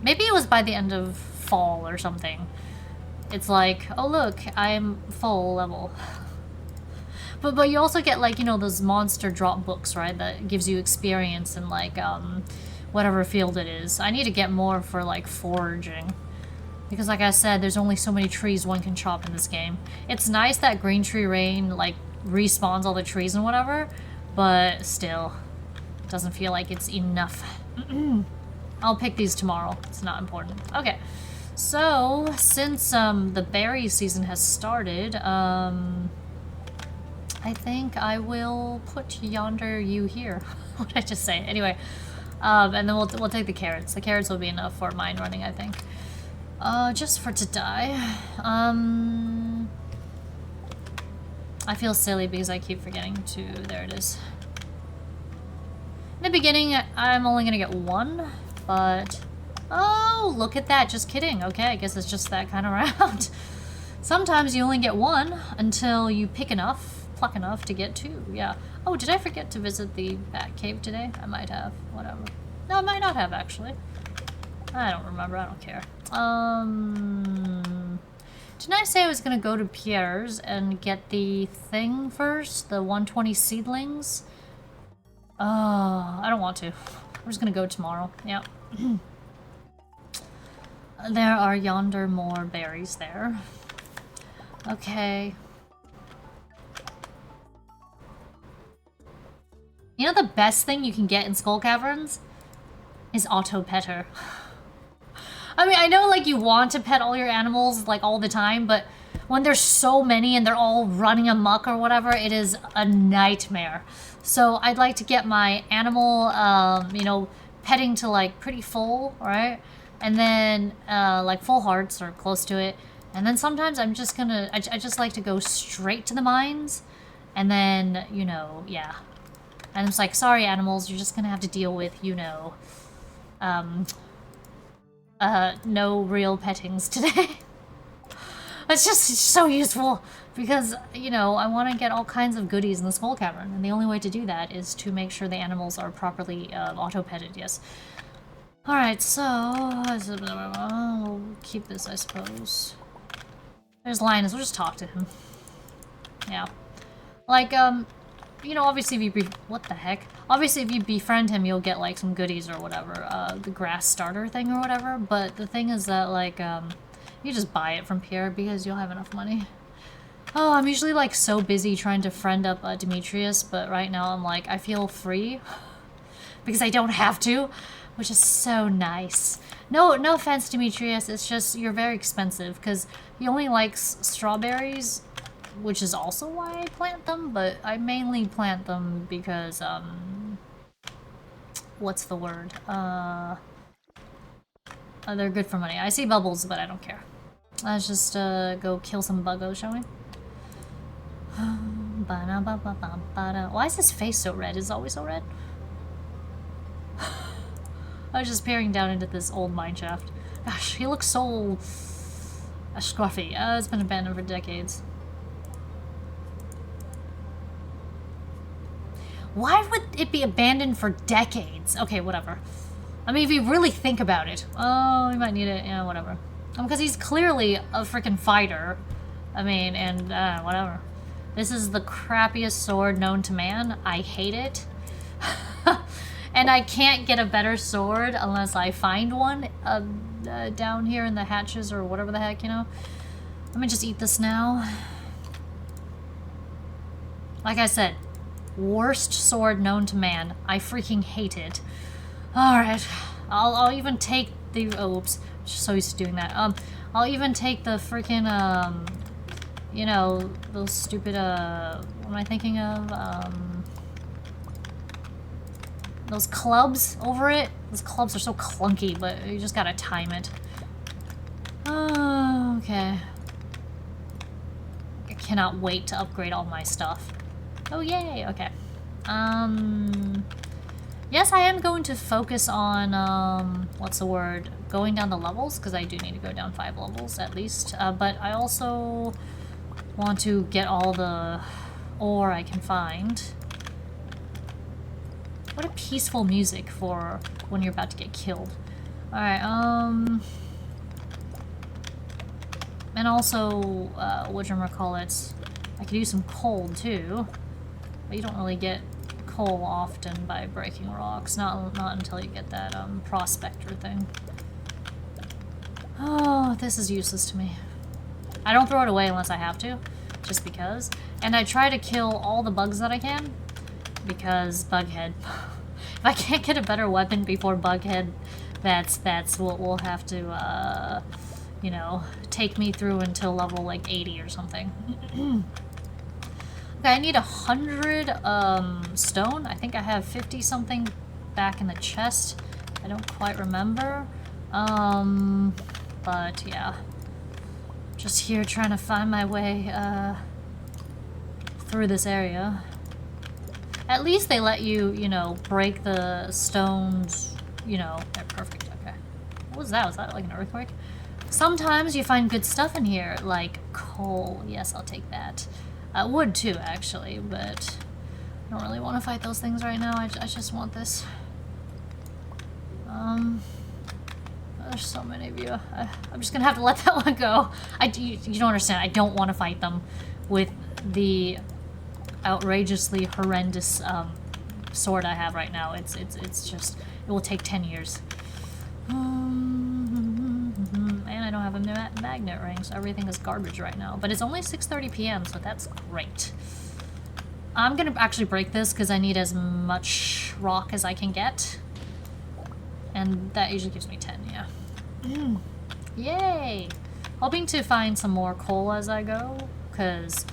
maybe it was by the end of fall or something, it's like, oh look, I'm full level. But you also get like, you know, those monster drop books, right, that gives you experience in like, whatever field it is. I need to get more for like foraging. Because like I said, there's only so many trees one can chop in this game. It's nice that Green Tree Rain like respawns all the trees and whatever, but still, it doesn't feel like it's enough. I'll pick these tomorrow. It's not important. Okay, so since the berry season has started, I think I will put yonder you here. What did I just say? Anyway, and then we'll take the carrots. The carrots will be enough for mine running, I think. Just for today. I feel silly because I keep forgetting to... There it is. In the beginning, I'm only gonna get one, but... Oh, look at that. Just kidding. Okay, I guess it's just that kind of round. Sometimes you only get one until you pluck enough to get two. Yeah. Oh, did I forget to visit the bat cave today? I might have. Whatever. No, I might not have, actually. I don't remember. I don't care. Didn't I say I was gonna go to Pierre's and get the thing first? The 120 seedlings? I don't want to. I'm just gonna go tomorrow. Yeah. There are yonder more berries there. Okay. You know the best thing you can get in Skull Caverns? Is auto petter. I mean, I know like you want to pet all your animals like all the time, but when there's so many and they're all running amok or whatever, it is a nightmare. So I'd like to get my animal, you know, petting to like pretty full, right? And then like full hearts or close to it. And then sometimes I'm just gonna, I just like to go straight to the mines. And then, you know, yeah. And it's like, sorry animals, you're just gonna have to deal with, you know, no real pettings today. It's just so useful because, you know, I want to get all kinds of goodies in the Skull Cavern, and the only way to do that is to make sure the animals are properly auto-petted, yes. Alright, so... we'll keep this, I suppose. There's Linus, we'll just talk to him. Yeah. Like, you know, obviously if you what the heck? Obviously if you befriend him, you'll get, like, some goodies or whatever. The grass starter thing or whatever, but the thing is that, like, you just buy it from Pierre because you'll have enough money. Oh, I'm usually, like, so busy trying to friend up Demetrius, but right now I'm like, I feel free. Because I don't have to, which is so nice. No offense, Demetrius, it's just you're very expensive, because he only likes strawberries, which is also why I plant them, but I mainly plant them because, what's the word? They're good for money. I see bubbles, but I don't care. Let's just go kill some buggos, shall we? Why is his face so red? Is it always so red? I was just peering down into this old mine shaft. Gosh, he looks so scruffy. It's been abandoned for decades. Why would it be abandoned for decades? Okay, whatever. I mean, if you really think about it. Oh, we might need it. Yeah, whatever. Because he's clearly a freaking fighter. I mean, and whatever. This is the crappiest sword known to man. I hate it. And I can't get a better sword unless I find one down here in the hatches or whatever the heck, you know? Let me just eat this now. Like I said, worst sword known to man. I freaking hate it. Alright, I'll even take the, oh, oops, just so used to doing that. I'll even take the freaking, you know, those stupid, what am I thinking of? Those clubs over it. Those clubs are so clunky, but you just gotta time it. Oh, okay. I cannot wait to upgrade all my stuff. Oh, yay, okay. Yes, I am going to focus on, what's the word? Going down the levels, because I do need to go down 5 levels at least. But I also want to get all the ore I can find. What a peaceful music for when you're about to get killed. Alright, and also, whatchamacallit, I could use some coal too. But you don't really get coal often by breaking rocks, not until you get that prospector thing. Oh, this is useless to me. I don't throw it away unless I have to, just because. And I try to kill all the bugs that I can, because Bughead. If I can't get a better weapon before Bughead, that's what will have to, you know, take me through until level like 80 or something. Okay, I need 100 stone. I think I have 50 something back in the chest. I don't quite remember. But yeah. Just here trying to find my way through this area. At least they let you, you know, break the stones, you know. They're perfect, okay. What was that? Was that like an earthquake? Sometimes you find good stuff in here, like coal. Yes, I'll take that. Wood too, actually, but I don't really want to fight those things right now. I just want this. There's so many of you. I'm just gonna have to let that one go. You don't understand. I don't want to fight them with the outrageously horrendous sword I have right now. It's just, it will take 10 years. magnet ring, so everything is garbage right now. But it's only 6:30 p.m., so that's great. I'm gonna actually break this because I need as much rock as I can get. And that usually gives me 10, yeah. Yay! Hoping to find some more coal as I go, because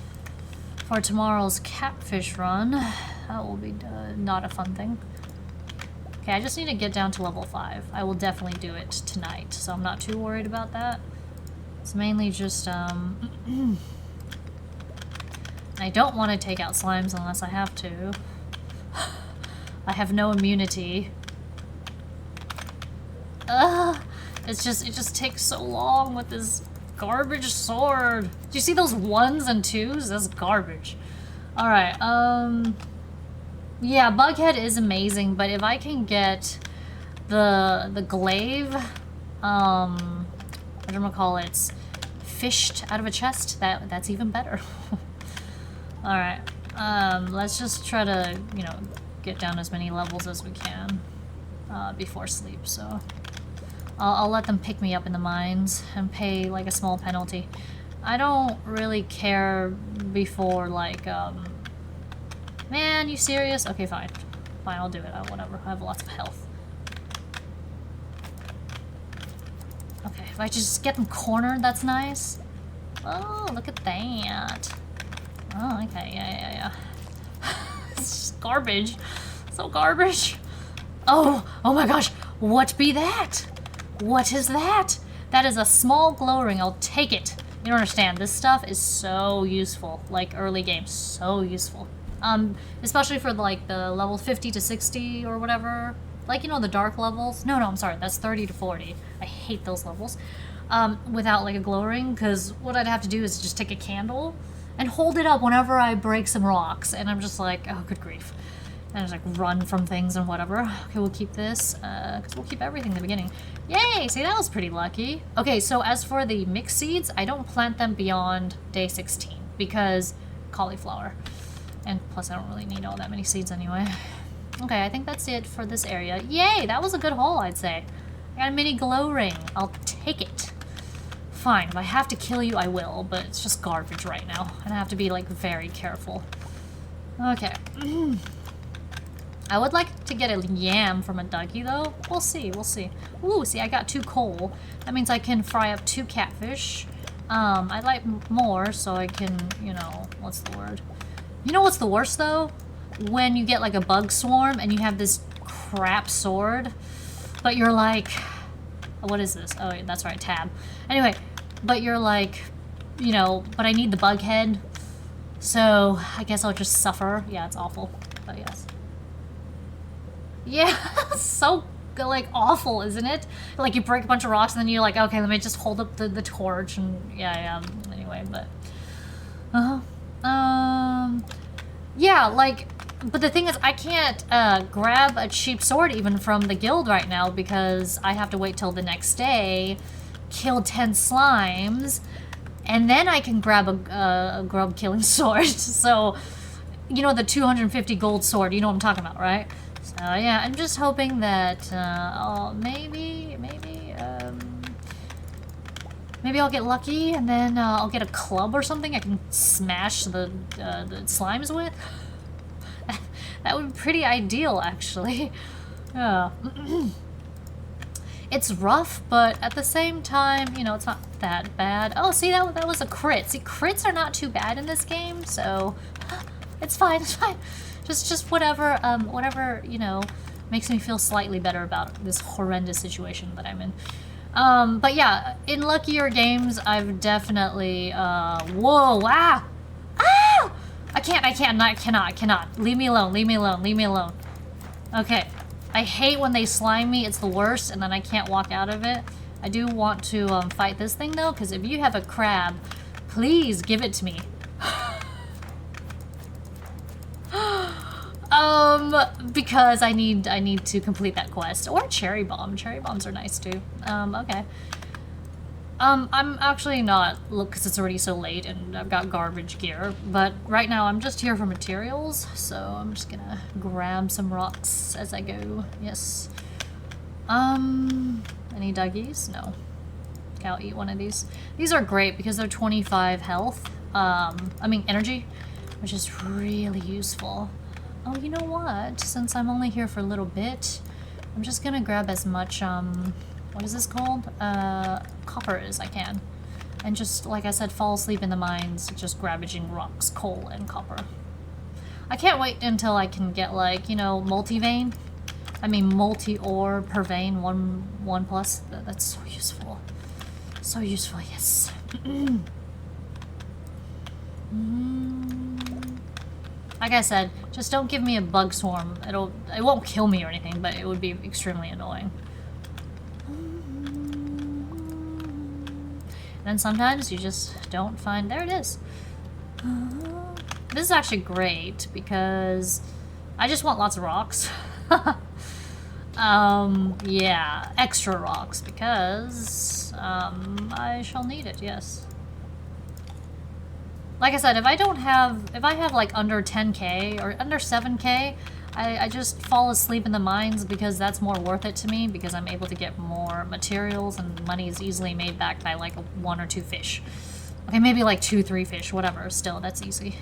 for tomorrow's catfish run, that will be not a fun thing. Okay, I just need to get down to level 5. I will definitely do it tonight, so I'm not too worried about that. It's mainly just, I don't want to take out slimes unless I have to. I have no immunity. Ugh! It just takes so long with this garbage sword. Do you see those 1s and 2s? That's garbage. Alright, yeah, Bughead is amazing, but if I can get the glaive, whatchamacallits, fished out of a chest, that's even better. Alright, let's just try to, you know, get down as many levels as we can before sleep, so I'll let them pick me up in the mines and pay, like, a small penalty. I don't really care before, like, man, you serious? Okay, fine. Fine, I'll do it. Whatever. I have lots of health. Okay, if I just get them cornered, that's nice. Oh, look at that. Oh, okay, yeah. It's just garbage. So garbage. Oh my gosh. What be that? What is that? That is a small glow ring. I'll take it. You don't understand. This stuff is so useful. Like, early game. So useful. Especially for, like, the level 50 to 60 or whatever. Like, you know, the dark levels. No, I'm sorry. That's 30 to 40. I hate those levels. Without, like, a glow ring. Because what I'd have to do is just take a candle and hold it up whenever I break some rocks. And I'm just like, oh, good grief. And I just, like, run from things and whatever. Okay, we'll keep this, because we'll keep everything in the beginning. Yay! See, that was pretty lucky. Okay, so as for the mixed seeds, I don't plant them beyond day 16, because cauliflower. And plus, I don't really need all that many seeds anyway. Okay, I think that's it for this area. Yay! That was a good haul, I'd say. I got a mini glow ring. I'll take it. Fine, if I have to kill you, I will, but it's just garbage right now. And I have to be, like, very careful. Okay. I would like to get a yam from a Duggie, though. We'll see. Ooh, see, I got 2 coal. That means I can fry up 2 catfish. I'd like more, so I can, you know, what's the word? You know what's the worst, though? When you get, like, a bug swarm and you have this crap sword, but you're like... What is this? Oh, that's right, tab. Anyway, but you're like, you know, but I need the bug head, so I guess I'll just suffer. Yeah, it's awful, but yes. Yeah, so, like, awful, isn't it? Like, you break a bunch of rocks and then you're like, okay, let me just hold up the torch and, yeah, anyway, but... yeah, like, but the thing is, I can't, grab a cheap sword even from the guild right now because I have to wait till the next day, kill 10 slimes, and then I can grab a grub-killing sword, so, you know, the 250 gold sword, you know what I'm talking about, right? So, yeah, I'm just hoping that, maybe I'll get lucky, and then I'll get a club or something I can smash the slimes with. That would be pretty ideal, actually. Yeah. It's rough, but at the same time, you know, it's not that bad. Oh, see, that was a crit. See, crits are not too bad in this game, so it's fine. Just whatever, you know, makes me feel slightly better about this horrendous situation that I'm in. But yeah, in luckier games, I've definitely, whoa, ah! Ah! I cannot. Leave me alone. Okay. I hate when they slime me, it's the worst, and then I can't walk out of it. I do want to, fight this thing, though, because if you have a crab, please give it to me. Because I need to complete that quest. Or cherry bomb. Cherry bombs are nice too. Okay. I'm actually not, look, because it's already so late and I've got garbage gear, but right now I'm just here for materials, so I'm just gonna grab some rocks as I go. Yes. Any Duggies? No. Okay, I'll eat one of these. These are great because they're 25 health. I mean energy, which is really useful. Oh, you know what? Since I'm only here for a little bit, I'm just gonna grab as much, what is this called? Copper as I can. And just, like I said, fall asleep in the mines, just grabbing rocks, coal, and copper. I can't wait until I can get, like, you know, multi-vein. I mean, multi-ore per vein, one plus. That's so useful. So useful, yes. Like I said, just don't give me a bug swarm. It won't kill me or anything, but it would be extremely annoying. Then sometimes you just don't find... There it is. This is actually great because I just want lots of rocks. Yeah, extra rocks because I shall need it, yes. Like I said, if I have like under 10k or under 7k, I just fall asleep in the mines because that's more worth it to me because I'm able to get more materials and money is easily made back by like 1 or 2 fish. Okay, maybe like 2, 3 fish, whatever, still, that's easy.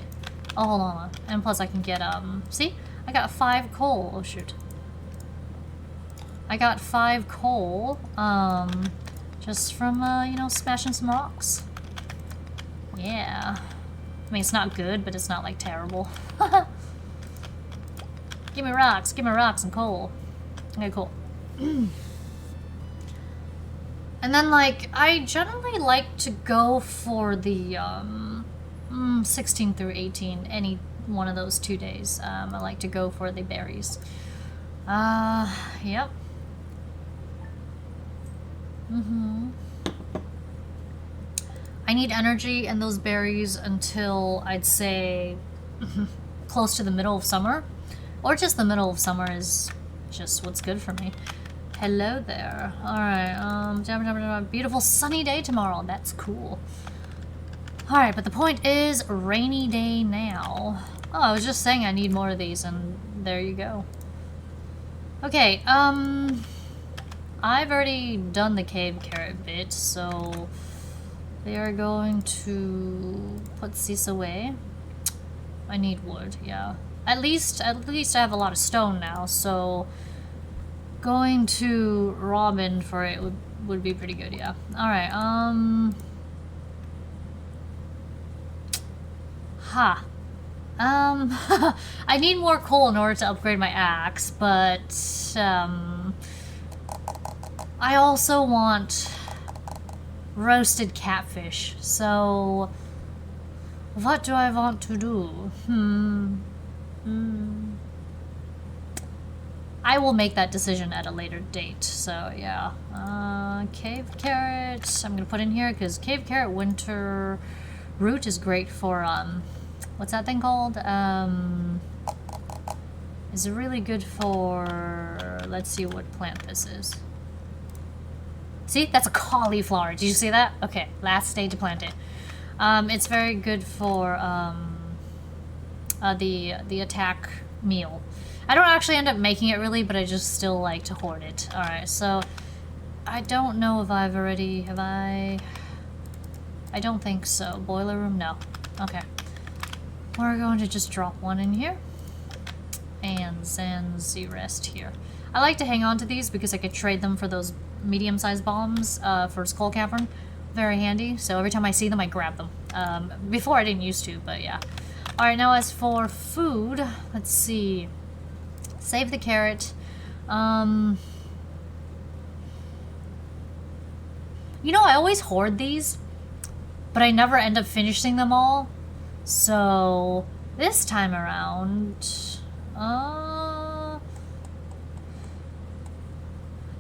Oh, hold on. And plus I can get, see? I got 5 coal. Oh, shoot. I got 5 coal, just from, you know, smashing some rocks. Yeah. I mean, it's not good, but it's not, like, terrible. Give me rocks and coal. Okay, cool. And then, like, I generally like to go for the, 16 through 18, any one of those 2 days. I like to go for the berries. Yep. I need energy and those berries until I'd say close to the middle of summer. Or just the middle of summer is just what's good for me. Hello there. Alright, beautiful sunny day tomorrow. That's cool. Alright, but the point is rainy day now. Oh, I was just saying I need more of these and there you go. Okay, I've already done the cave carrot bit, so they are going to put this away. I need wood, yeah. At least I have a lot of stone now, so going to Robin for it would be pretty good, yeah. Alright, I need more coal in order to upgrade my axe, but I also want roasted catfish, so what do I want to do? I will make that decision at a later date, so yeah. Cave carrot, I'm gonna put in here because cave carrot winter root is great for, what's that thing called? Is really good for, let's see what plant this is. See, that's a cauliflower. Did you see that? Okay, last day to plant it. It's very good for the attack meal. I don't actually end up making it really, but I just still like to hoard it. Alright, so I don't know if I've already, have I don't think so. Boiler room, no. Okay. We're going to just drop one in here. And then the rest here. I like to hang on to these because I could trade them for those medium-sized bombs for Skull Cavern. Very handy, so every time I see them, I grab them. Before I didn't used to, but yeah. Alright, now as for food, let's see. Save the carrot. You know, I always hoard these, but I never end up finishing them all. So, this time around,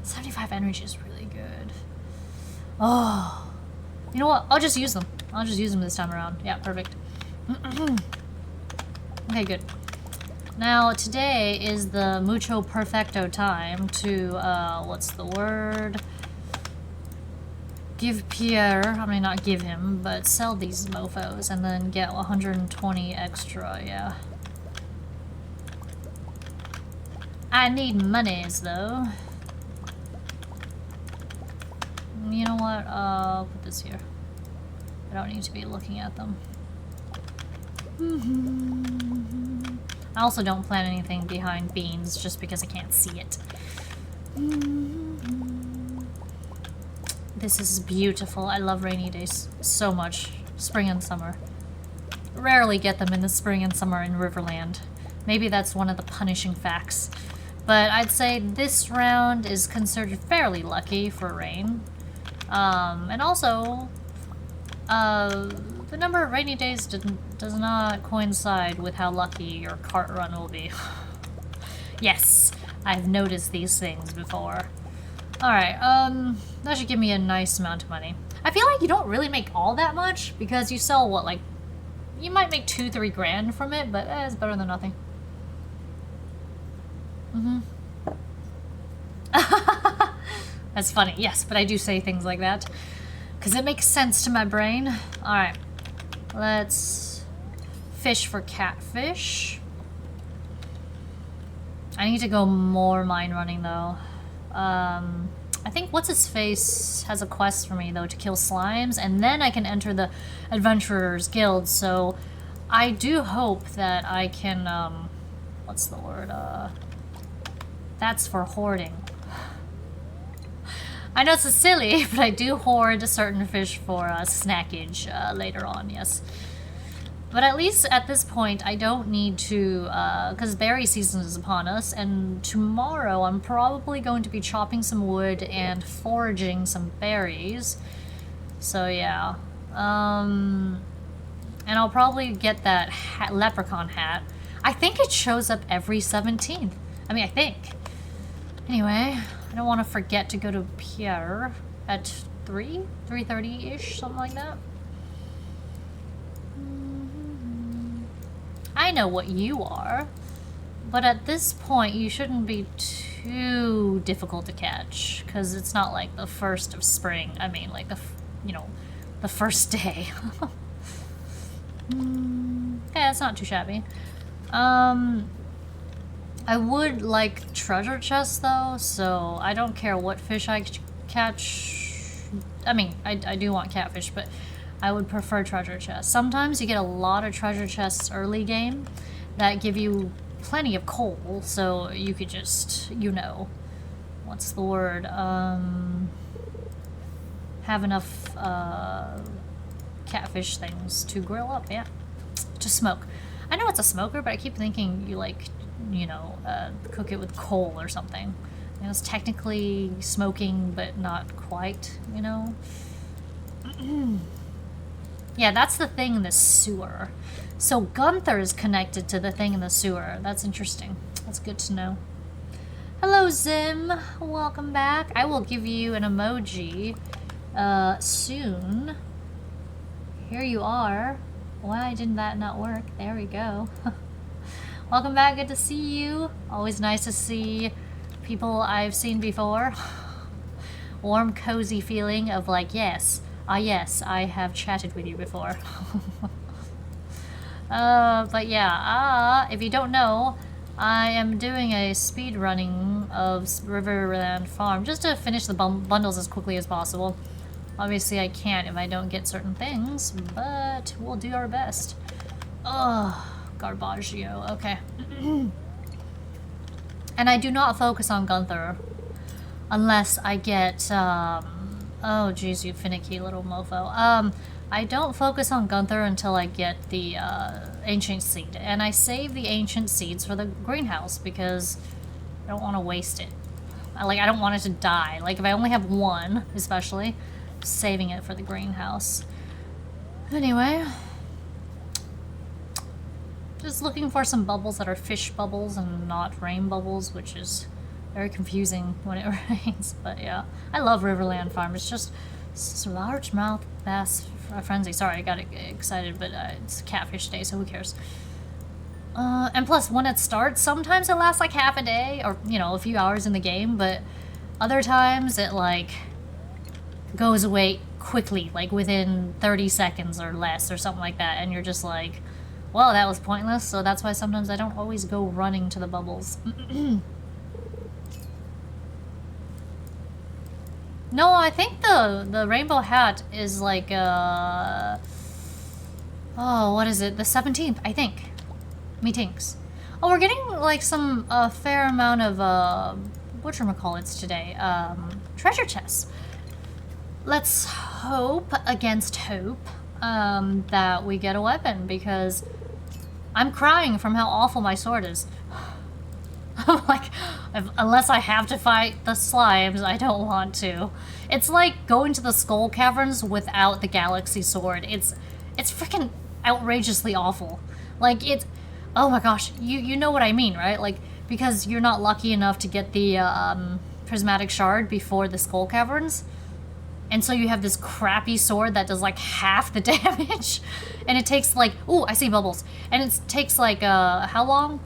75 energy is really good. Oh, you know what? I'll just use them. I'll just use them this time around. Yeah, perfect. Okay, good. Now, today is the mucho perfecto time to, what's the word? Give Pierre, I mean not give him, but sell these mofos and then get 120 extra, yeah. I need monies though. You know what? what? I'll put this here. I don't need to be looking at them. I also don't plant anything behind beans just because I can't see it. This is beautiful. I love rainy days so much. Spring and summer. Rarely get them in the spring and summer in Riverland. Maybe that's one of the punishing facts. But I'd say this round is considered fairly lucky for rain. And also, the number of rainy days does not coincide with how lucky your cart run will be. Yes, I've noticed these things before. Alright, that should give me a nice amount of money. I feel like you don't really make all that much, because you sell, what, like, you might make 2-3 grand from it, but it's better than nothing. That's funny, yes, but I do say things like that, because it makes sense to my brain. Alright, let's fish for catfish. I need to go more mine running, though. I think What's-His-Face has a quest for me, though, to kill slimes, and then I can enter the Adventurers Guild, so I do hope that I can, what's the word, that's for hoarding. I know it's silly, but I do hoard a certain fish for snackage later on, yes. But at least at this point, I don't need to, because berry season is upon us, and tomorrow I'm probably going to be chopping some wood and foraging some berries. So yeah. And I'll probably get that leprechaun hat. I think it shows up every 17th. I mean, I think. Anyway, I don't want to forget to go to Pierre at 3:30-ish, something like that. I know what you are, but at this point you shouldn't be too difficult to catch, because it's not like the first of spring. I mean, like the first day. Yeah, it's not too shabby. I would like treasure chests though, so I don't care what fish I catch. I mean, I do want catfish, but I would prefer treasure chests. Sometimes you get a lot of treasure chests early game that give you plenty of coal, so you could just, you know, what's the word, have enough catfish things to grill up, yeah, to smoke. I know it's a smoker, but I keep thinking you like, you know, cook it with coal or something. You know, it's technically smoking, but not quite, you know. Yeah, that's the thing in the sewer. So Gunther is connected to the thing in the sewer. That's interesting. That's good to know. Hello, Zim. Welcome back. I will give you an emoji soon. Here you are. Why didn't that not work? There we go. Welcome back. Good to see you. Always nice to see people I've seen before. Warm, cozy feeling of like, yes. Yes, I have chatted with you before. But yeah, if you don't know, I am doing a speed running of Riverland Farm just to finish the bundles as quickly as possible. Obviously I can't if I don't get certain things, but we'll do our best. Oh, Garbaggio, okay. And I do not focus on Gunther unless I get, oh geez, you finicky little mofo. I don't focus on Gunther until I get the ancient seed, and I save the ancient seeds for the greenhouse because I don't want to waste it. I don't want it to die. Like if I only have one, especially, saving it for the greenhouse. Anyway, just looking for some bubbles that are fish bubbles and not rain bubbles, which is very confusing when it rains. But yeah, I love Riverland Farm. It's just largemouth bass frenzy. Sorry, I got excited, but it's catfish day, so who cares? And plus, when it starts, sometimes it lasts like half a day, or you know, a few hours in the game. But other times, it like goes away quickly, like within 30 seconds or less, or something like that. And you're just like, well, that was pointless. So that's why sometimes I don't always go running to the bubbles. No, I think the rainbow hat is like, oh, what is it? The 17th, I think. Meetings. Oh, we're getting like some fair amount of whatchamacallits today. Treasure chests. Let's hope against hope that we get a weapon, because I'm crying from how awful my sword is. I'm like, unless I have to fight the slimes, I don't want to. It's like going to the skull caverns without the galaxy sword. It's freaking outrageously awful. Like, it's, oh my gosh, you know what I mean, right? Like, because you're not lucky enough to get the prismatic shard before the skull caverns, and so you have this crappy sword that does like half the damage, and it takes like, ooh, I see bubbles, and it takes like how long?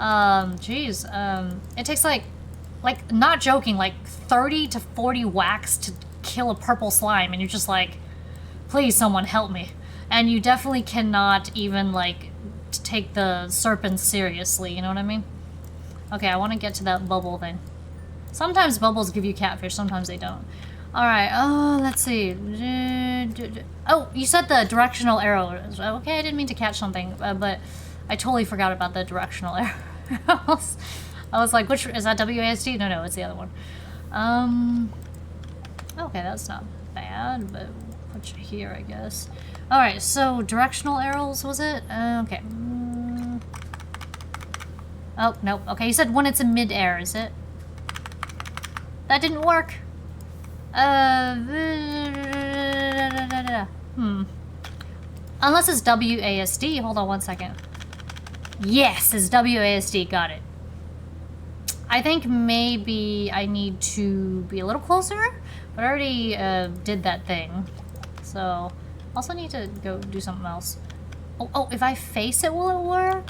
It takes like not joking, like 30 to 40 whacks to kill a purple slime, and you're just like, please someone help me. And you definitely cannot even like take the serpents seriously, you know what I mean? Okay, I want to get to that bubble thing. Sometimes bubbles give you catfish, sometimes they don't. Alright, let's see. Oh, you said the directional arrows. Okay, I didn't mean to catch something, but I totally forgot about the directional arrows. I was like, which, is that WASD? No, it's the other one. Okay, that's not bad, but we'll put you here, I guess. Alright, so directional arrows, was it? Okay. Oh, nope. Okay, you said when it's in mid-air, is it? That didn't work. Unless it's WASD. Hold on one second. Yes, it's WASD. Got it. I think maybe I need to be a little closer, but I already did that thing. So, also need to go do something else. Oh, if I face it, will it work?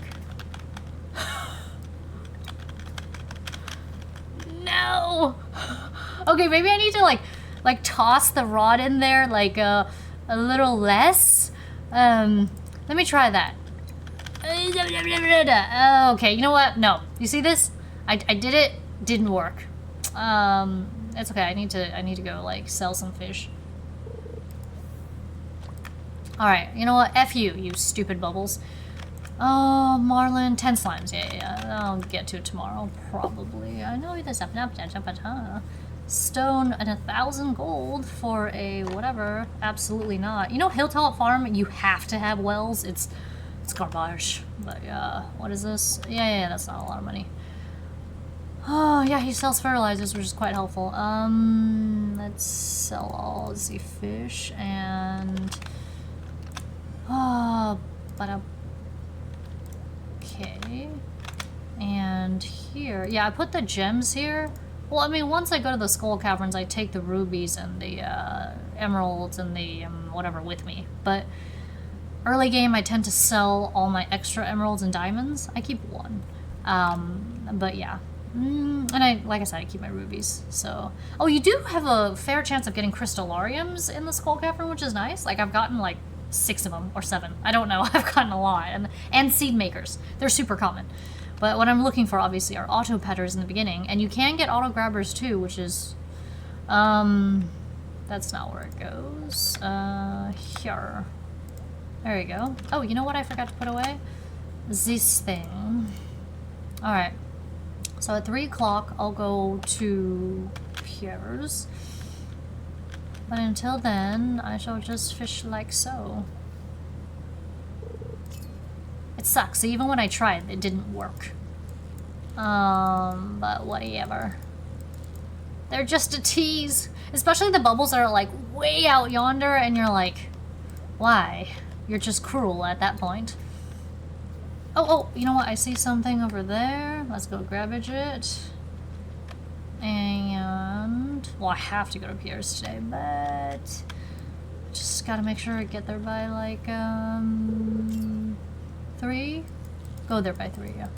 No! Okay, maybe I need to like toss the rod in there like a little less. Let me try that. Okay, you know what? No. You see this? I did it. Didn't work. It's okay. I need to go like sell some fish. All right. You know what? F you, you stupid bubbles. Oh, Marlin, 10 slimes. Yeah. I'll get to it tomorrow, probably. I know this up. Stone and 1,000 gold for a whatever. Absolutely not. You know, Hilltop Farm, you have to have wells. It's garbage. But yeah, what is this? Yeah, that's not a lot of money. Oh yeah, he sells fertilizers, which is quite helpful. Let's sell all the fish and but okay. And here, yeah, I put the gems here. Well, I mean, once I go to the skull caverns, I take the rubies and the emeralds and the whatever with me. But early game, I tend to sell all my extra emeralds and diamonds. I keep one. But yeah. And like I said, I keep my rubies. So, oh, you do have a fair chance of getting crystallariums in the skull cavern, which is nice. Like, I've gotten like 6 of them or 7. I don't know. I've gotten a lot. And seed makers. They're super common. But what I'm looking for, obviously, are auto petters in the beginning. And you can get auto grabbers, too, which is... that's not where it goes. Here. There you go. Oh, you know what I forgot to put away? This thing. Alright. So at 3 o'clock, I'll go to Pierre's. But until then, I shall just fish like so. It sucks. Even when I tried, it didn't work. But whatever. They're just a tease. Especially the bubbles that are like way out yonder, and you're like, why? You're just cruel at that point. Oh, you know what? I see something over there. Let's go grabbage it. And, well, I have to go to Pierre's today, but just gotta make sure I get there by like 3. Go there by 3. Yeah.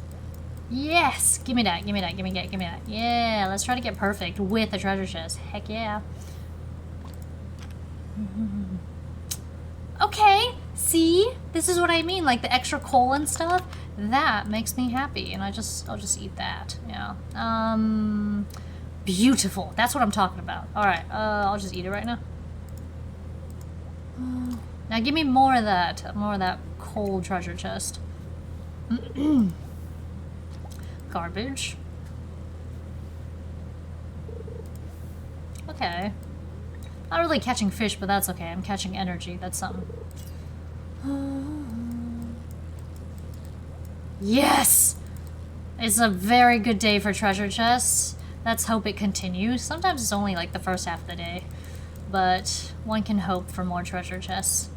Yes, give me that. Yeah, let's try to get perfect with the treasure chest. Heck yeah. Okay, see? This is what I mean, like the extra coal and stuff, that makes me happy, and I'll just eat that, yeah. Beautiful. That's what I'm talking about. Alright, I'll just eat it right now. Now give me more of that. More of that cold treasure chest. Garbage. Okay. Not really catching fish, but that's okay. I'm catching energy. That's something. Yes! It's a very good day for treasure chests. Let's hope it continues. Sometimes it's only like the first half of the day, but one can hope for more treasure chests.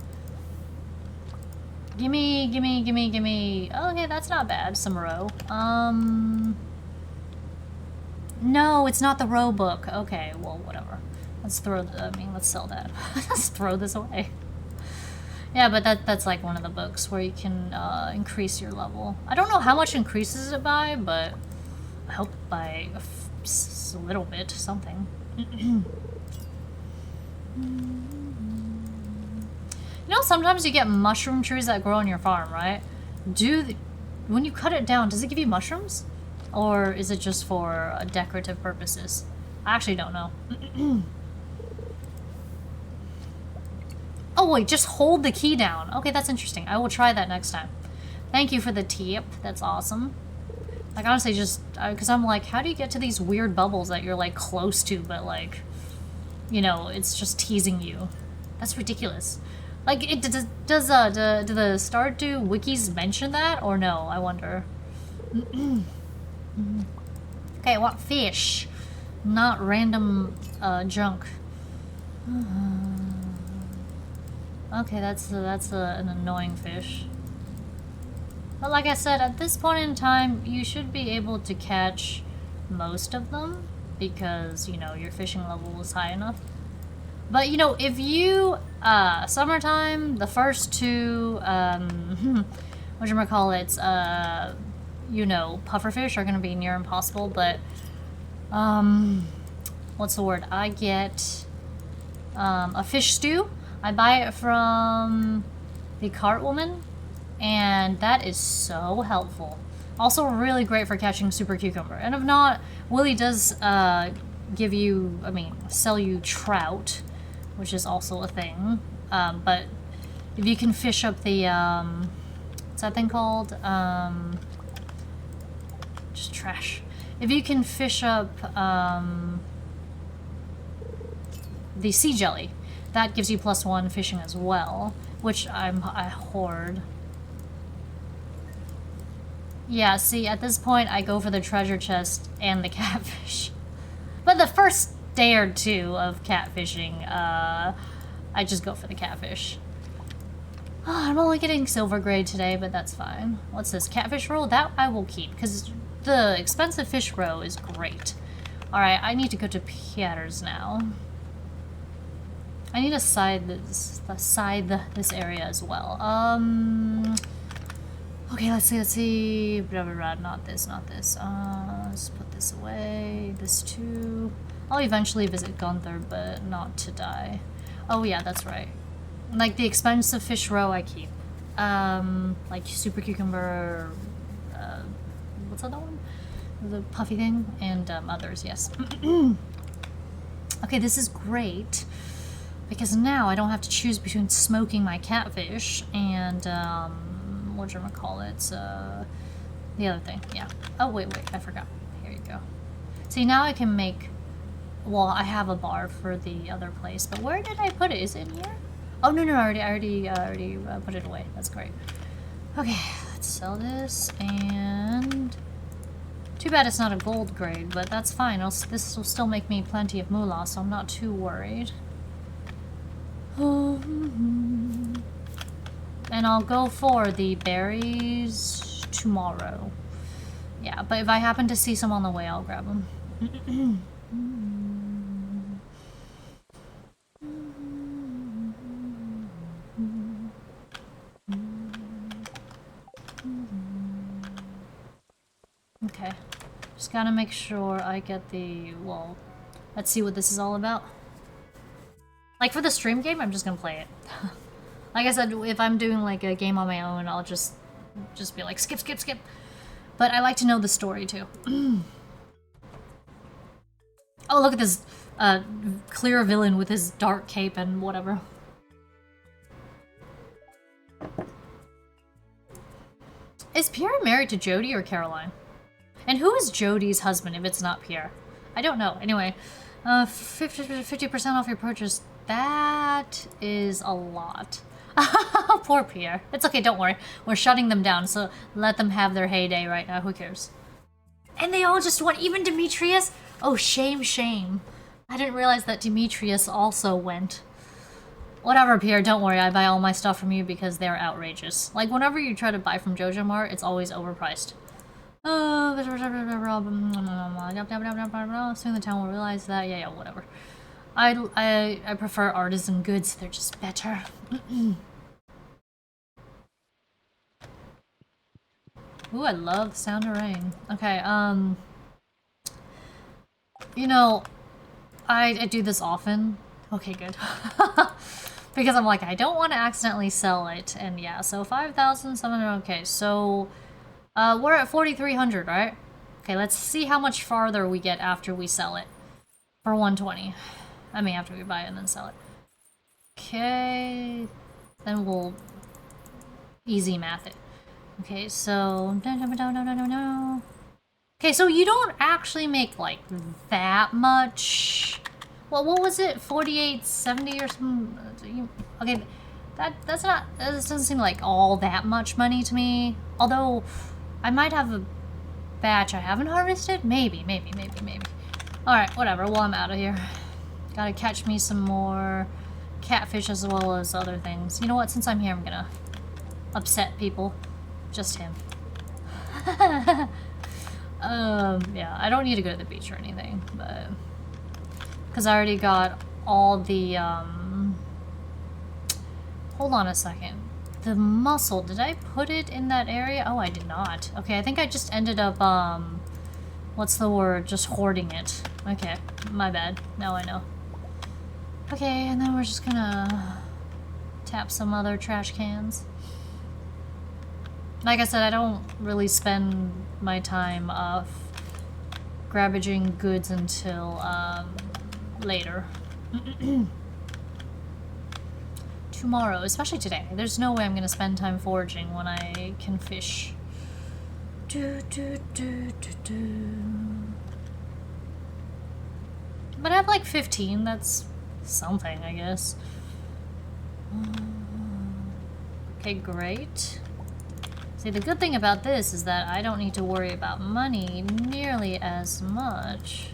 Gimme, gimme, gimme, gimme. Oh, okay, that's not bad. Some row. No, it's not the row book. Okay, well, whatever. Let's throw let's sell that. Let's throw this away. Yeah, but that's like one of the books where you can increase your level. I don't know how much increases it by, but I hope by a little bit, something. You know, sometimes you get mushroom trees that grow on your farm, right? When you cut it down, does it give you mushrooms? Or is it just for decorative purposes? I actually don't know. Oh wait, just hold the key down. Okay, that's interesting. I will try that next time. Thank you for the tip. That's awesome. Like, honestly, just... because I'm like, how do you get to these weird bubbles that you're, like, close to, but, like... You know, it's just teasing you. That's ridiculous. Like, do the Stardew wikis mention that? Or no? I wonder. Okay, I want fish. Not random, junk. Okay, that's an annoying fish. But like I said, at this point in time, you should be able to catch most of them because, you know, your fishing level is high enough. But, you know, if you, summertime, the first two, whatchamacallits, you know, pufferfish are gonna be near impossible, but, what's the word? I get, a fish stew. I buy it from the cart woman, and that is so helpful. Also really great for catching super cucumber. And if not, Willie does give you, sell you trout, which is also a thing. But if you can fish up the, what's that thing called? Just trash. If you can fish up the sea jelly, that gives you +1 fishing as well, which I hoard. Yeah, see, at this point, I go for the treasure chest and the catfish. But the first day or two of catfishing, I just go for the catfish. Oh, I'm only getting silver grade today, but that's fine. What's this? Catfish roll? That I will keep, because the expensive fish roe is great. Alright, I need to go to Pierre's now. I need to scythe this area as well. Okay, let's see. Blah, blah, blah. Not this. Let's put this away. This too. I'll eventually visit Gunther, but not to die. Oh yeah, that's right. Like the expensive fish roe I keep. Like super cucumber, what's that one? The puffy thing? And others, yes. Okay, this is great. Because now I don't have to choose between smoking my catfish and, whatchamacallits, the other thing, yeah. Oh, wait, I forgot. Here you go. See, now I can make, well, I have a bar for the other place, but where did I put it? Is it in here? Oh, no, I already put it away. That's great. Okay, let's sell this, and... Too bad it's not a gold grade, but that's fine. This will still make me plenty of moolah, so I'm not too worried. And I'll go for the berries tomorrow. Yeah, but if I happen to see some on the way, I'll grab them. Okay. Just gotta make sure I get the... well, let's see what this is all about. Like, for the stream game, I'm just gonna play it. Like I said, if I'm doing, like, a game on my own, I'll just be like, skip. But I like to know the story, too. Oh, look at this clear villain with his dark cape and whatever. Is Pierre married to Jody or Caroline? And who is Jody's husband if it's not Pierre? I don't know. Anyway, 50% off your purchase. That is a lot. Poor Pierre. It's okay, don't worry. We're shutting them down, so let them have their heyday right now. Who cares? And they all just went, even Demetrius? Oh, shame, shame. I didn't realize that Demetrius also went. Whatever, Pierre, don't worry. I buy all my stuff from you because they're outrageous. Like, whenever you try to buy from Jojo Mart, it's always overpriced. Soon the town will realize that. Yeah, whatever. I prefer artisan goods. They're just better. Ooh, I love the sound of rain. Okay, you know, I do this often. Okay, good. Because I'm like, I don't want to accidentally sell it. And yeah, so 5,700, okay, so we're at 4,300, right? Okay, let's see how much farther we get after we sell it. For 120. I mean, after we buy it and then sell it. Okay, then we'll easy math it. Okay, so no. Okay, so you don't actually make like that much. Well, what was it? 48.70 or something? Okay, that's not. That doesn't seem like all that much money to me. Although I might have a batch I haven't harvested. Maybe. All right, whatever. Well, I'm out of here. Gotta catch me some more catfish as well as other things. You know what? Since I'm here, I'm gonna upset people. Just him. Yeah, I don't need to go to the beach or anything, but because I already got all the hold on a second. The mussel, did I put it in that area? Oh, I did not. Okay, I think I just ended up what's the word? Just hoarding it. Okay, my bad. Now I know. Okay, and then we're just gonna tap some other trash cans. Like I said, I don't really spend my time grabbaging goods until later. Tomorrow, especially today. There's no way I'm gonna spend time foraging when I can fish. But I have like 15, that's something, I guess. Okay, great. See, the good thing about this is that I don't need to worry about money nearly as much.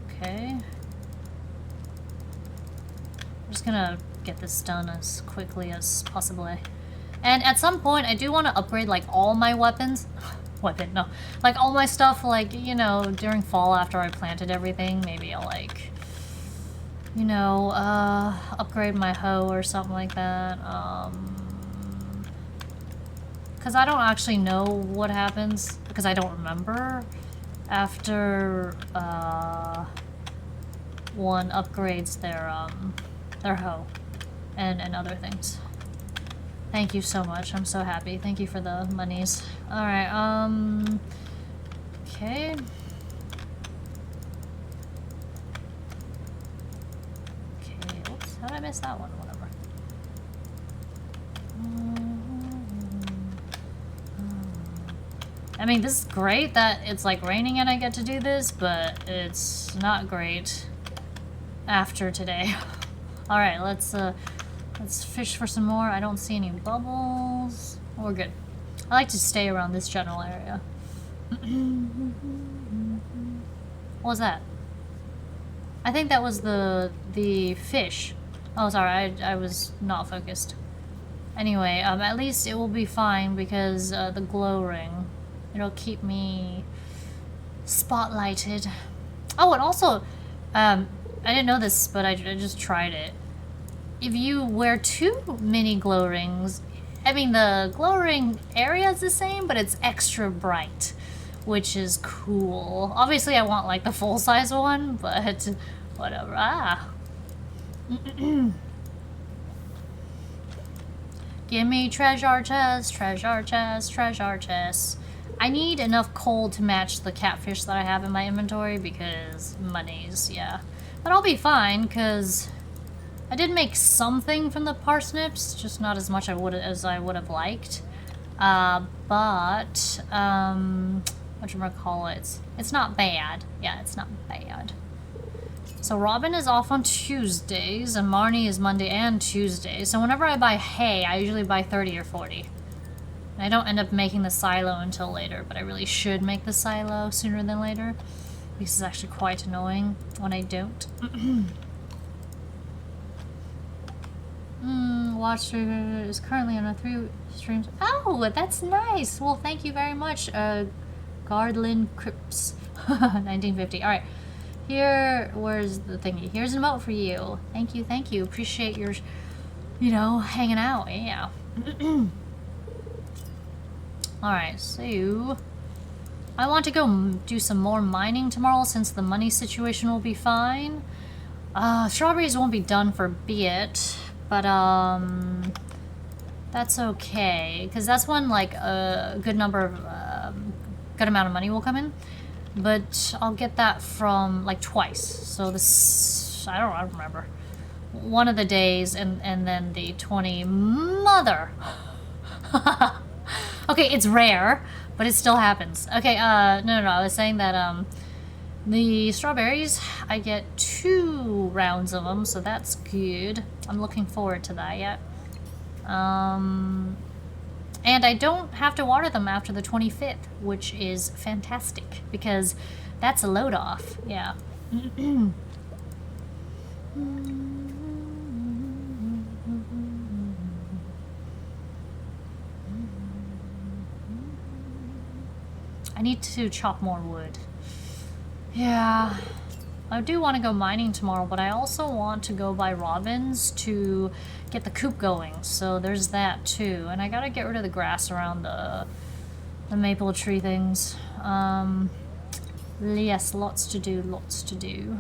Okay. I'm just gonna get this done as quickly as possible. And at some point, I do want to upgrade, like, all my weapons. Like, all my stuff, like, you know, during fall after I planted everything. Maybe I'll, like, you know, upgrade my hoe or something like that. Because I don't actually know what happens, because I don't remember after one upgrades their hoe and other things. Thank you so much. I'm so happy. Thank you for the monies. Alright, okay. Okay, oops, how did I miss that one? Whatever. I mean, this is great that it's like raining and I get to do this, but it's not great after today. Alright, let's fish for some more. I don't see any bubbles. We're good. I like to stay around this general area. What was that? I think that was the fish. Oh, sorry, I was not focused. Anyway, at least it will be fine because the glow ring. It'll keep me spotlighted. Oh, and also, I didn't know this, but I just tried it. If you wear 2 mini glow rings, I mean, the glow ring area is the same, but it's extra bright, which is cool. Obviously, I want, like, the full-size one, but whatever. Ah. Give me treasure chest, treasure chest, treasure chest. I need enough coal to match the catfish that I have in my inventory because monies, yeah. But I'll be fine because I did make something from the parsnips, just not as much as I would have liked. Whatchamacallit, it's not bad. Yeah, it's not bad. So Robin is off on Tuesdays, and Marnie is Monday and Tuesday. So whenever I buy hay, I usually buy 30 or 40. And I don't end up making the silo until later, but I really should make the silo sooner than later. Because it's actually quite annoying when I don't. Watch is currently on a 3 streams. Oh, that's nice. Well, thank you very much, Gardlin Cripps, 1950. All right, where's the thingy? Here's an emote for you. Thank you, thank you. Appreciate your, hanging out. Yeah. All right, so I want to go do some more mining tomorrow since the money situation will be fine. Strawberries won't be done for a bit. But, that's okay, because that's when, like, a good amount of money will come in. But I'll get that from, like, twice. So this, I don't remember. One of the days, and then the 20, mother! Okay, it's rare, but it still happens. Okay, no, I was saying that, the strawberries, I get 2 rounds of them, so that's good. I'm looking forward to that yet. And I don't have to water them after the 25th, which is fantastic, because that's a load off, yeah. I need to chop more wood. Yeah, I do want to go mining tomorrow, but I also want to go by Robin's to get the coop going, so there's that too. And I gotta get rid of the grass around the maple tree things. Yes, lots to do, lots to do.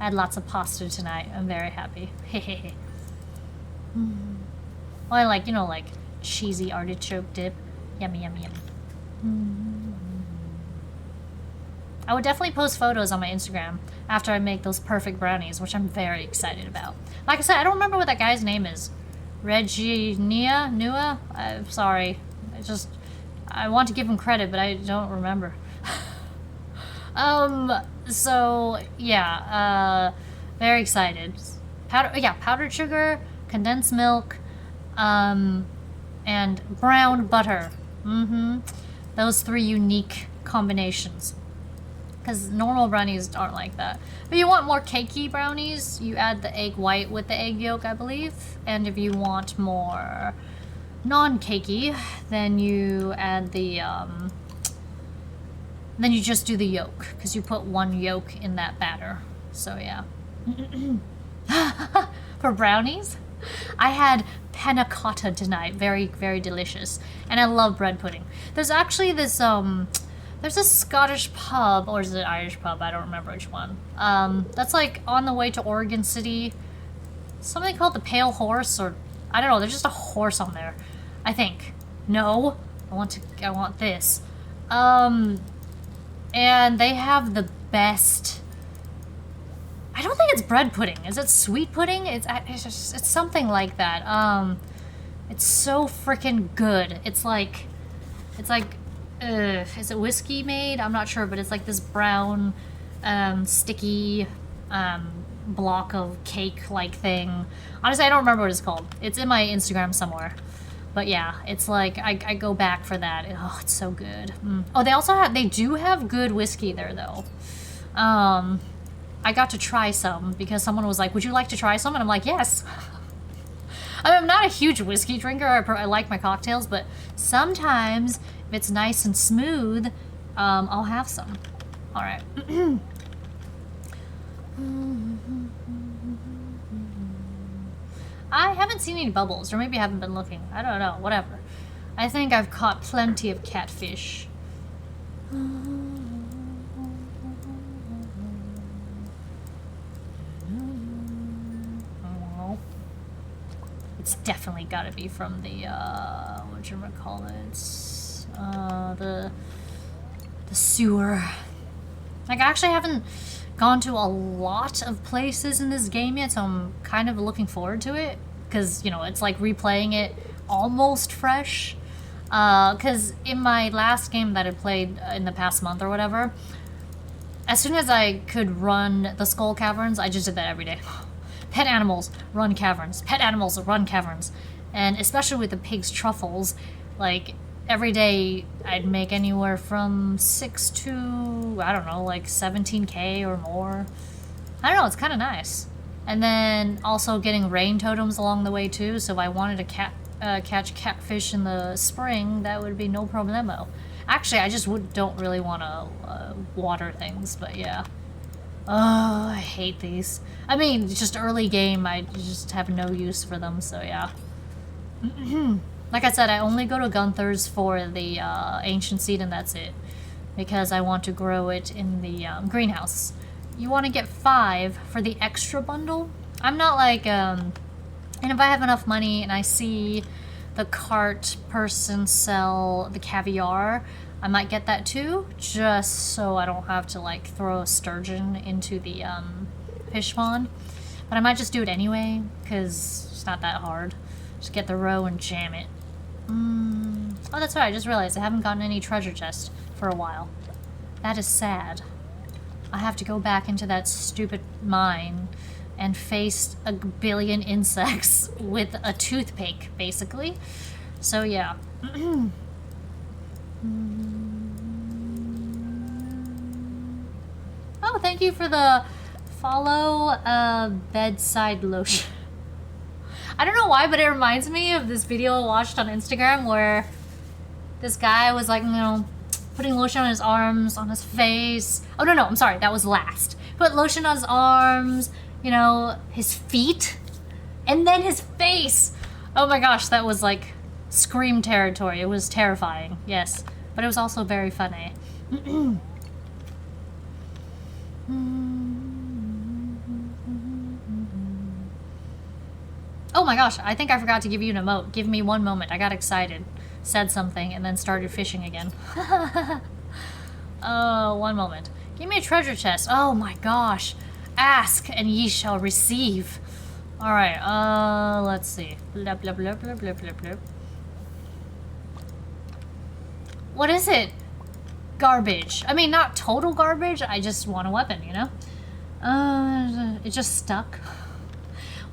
I had lots of pasta tonight. I'm very happy. Hehehe. Well, I like, like cheesy artichoke dip. Yummy, yummy, yummy. I would definitely post photos on my Instagram after I make those perfect brownies, which I'm very excited about. Like I said, I don't remember what that guy's name is. Nua? I'm sorry. I want to give him credit, but I don't remember. So, yeah, very excited. Powdered sugar, condensed milk, and brown butter. Those 3 unique combinations. Because normal brownies aren't like that. But you want more cakey brownies, you add the egg white with the egg yolk, I believe. And if you want more non-cakey, then you add the, then you just do the yolk. Because you put 1 yolk in that batter. So, yeah. For brownies, I had panna cotta tonight. Very, very delicious. And I love bread pudding. There's actually this, there's a Scottish pub, or is it an Irish pub? I don't remember which one. That's like on the way to Oregon City. Something called the Pale Horse, or I don't know. There's just a horse on there, I think. No, I want this. And they have the best. I don't think it's bread pudding. Is it sweet pudding? It's something like that. It's so freaking good. It's like, is it whiskey made? I'm not sure, but it's like this brown, sticky, block of cake-like thing. Honestly, I don't remember what it's called. It's in my Instagram somewhere. But yeah, it's like, I go back for that. Oh, it's so good. Oh, they do have good whiskey there, though. I got to try some because someone was like, would you like to try some? And I'm like, yes. I'm not a huge whiskey drinker. I like my cocktails, but sometimes if it's nice and smooth, I'll have some. All right. I haven't seen any bubbles, or maybe I haven't been looking. I don't know, whatever. I think I've caught plenty of catfish. It's definitely gotta be from the, whatchamacallit, the sewer. Like, I actually haven't gone to a lot of places in this game yet, so I'm kind of looking forward to it. Because, you know, it's like replaying it almost fresh. Because in my last game that I played in the past month or whatever, as soon as I could run the skull caverns, I just did that every day. Pet animals, run caverns. Pet animals, run caverns. And especially with the pig's truffles, like, every day I'd make anywhere from 6 to, I don't know, like 17k or more. I don't know, it's kind of nice. And then also getting rain totems along the way too, so if I wanted to catch catfish in the spring, that would be no problemo. Actually, I just don't really want to water things, but yeah. Oh, I hate these. I mean, just early game, I just have no use for them, so yeah. Like I said, I only go to Gunther's for the ancient seed, and that's it. Because I want to grow it in the greenhouse. You want to get 5 for the extra bundle? I'm not like, and if I have enough money and I see the cart person sell the caviar, I might get that too, just so I don't have to like throw a sturgeon into the fish pond. But I might just do it anyway, because it's not that hard. Just get the roe and jam it. Oh, that's right, I just realized I haven't gotten any treasure chest for a while. That is sad. I have to go back into that stupid mine and face a billion insects with a toothpick, basically. So yeah. Oh, thank you for the follow bedside lotion. I don't know why, but it reminds me of this video I watched on Instagram where this guy was like, you know, putting lotion on his arms, on his face. Oh, no, I'm sorry, that was last. Put lotion on his arms, you know, his feet, and then his face. Oh my gosh, that was like Scream territory. It was terrifying, yes. But it was also very funny. Oh my gosh, I think I forgot to give you an emote. Give me one moment. I got excited, said something, and then started fishing again. Oh, one moment. Give me a treasure chest. Oh my gosh. Ask and ye shall receive. Alright, let's see. Blah, blah, blah, blah, blah, blah, blah. What is it? Garbage. I mean, not total garbage. I just want a weapon, you know? It just stuck.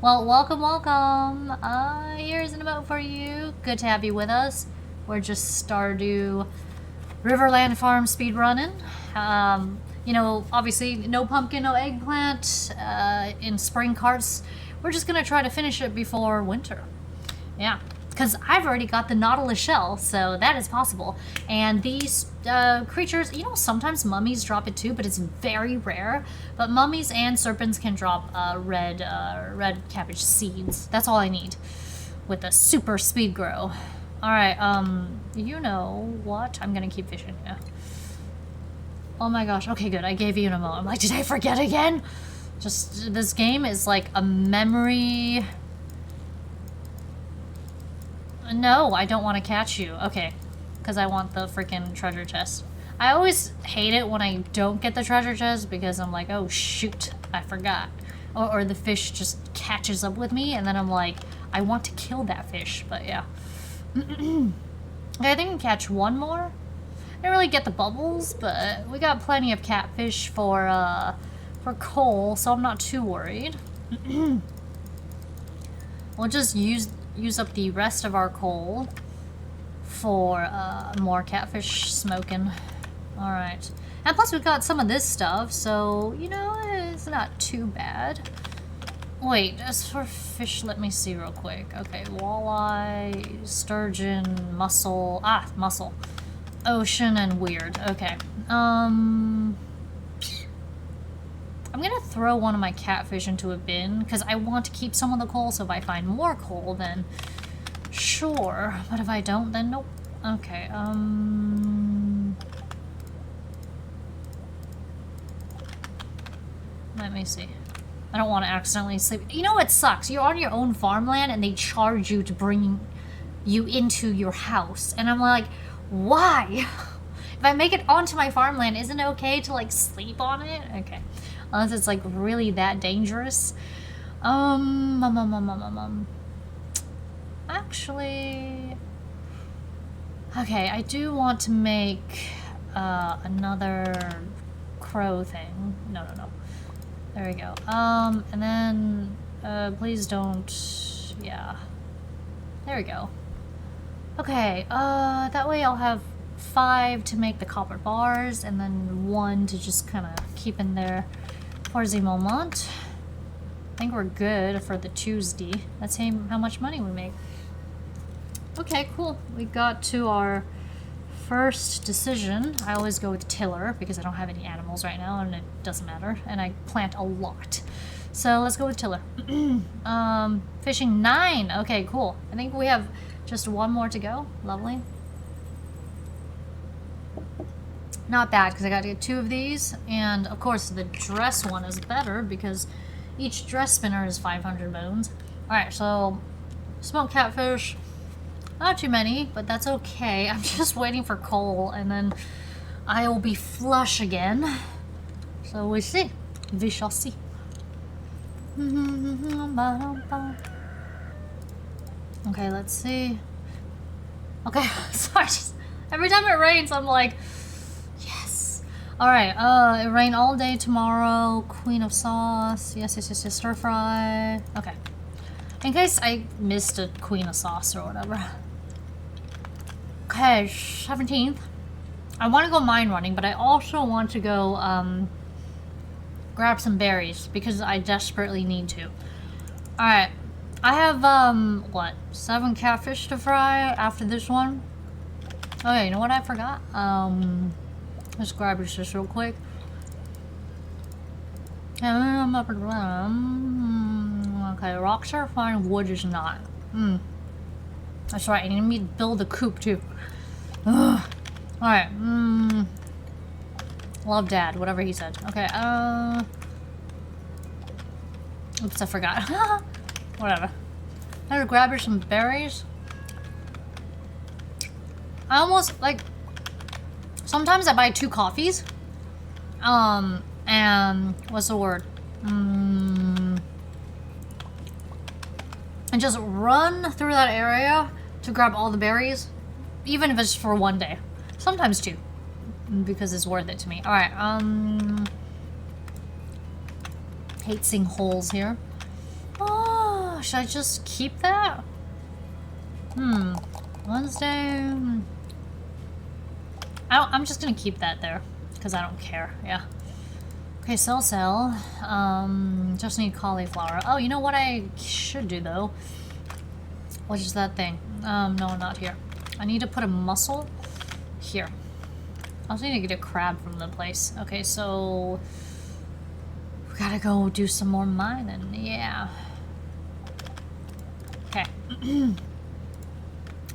Well, welcome, welcome. Here's an emote for you. Good to have you with us. We're just Stardew Riverland Farm speedrunning. You know, obviously, no pumpkin, no eggplant in spring carts. We're just gonna try to finish it before winter. Yeah, because I've already got the Nautilus shell, so that is possible. And these creatures, you know, sometimes mummies drop it too, but it's very rare. But mummies and serpents can drop red cabbage seeds. That's all I need with the super Speed-Gro. Alright, you know what? I'm gonna keep fishing, yeah. Oh my gosh, okay, good. I gave you an emote. I'm like, did I forget again? Just, this game is like a memory. No, I don't want to catch you. Okay, because I want the freaking treasure chest. I always hate it when I don't get the treasure chest because I'm like, oh shoot, I forgot. Or the fish just catches up with me and then I'm like, I want to kill that fish, but yeah. Okay, I think I can catch one more. I didn't really get the bubbles, but we got plenty of catfish for coal, so I'm not too worried. We'll just use up the rest of our coal for more catfish smoking. Alright. And plus we got some of this stuff, so, you know, it's not too bad. Wait, as for fish, let me see real quick. Okay, walleye, sturgeon, mussel. Ah, mussel. Ocean and weird. Okay. I'm gonna throw one of my catfish into a bin because I want to keep some of the coal, so if I find more coal, then sure. But if I don't, then nope. Okay, let me see. I don't want to accidentally sleep. You know what sucks? You're on your own farmland and they charge you to bring you into your house. And I'm like, why? If I make it onto my farmland, isn't it okay to like sleep on it? Okay. Unless it's like really that dangerous. Actually, okay, I do want to make another crow thing. No. There we go. And then please don't. Yeah. There we go. Okay. That way I'll have 5 to make the copper bars, and then 1 to just kind of keep in there for the moment. I think we're good for the Tuesday. Let's see how much money we make. Okay, cool. We got to our first decision. I always go with tiller because I don't have any animals right now and it doesn't matter. And I plant a lot. So let's go with tiller. Fishing 9. Okay, cool. I think we have just 1 more to go. Lovely. Not bad because I got to get 2 of these. And of course the dress one is better because each dress spinner is 500 bones. Alright, so smoked catfish. Not too many, but that's okay. I'm just waiting for coal and then I will be flush again. So we'll see. We shall see. Okay, let's see. Okay, sorry. Every time it rains, I'm like, yes. Alright, it rained all day tomorrow. Queen of sauce. Yes, stir fry. Okay. In case I missed a queen of sauce or whatever. Okay, 17th. I want to go mine running, but I also want to go grab some berries because I desperately need to. Alright. I have, what? 7 catfish to fry after this one. Okay, you know what I forgot? Let's grab this just real quick. Okay, rocks are fine, wood is not. That's right, I need to build a coop too. Alright, love dad, whatever he said. Okay, oops, I forgot. Whatever. I'm gonna grab her some berries. I almost, like, sometimes I buy 2 coffees. And, what's the word? And just run through that area to grab all the berries. Even if it's for 1 day. Sometimes 2. Because it's worth it to me. Alright, hate seeing holes here. Oh, should I just keep that? Wednesday... I'm just gonna keep that there. Because I don't care, yeah. Okay, sell. Just need cauliflower. Oh, you know what I should do, though? What is that thing? No, not here. I need to put a mussel here. I also need to get a crab from the place. Okay, so... we gotta go do some more mining. Yeah. Okay.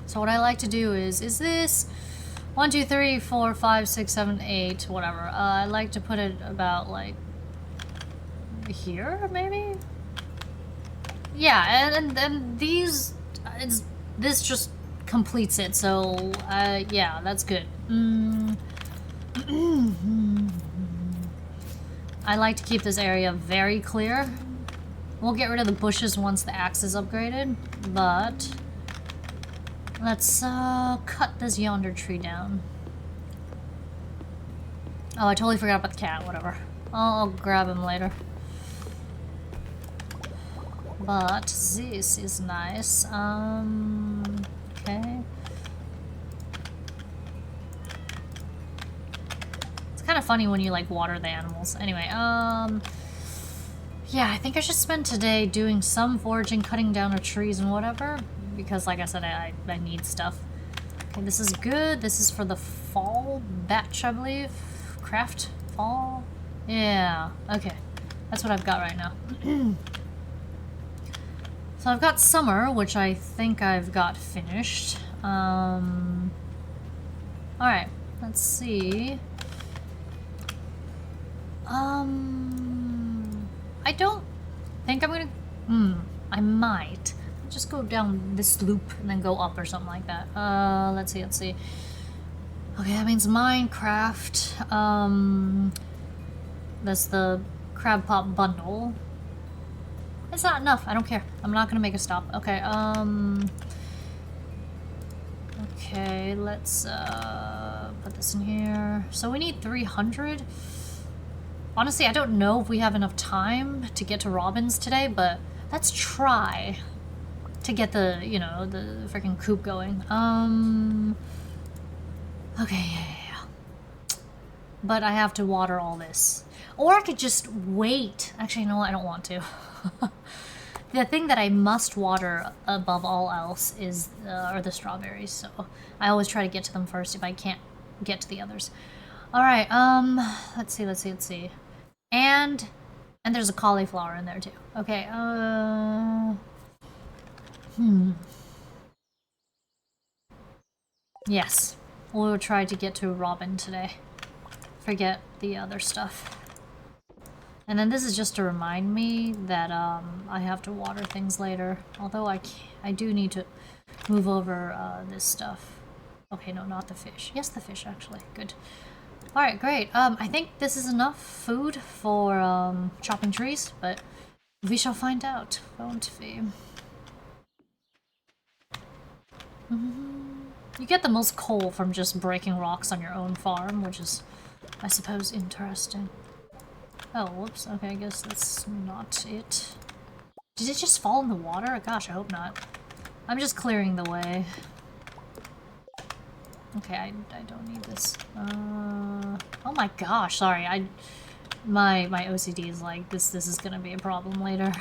So what I like to do is this... 1, 2, 3, 4, 5, 6, 7, 8, whatever. I like to put it about, like, here, maybe? Yeah, and these, this just completes it, so, yeah, that's good. I like to keep this area very clear. We'll get rid of the bushes once the axe is upgraded, but... let's cut this yonder tree down. Oh, I totally forgot about the cat, whatever. I'll grab him later. But this is nice. Okay. It's kind of funny when you like water the animals. Anyway, yeah, I think I should spend today doing some foraging, cutting down the trees and whatever. Because, like I said, I need stuff. Okay, this is good. This is for the fall batch, I believe. Craft? Fall? Yeah. Okay. That's what I've got right now. So I've got summer, which I think I've got finished. Alright. Let's see. I don't think I'm gonna... I might. Just go down this loop and then go up or something like that. Let's see. Okay, that means Minecraft. That's the crab pop bundle. It's not enough. I don't care. I'm not gonna make a stop. Okay, okay, let's put this in here. So we need 300. Honestly, I don't know if we have enough time to get to Robin's today, but let's try to get the, you know, the freaking coop going. Okay, yeah. But I have to water all this. Or I could just wait. Actually, you know what? I don't want to. The thing that I must water above all else is are the strawberries, so I always try to get to them first if I can't get to the others. Alright, let's see. And there's a cauliflower in there too. Okay, Yes, we'll try to get to Robin today. Forget the other stuff. And then this is just to remind me that I have to water things later. Although I do need to move over this stuff. Okay, no, not the fish. Yes, the fish, actually. Good. Alright, great. I think this is enough food for chopping trees, but we shall find out, won't we? You get the most coal from just breaking rocks on your own farm, which is, I suppose, interesting. Oh, whoops. Okay, I guess that's not it. Did it just fall in the water? Gosh, I hope not. I'm just clearing the way. Okay, I don't need this. Oh my gosh, sorry. My OCD is like, this is gonna be a problem later.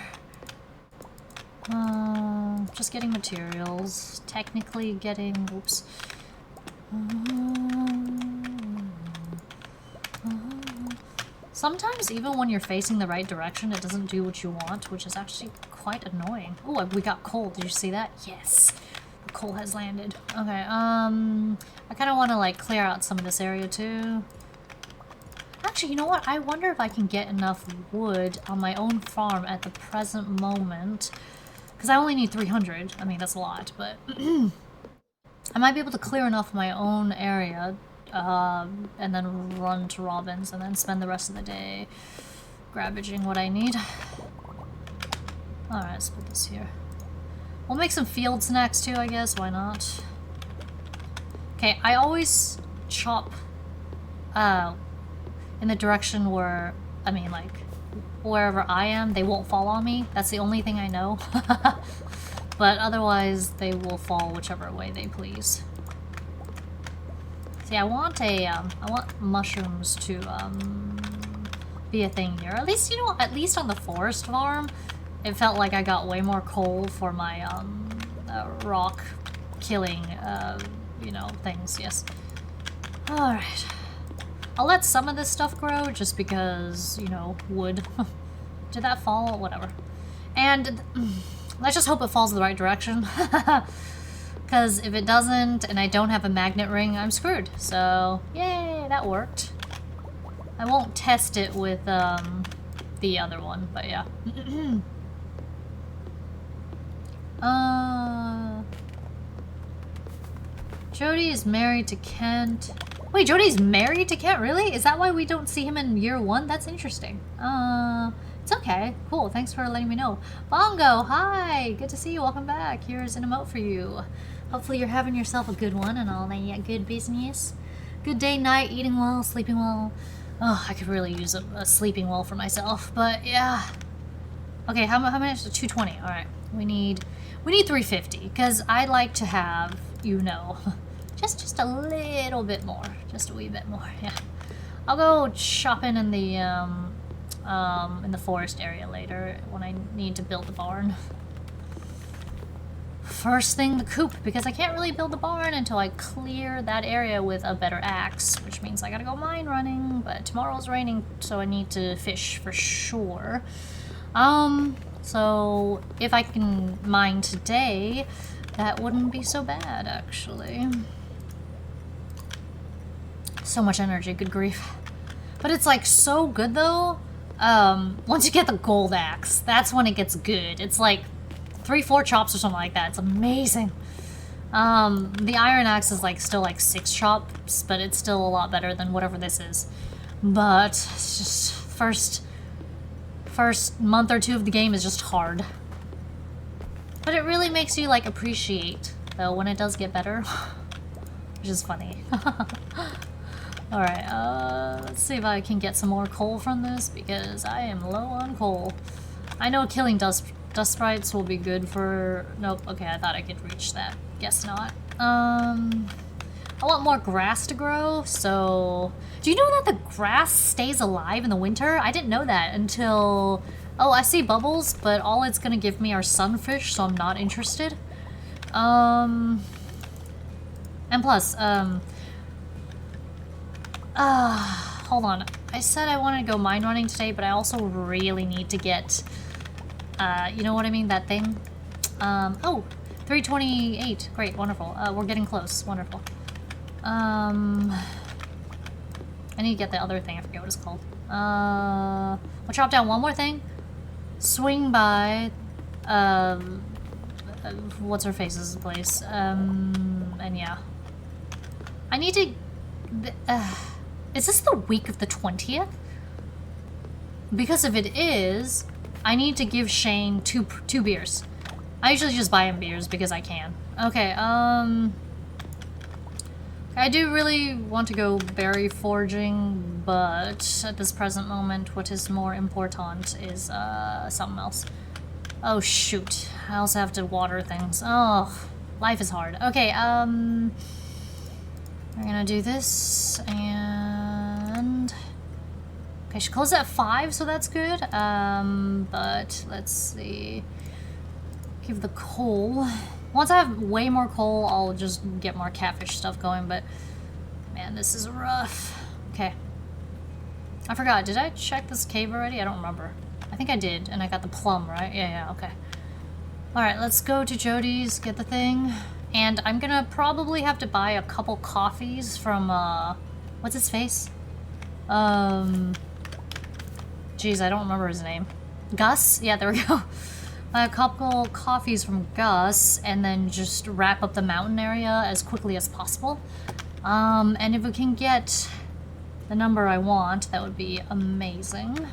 Just getting materials. Technically getting... Oops. Sometimes, even when you're facing the right direction, it doesn't do what you want, which is actually quite annoying. Oh, we got coal. Did you see that? Yes! The coal has landed. Okay, I kind of want to, like, clear out some of this area, too. Actually, you know what? I wonder if I can get enough wood on my own farm at the present moment. Because I only need 300. I mean, that's a lot, but... I might be able to clear enough of my own area, and then run to Robin's, and then spend the rest of the day grabbaging what I need. Alright, let's put this here. We'll make some field snacks too, I guess. Why not? Okay, I always chop in the direction where, I mean, like, wherever I am, they won't fall on me. That's the only thing I know. But otherwise, they will fall whichever way they please. See, I want mushrooms to be a thing here. At least, you know, at least on the forest farm, it felt like I got way more coal for my rock killing, you know, things. Yes. All right. I'll let some of this stuff grow just because, you know, wood. Did that fall? Whatever. And let's just hope it falls in the right direction. Because if it doesn't and I don't have a magnet ring, I'm screwed. So, yay, that worked. I won't test it with the other one, but yeah. Jody is married to Kent. Wait, Jody's married to Kent? Really? Is that why we don't see him in year 1? That's interesting. It's okay. Cool. Thanks for letting me know. Bongo, hi! Good to see you. Welcome back. Here's an emote for you. Hopefully you're having yourself a good one and all that good business. Good day, night, eating well, sleeping well. Oh, I could really use a sleeping well for myself, but yeah. Okay, how much? 220. All right. We need 350 because I like to have, you know, just a little bit more, just a wee bit more. Yeah. I'll go shopping in the forest area later when I need to build the barn. First thing, the coop, because I can't really build the barn until I clear that area with a better axe, which means I gotta go mine running, but tomorrow's raining, so I need to fish for sure. So if I can mine today, that wouldn't be so bad, actually. So much energy, good grief. But it's like so good though, Once you get the gold axe, that's when it gets good. It's like 3-4 chops or something like that. It's amazing. The iron axe is like still like 6 chops, but it's still a lot better than whatever this is. But it's just first month or two of the game is just hard. But it really makes you like appreciate though when it does get better, which is funny. Alright, let's see if I can get some more coal from this, because I am low on coal. I know killing dust sprites will be good for... Nope, okay, I thought I could reach that. Guess not. I want more grass to grow, so... Do you know that the grass stays alive in the winter? I didn't know that until... Oh, I see bubbles, but all it's gonna give me are sunfish, so I'm not interested. And plus, hold on. I said I wanted to go mine running today, but I also really need to get, you know what I mean? That thing. Oh, 328. Great, wonderful. We're getting close. Wonderful. I need to get the other thing. I forget what it's called. We'll chop down one more thing. Swing by, what's her face's place. And yeah. I need to... is this the week of the 20th? Because if it is, I need to give Shane two beers. I usually just buy him beers because I can. Okay, I do really want to go berry foraging, but at this present moment, what is more important is, something else. Oh, shoot. I also have to water things. Oh, life is hard. Okay, we're gonna do this, and... Okay, she closed at 5, so that's good. But let's see. Give the coal. Once I have way more coal, I'll just get more catfish stuff going, but... Man, this is rough. Okay. I forgot, did I check this cave already? I don't remember. I think I did, and I got the plum, right? Yeah, okay. Alright, let's go to Jody's, get the thing. And I'm gonna probably have to buy a couple coffees from, what's his face? Geez, I don't remember his name. Gus? Yeah, there we go. A couple coffees from Gus, and then just wrap up the mountain area as quickly as possible. And if we can get the number I want, that would be amazing.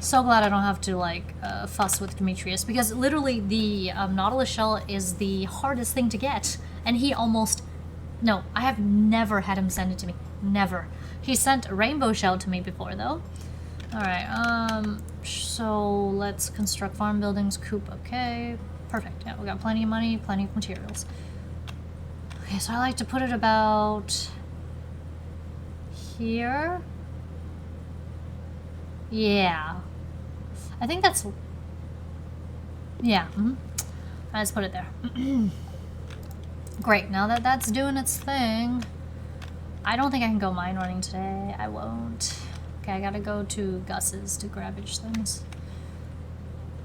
So glad I don't have to, like, fuss with Demetrius, because literally the Nautilus shell is the hardest thing to get. And he almost... No, I have never had him send it to me. Never. He sent a rainbow shell to me before, though. Alright, so let's construct farm buildings, coop, okay. Perfect, yeah, we got plenty of money, plenty of materials. Okay, so I like to put it about... here? Yeah. I think that's... Yeah, I just put it there. Great, now that that's doing its thing, I don't think I can go mine running today. I won't. Okay, I gotta go to Gus's to grabbage things.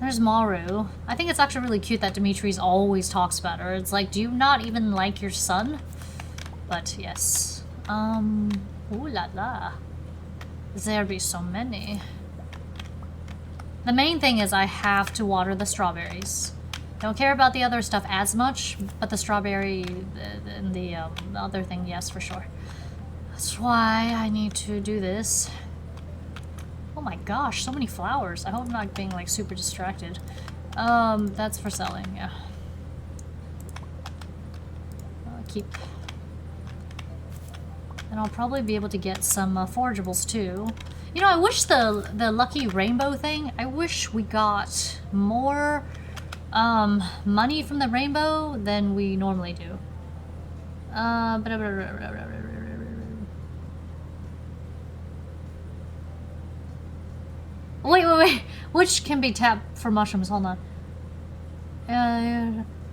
There's Maru. I think it's actually really cute that Dimitri's always talks about her. It's like, do you not even like your son? But yes. Ooh la la. There be so many. The main thing is I have to water the strawberries. Don't care about the other stuff as much, but the strawberry and the other thing, yes, for sure. That's why I need to do this. Oh my gosh, so many flowers. I hope I'm not being like super distracted. That's for selling, yeah. I'll keep. And I'll probably be able to get some forageables too. You know, I wish the lucky rainbow thing, I wish we got more money from the rainbow than we normally do. Wait. Which can be tapped for mushrooms? Hold on.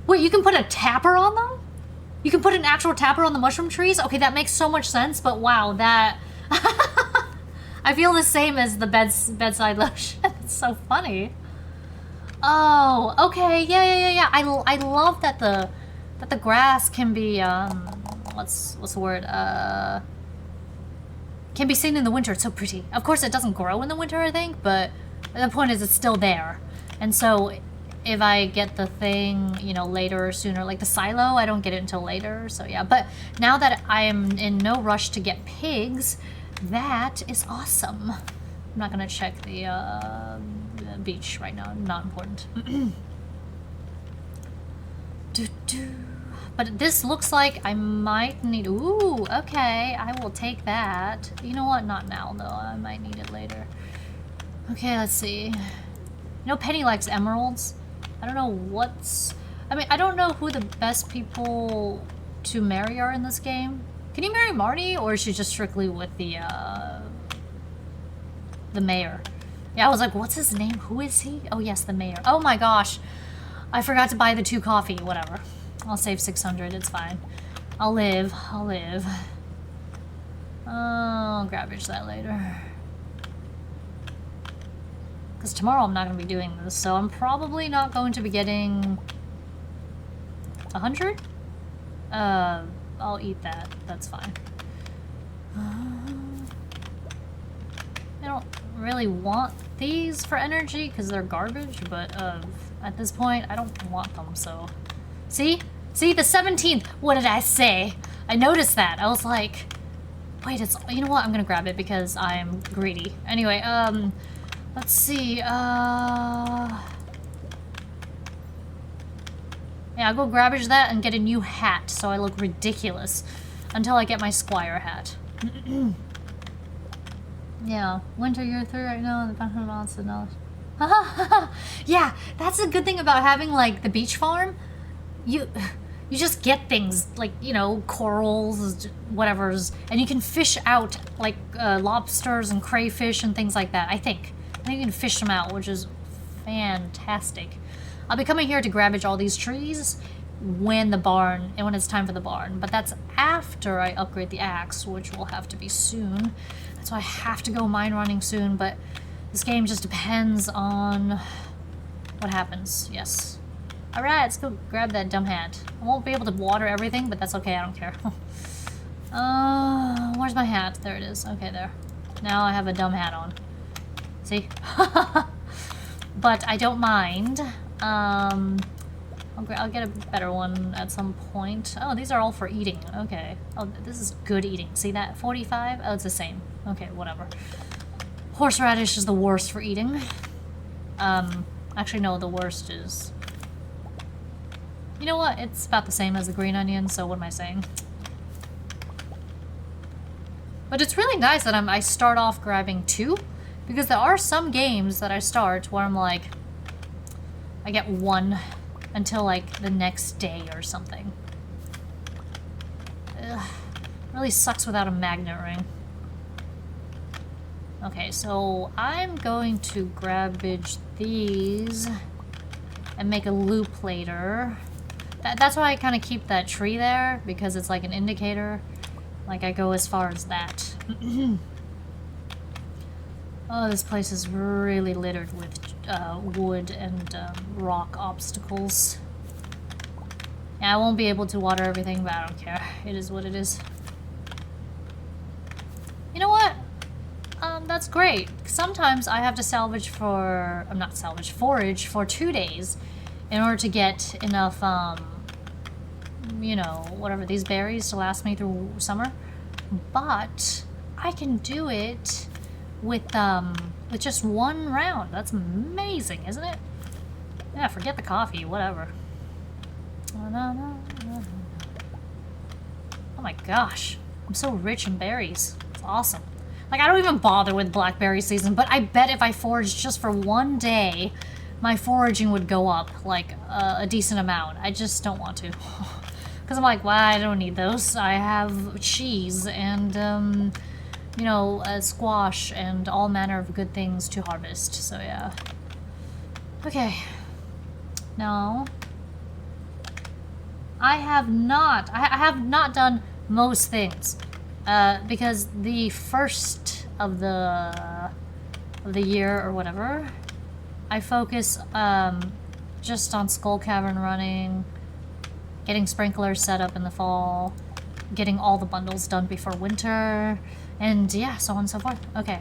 Wait, you can put a tapper on them? You can put an actual tapper on the mushroom trees? Okay, that makes so much sense, but wow, that... I feel the same as the bedside lotion. It's so funny. Oh, okay, yeah. I love that the grass can be, what's the word? can be seen in the winter. It's so pretty. Of course, it doesn't grow in the winter, I think, but the point is it's still there. And so if I get the thing, you know, later or sooner, like the silo, I don't get it until later. So yeah, but now that I am in no rush to get pigs, that is awesome. I'm not gonna check the beach right now. Not important. But this looks like I might need... Ooh, okay. I will take that. You know what? Not now, though. I might need it later. Okay, let's see. You know, Penny likes emeralds. I don't know what's... I mean, I don't know who the best people to marry are in this game. Can you marry Marty, or is she just strictly with the mayor? Yeah, I was like, what's his name? Who is he? Oh, yes, the mayor. Oh my gosh. I forgot to buy the 2 coffee. Whatever. I'll save 600. It's fine. I'll live. I'll live. I'll grabbage that later. Because tomorrow I'm not going to be doing this, so I'm probably not going to be getting 100? I'll eat that. That's fine. I don't really want these for energy because they're garbage, but at this point I don't want them, so... See? See? The 17th! What did I say? I noticed that. I was like... Wait, it's... You know what? I'm gonna grab it because I'm greedy. Anyway, let's see, yeah, I'll go grabbage that and get a new hat so I look ridiculous until I get my Squire hat. Yeah, winter year 3 right now, the $500 $1,000. Yeah, that's a good thing about having, like, the beach farm. You just get things, like, you know, corals, whatever's, and you can fish out, like, lobsters and crayfish and things like that, I think you can fish them out, which is fantastic. I'll be coming here to grabbage all these trees when it's time for the barn, but that's after I upgrade the axe, which will have to be soon. That's why I have to go mine running soon, but this game just depends on what happens. Yes. Alright, let's go grab that dumb hat. I won't be able to water everything, but that's okay, I don't care. Where's my hat? There it is. Okay, there. Now I have a dumb hat on. See? But I don't mind. I'll get a better one at some point. Oh, these are all for eating. Okay. Oh, this is good eating. See that? 45? Oh, it's the same. Okay, whatever. Horseradish is the worst for eating. Actually, no, the worst is... You know what? It's about the same as the green onion, so what am I saying? But it's really nice that I start off grabbing 2. Because there are some games that I start where I'm like, I get 1 until like the next day or something. Ugh, really sucks without a magnet ring. Okay, so I'm going to grabbage these and make a loop later. That's why I kind of keep that tree there, because it's like an indicator. Like I go as far as that. Oh, this place is really littered with wood and rock obstacles. Yeah, I won't be able to water everything, but I don't care. It is what it is. You know what? That's great. Sometimes I have to salvage for... not salvage, forage for 2 days in order to get enough, you know, whatever, these berries to last me through summer. But I can do it with just 1 round. That's amazing, isn't it? Yeah, forget the coffee, whatever. Oh my gosh. I'm so rich in berries. It's awesome. Like, I don't even bother with blackberry season, but I bet if I foraged just for 1 day, my foraging would go up, like, a decent amount. I just don't want to. Because I'm like, well, I don't need those. I have cheese and, you know, squash and all manner of good things to harvest. So, yeah. Okay. No. I have not done most things. Because the first of the year or whatever, I focus just on Skull Cavern running, getting sprinklers set up in the fall, getting all the bundles done before winter, And yeah, so on and so forth. Okay,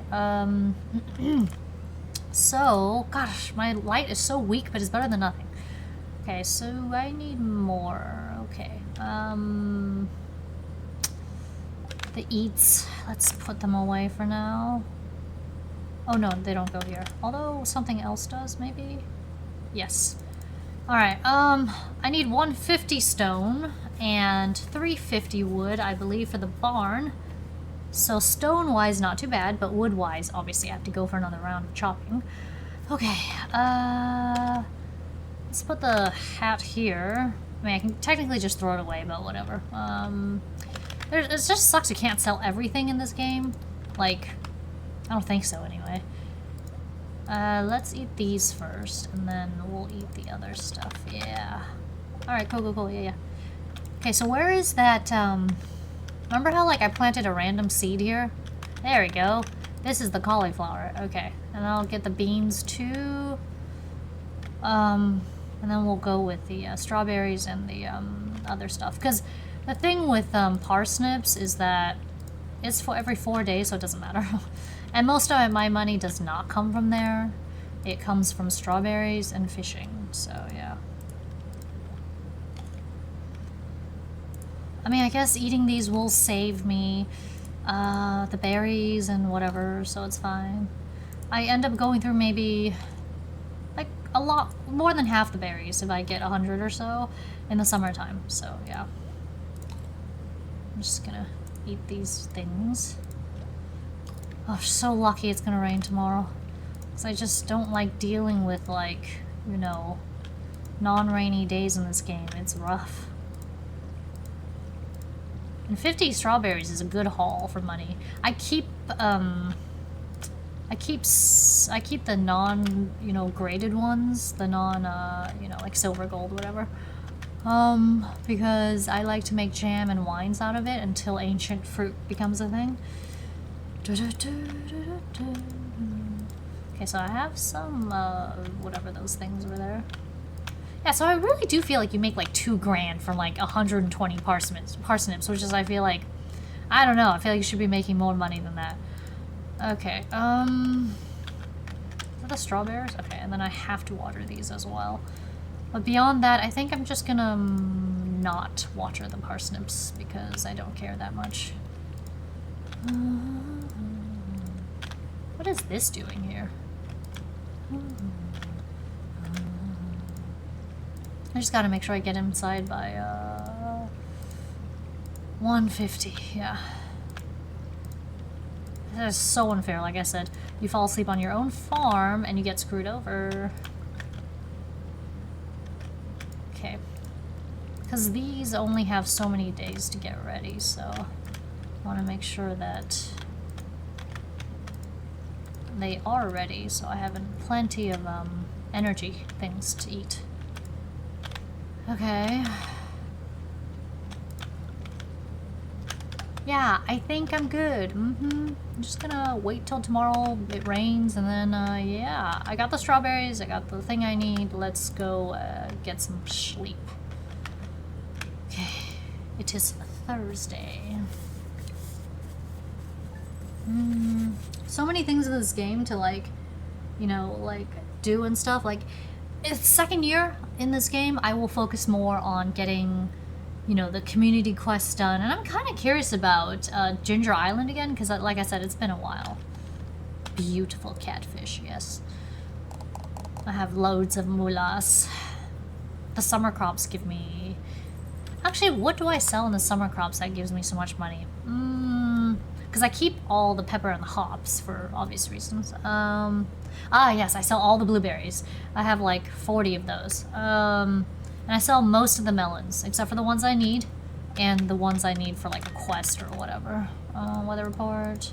so, gosh, my light is so weak, but it's better than nothing. Okay, so I need more. Okay, the eats, let's put them away for now. Oh no, they don't go here. Although something else does, maybe? Yes. Alright, I need 150 stone and 350 wood, I believe, for the barn. So stone-wise, not too bad, but wood-wise, obviously I have to go for another round of chopping. Okay, let's put the hat here. I mean, I can technically just throw it away, but whatever. It just sucks you can't sell everything in this game. Like, I don't think so anyway. Let's eat these first, and then we'll eat the other stuff. Yeah. Alright, cool, yeah. Okay, so where is that, remember how, like, I planted a random seed here? There we go. This is the cauliflower. Okay. And I'll get the beans, too. And then we'll go with the, strawberries and the, other stuff. Because the thing with, parsnips is that it's for every 4 days, so it doesn't matter. And most of my money does not come from there. It comes from strawberries and fishing, so yeah. I mean, I guess eating these will save me the berries and whatever, so it's fine. I end up going through maybe like a lot more than half the berries if I get 100 or so in the summertime, so yeah. I'm just gonna eat these things. Oh, so lucky it's gonna rain tomorrow. Because I just don't like dealing with, like, you know, non-rainy days in this game. It's rough. And 50 strawberries is a good haul for money. I keep the non, you know, graded ones. The non, you know, like silver, gold, whatever. Because I like to make jam and wines out of it until ancient fruit becomes a thing. Okay, so I have some, whatever those things were there. Yeah, so I really do feel like you make like $2 grand from like 120 parsnips, which is, I feel like, I don't know, I feel like you should be making more money than that. Okay, are the strawberries? Okay, and then I have to water these as well. But beyond that, I think I'm just gonna not water the parsnips because I don't care that much. What is this doing here? I just gotta make sure I get inside by 150, yeah. That is so unfair, like I said. You fall asleep on your own farm and you get screwed over. Okay. Because these only have so many days to get ready, so I want to make sure that they are ready, so I have plenty of energy things to eat. Okay. Yeah, I think I'm good. I'm just gonna wait till tomorrow it rains, and then, yeah. I got the strawberries, I got the thing I need. Let's go get some sleep. Okay. It is Thursday. So many things in this game to, like, you know, like, do and stuff. Like, it's second year in this game, I will focus more on getting, you know, the community quests done. And I'm kind of curious about Ginger Island again, because, like I said, it's been a while. Beautiful catfish, yes. I have loads of moolahs. The summer crops give me... Actually, what do I sell in the summer crops that gives me so much money? Because I keep all the pepper and the hops for obvious reasons. Yes, I sell all the blueberries. I have like 40 of those. And I sell most of the melons, except for the ones I need, and the ones I need for like a quest or whatever. Weather report.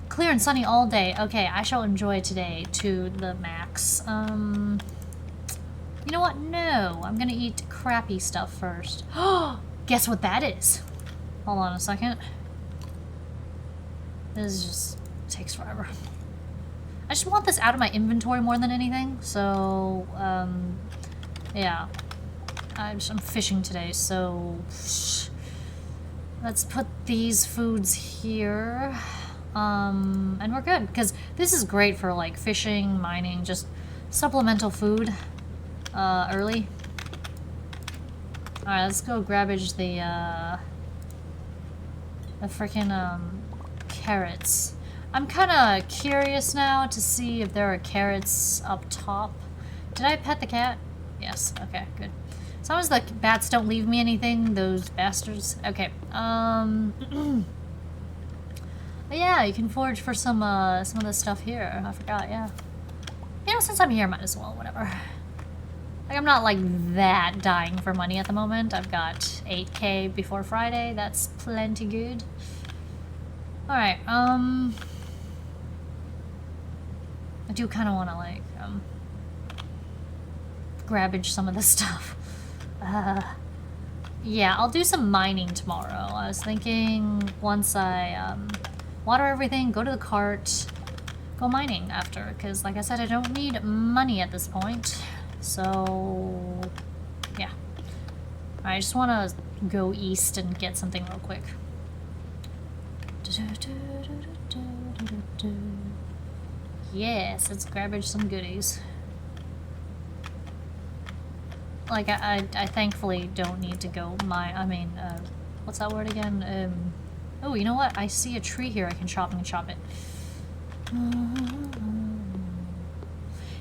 Clear and sunny all day. Okay, I shall enjoy today to the max. You know what? No, I'm gonna eat crappy stuff first. Guess what that is? Hold on a second. This just takes forever. I just want this out of my inventory more than anything, so, yeah. I'm fishing today, so... Let's put these foods here. And we're good, because this is great for like fishing, mining, just supplemental food early. Alright, let's go grabbage the freaking carrots. I'm kind of curious now to see if there are carrots up top. Did I pet the cat? Yes, okay, good. As long as the bats don't leave me anything, those bastards. Okay, but yeah, you can forage for some of the stuff here. I forgot, yeah. You know, since I'm here, might as well, whatever. Like, I'm not, like, that dying for money at the moment. I've got 8K before Friday. That's plenty good. Alright, I do kind of want to, like, grabbage some of this stuff. Yeah, I'll do some mining tomorrow. I was thinking once I, water everything, go to the cart, go mining after, because like I said, I don't need money at this point. So, yeah. I just want to go east and get something real quick. Yes, let's grabbage some goodies. Like, I thankfully don't need to go what's that word again? Oh, you know what? I see a tree here I can chop and chop it.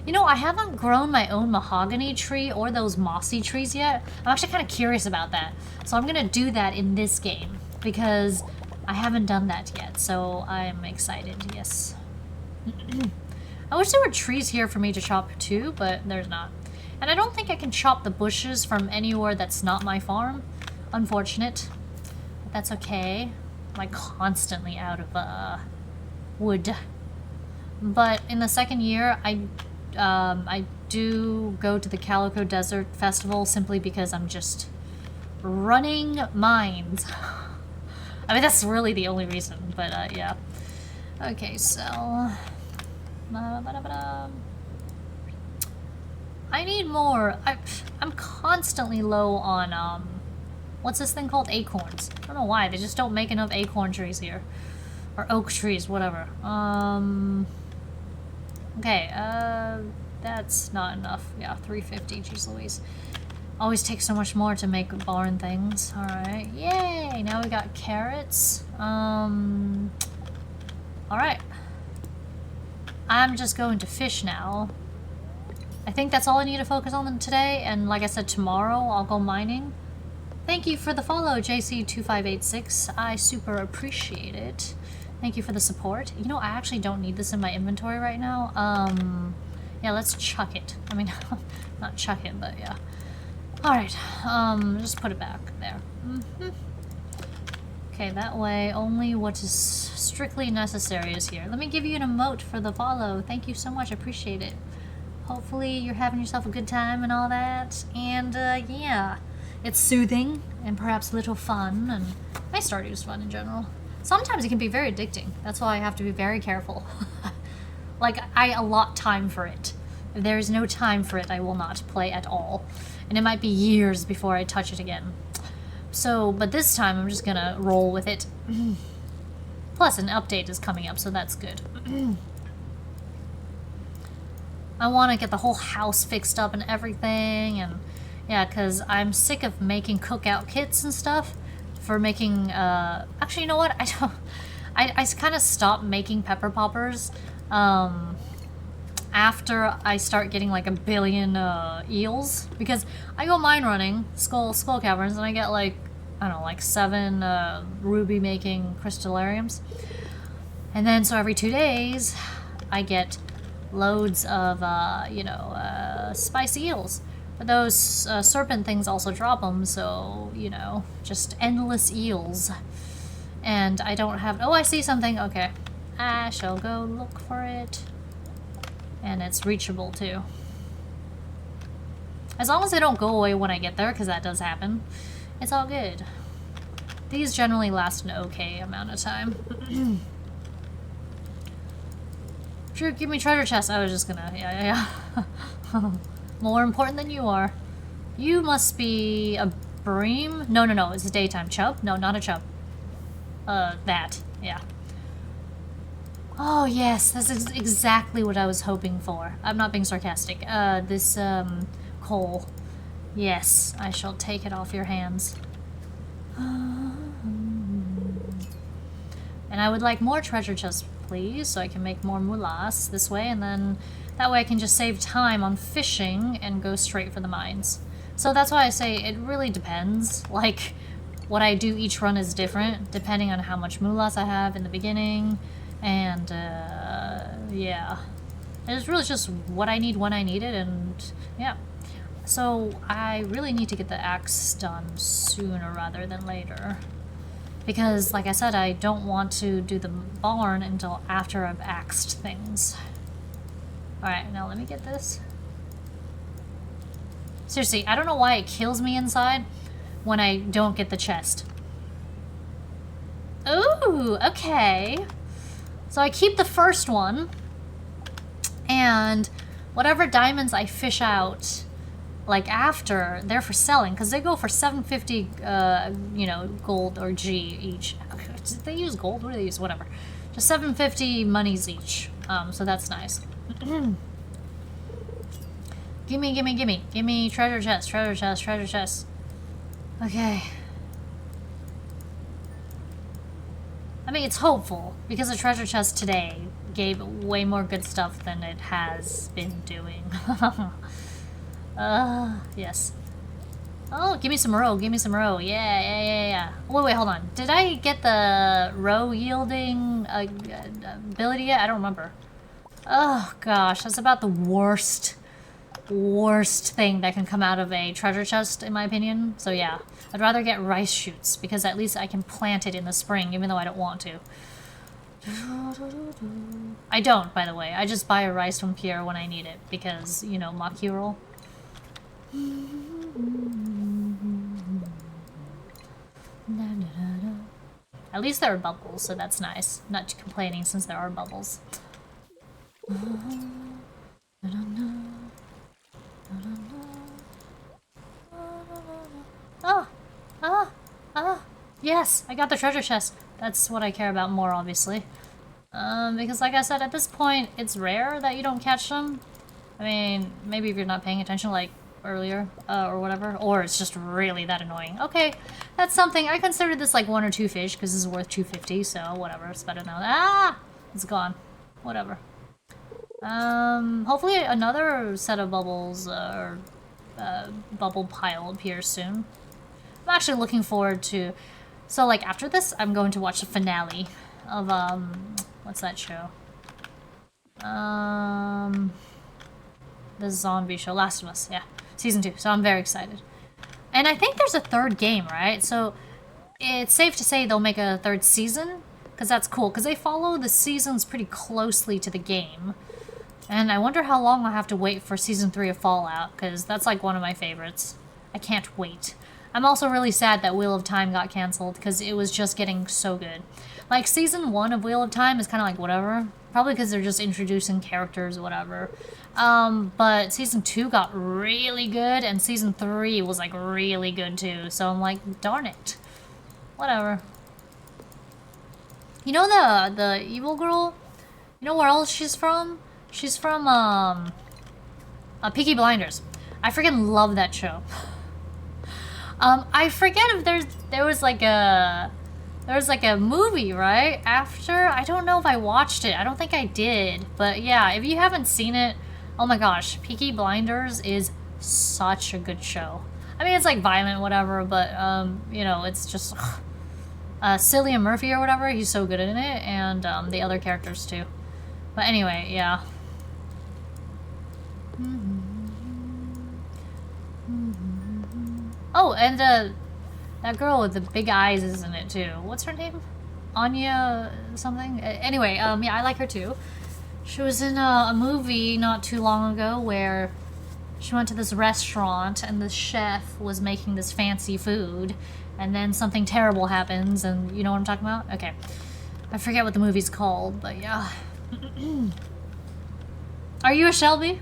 You know, I haven't grown my own mahogany tree or those mossy trees yet. I'm actually kind of curious about that. So I'm going to do that in this game because I haven't done that yet. So I'm excited, yes. I wish there were trees here for me to chop too, but there's not. And I don't think I can chop the bushes from anywhere that's not my farm. Unfortunate. But that's okay. I'm like constantly out of wood. But in the second year, I do go to the Calico Desert Festival simply because I'm just running mines. I mean, that's really the only reason, but yeah. Okay, so... I need more. I'm constantly low on, what's this thing called? Acorns. I don't know why, they just don't make enough acorn trees here. Or oak trees, whatever. Okay, that's not enough. Yeah, 350, jeez Louise. Always takes so much more to make barn things. Alright, yay! Now we got carrots. Alright. I'm just going to fish now. I think that's all I need to focus on today, and like I said, tomorrow I'll go mining. Thank you for the follow, JC2586. I super appreciate it. Thank you for the support. You know, I actually don't need this in my inventory right now. Yeah, let's chuck it. I mean, not chuck it, but yeah. Alright, just put it back there. Okay, that way only what is strictly necessary is here. Let me give you an emote for the follow. Thank you so much, appreciate it. Hopefully you're having yourself a good time and all that. And, yeah. It's soothing and perhaps a little fun, and my Stardew is fun in general. Sometimes it can be very addicting. That's why I have to be very careful. Like, I allot time for it. If there is no time for it, I will not play at all. And it might be years before I touch it again. So, but this time I'm just gonna roll with it. Plus, an update is coming up, so that's good. I want to get the whole house fixed up and everything, and yeah, because I'm sick of making cookout kits and stuff for making, actually, you know what, I kind of stopped making pepper poppers, after I start getting like 1 billion, eels, because I go mine running, skull caverns, and I get like, I don't know, like 7, ruby making crystallariums, and then so every 2 days, I get loads of, you know, spicy eels. But those serpent things also drop them, so, you know, just endless eels. And I don't have... Oh, I see something. Okay. I shall go look for it. And it's reachable, too. As long as they don't go away when I get there, because that does happen, it's all good. These generally last an okay amount of time. Sure, give me treasure chest. I was just gonna... Yeah. More important than you are. You must be a bream? No, it's a daytime chub. No, not a chub. That. Yeah. Oh, yes. This is exactly what I was hoping for. I'm not being sarcastic. This, coal. Yes, I shall take it off your hands. And I would like more treasure chests, please, so I can make more moulasse this way, and then that way I can just save time on fishing and go straight for the mines. So that's why I say it really depends. Like, what I do each run is different, depending on how much moulasse I have in the beginning, and, yeah. It's really just what I need when I need it, and, yeah. So, I really need to get the axe done sooner rather than later. Because, like I said, I don't want to do the barn until after I've axed things. Alright, now let me get this. Seriously, I don't know why it kills me inside when I don't get the chest. Ooh, okay. So I keep the first one, and whatever diamonds I fish out, like after, they're for selling, because they go for 750, you know, gold or G each. Did they use gold? What do they use? Whatever. Just 750 monies each. So that's nice. Gimme, gimme, gimme. Gimme treasure chest, treasure chest, treasure chest. Okay. I mean, it's hopeful, because the treasure chest today gave way more good stuff than it has been doing. Yes. Oh, give me some roe, give me some roe. Yeah. Wait, hold on. Did I get the roe yielding ability yet? I don't remember. Oh, gosh, that's about the worst thing that can come out of a treasure chest, in my opinion. So yeah, I'd rather get rice shoots, because at least I can plant it in the spring, even though I don't want to. I don't, by the way. I just buy a rice from Pierre when I need it, because, you know, Maki roll. At least there are bubbles, so that's nice. Not complaining since there are bubbles. Yes, I got the treasure chest. That's what I care about more, obviously. Because like I said, at this point, it's rare that you don't catch them. I mean, maybe if you're not paying attention, like, earlier, or whatever. Or it's just really that annoying. Okay, that's something. I considered this like 1 or 2 fish, because this is worth 250, so whatever. It's better now. Ah! It's gone. Whatever. Hopefully another set of bubbles, or bubble pile appears soon. I'm actually looking forward to... So, like, after this, I'm going to watch the finale of, what's that show? The zombie show, Last of Us, yeah. Season 2, so I'm very excited. And I think there's a 3rd game, right? So, it's safe to say they'll make a 3rd season, because that's cool, because they follow the seasons pretty closely to the game. And I wonder how long I'll have to wait for Season 3 of Fallout, because that's like one of my favorites. I can't wait. I'm also really sad that Wheel of Time got cancelled, because it was just getting so good. Like, Season 1 of Wheel of Time is kind of like whatever. Probably because they're just introducing characters or whatever. But Season 2 got really good, and Season 3 was like really good too. So I'm like, darn it. Whatever. You know the evil girl? You know where else she's from? She's from, Peaky Blinders. I freaking love that show. I forget if there was like a movie, right? After? I don't know if I watched it. I don't think I did. But yeah, if you haven't seen it, oh my gosh, Peaky Blinders is such a good show. I mean, it's like violent, whatever, but, you know, it's just... Cillian Murphy or whatever, he's so good in it, and, the other characters too. But anyway, yeah. Oh, and that girl with the big eyes is in it too. What's her name? Anya something? Anyway, yeah, I like her too. She was in a movie not too long ago where she went to this restaurant and the chef was making this fancy food, and then something terrible happens, and you know what I'm talking about? Okay. I forget what the movie's called, but yeah. Are you a Shelby?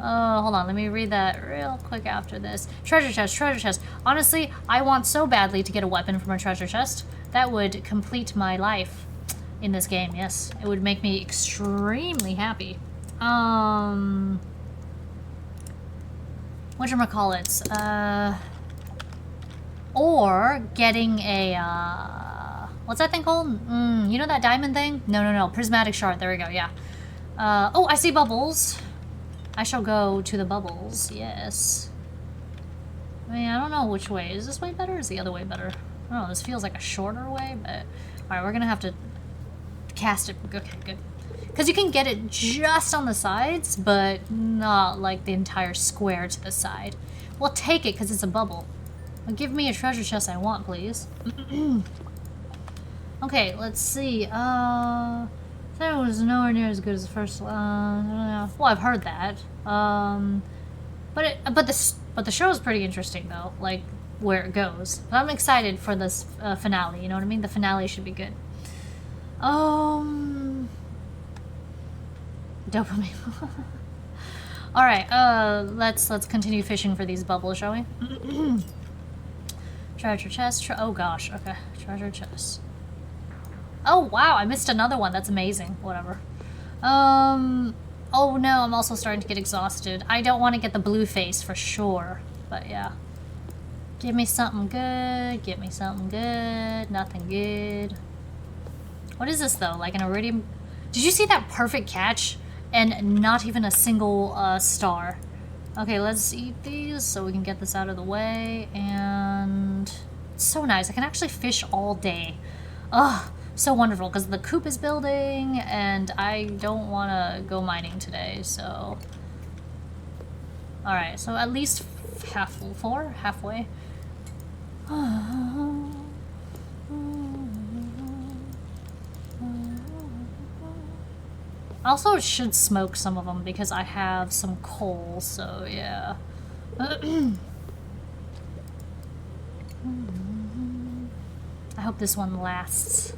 Hold on, let me read that real quick after this. Treasure chest, treasure chest. Honestly, I want so badly to get a weapon from a treasure chest. That would complete my life in this game, yes. It would make me extremely happy. Whatchamacallits? Or getting a, what's that thing called? You know that diamond thing? No. Prismatic shard, there we go, yeah. Oh, I see bubbles. I shall go to the bubbles, yes. I mean, I don't know which way. Is this way better or is the other way better? I don't know, this feels like a shorter way, but... Alright, we're gonna have to cast it. Okay, good. Because you can get it just on the sides, but not like the entire square to the side. Well, take it because it's a bubble. Well, give me a treasure chest I want, please. Okay, let's see. That was nowhere near as good as the first. Well, I've heard that. But the show is pretty interesting though. Like where it goes. But I'm excited for this finale. You know what I mean? The finale should be good. Dopamine. All right. Let's continue fishing for these bubbles, shall we? Treasure chest. Oh gosh. Okay. Treasure chest. Oh wow, I missed another one. That's amazing. Whatever. Oh no, I'm also starting to get exhausted. I don't want to get the blue face for sure. But yeah. Give me something good. Give me something good. Nothing good. What is this though? Like an iridium? Did you see that perfect catch? And not even a single star. Okay, let's eat these so we can get this out of the way. And it's so nice. I can actually fish all day. Ugh. So wonderful, because the coop is building, and I don't want to go mining today, so... Alright, so at least halfway. Also, it should smoke some of them, because I have some coal, so yeah. I hope this one lasts.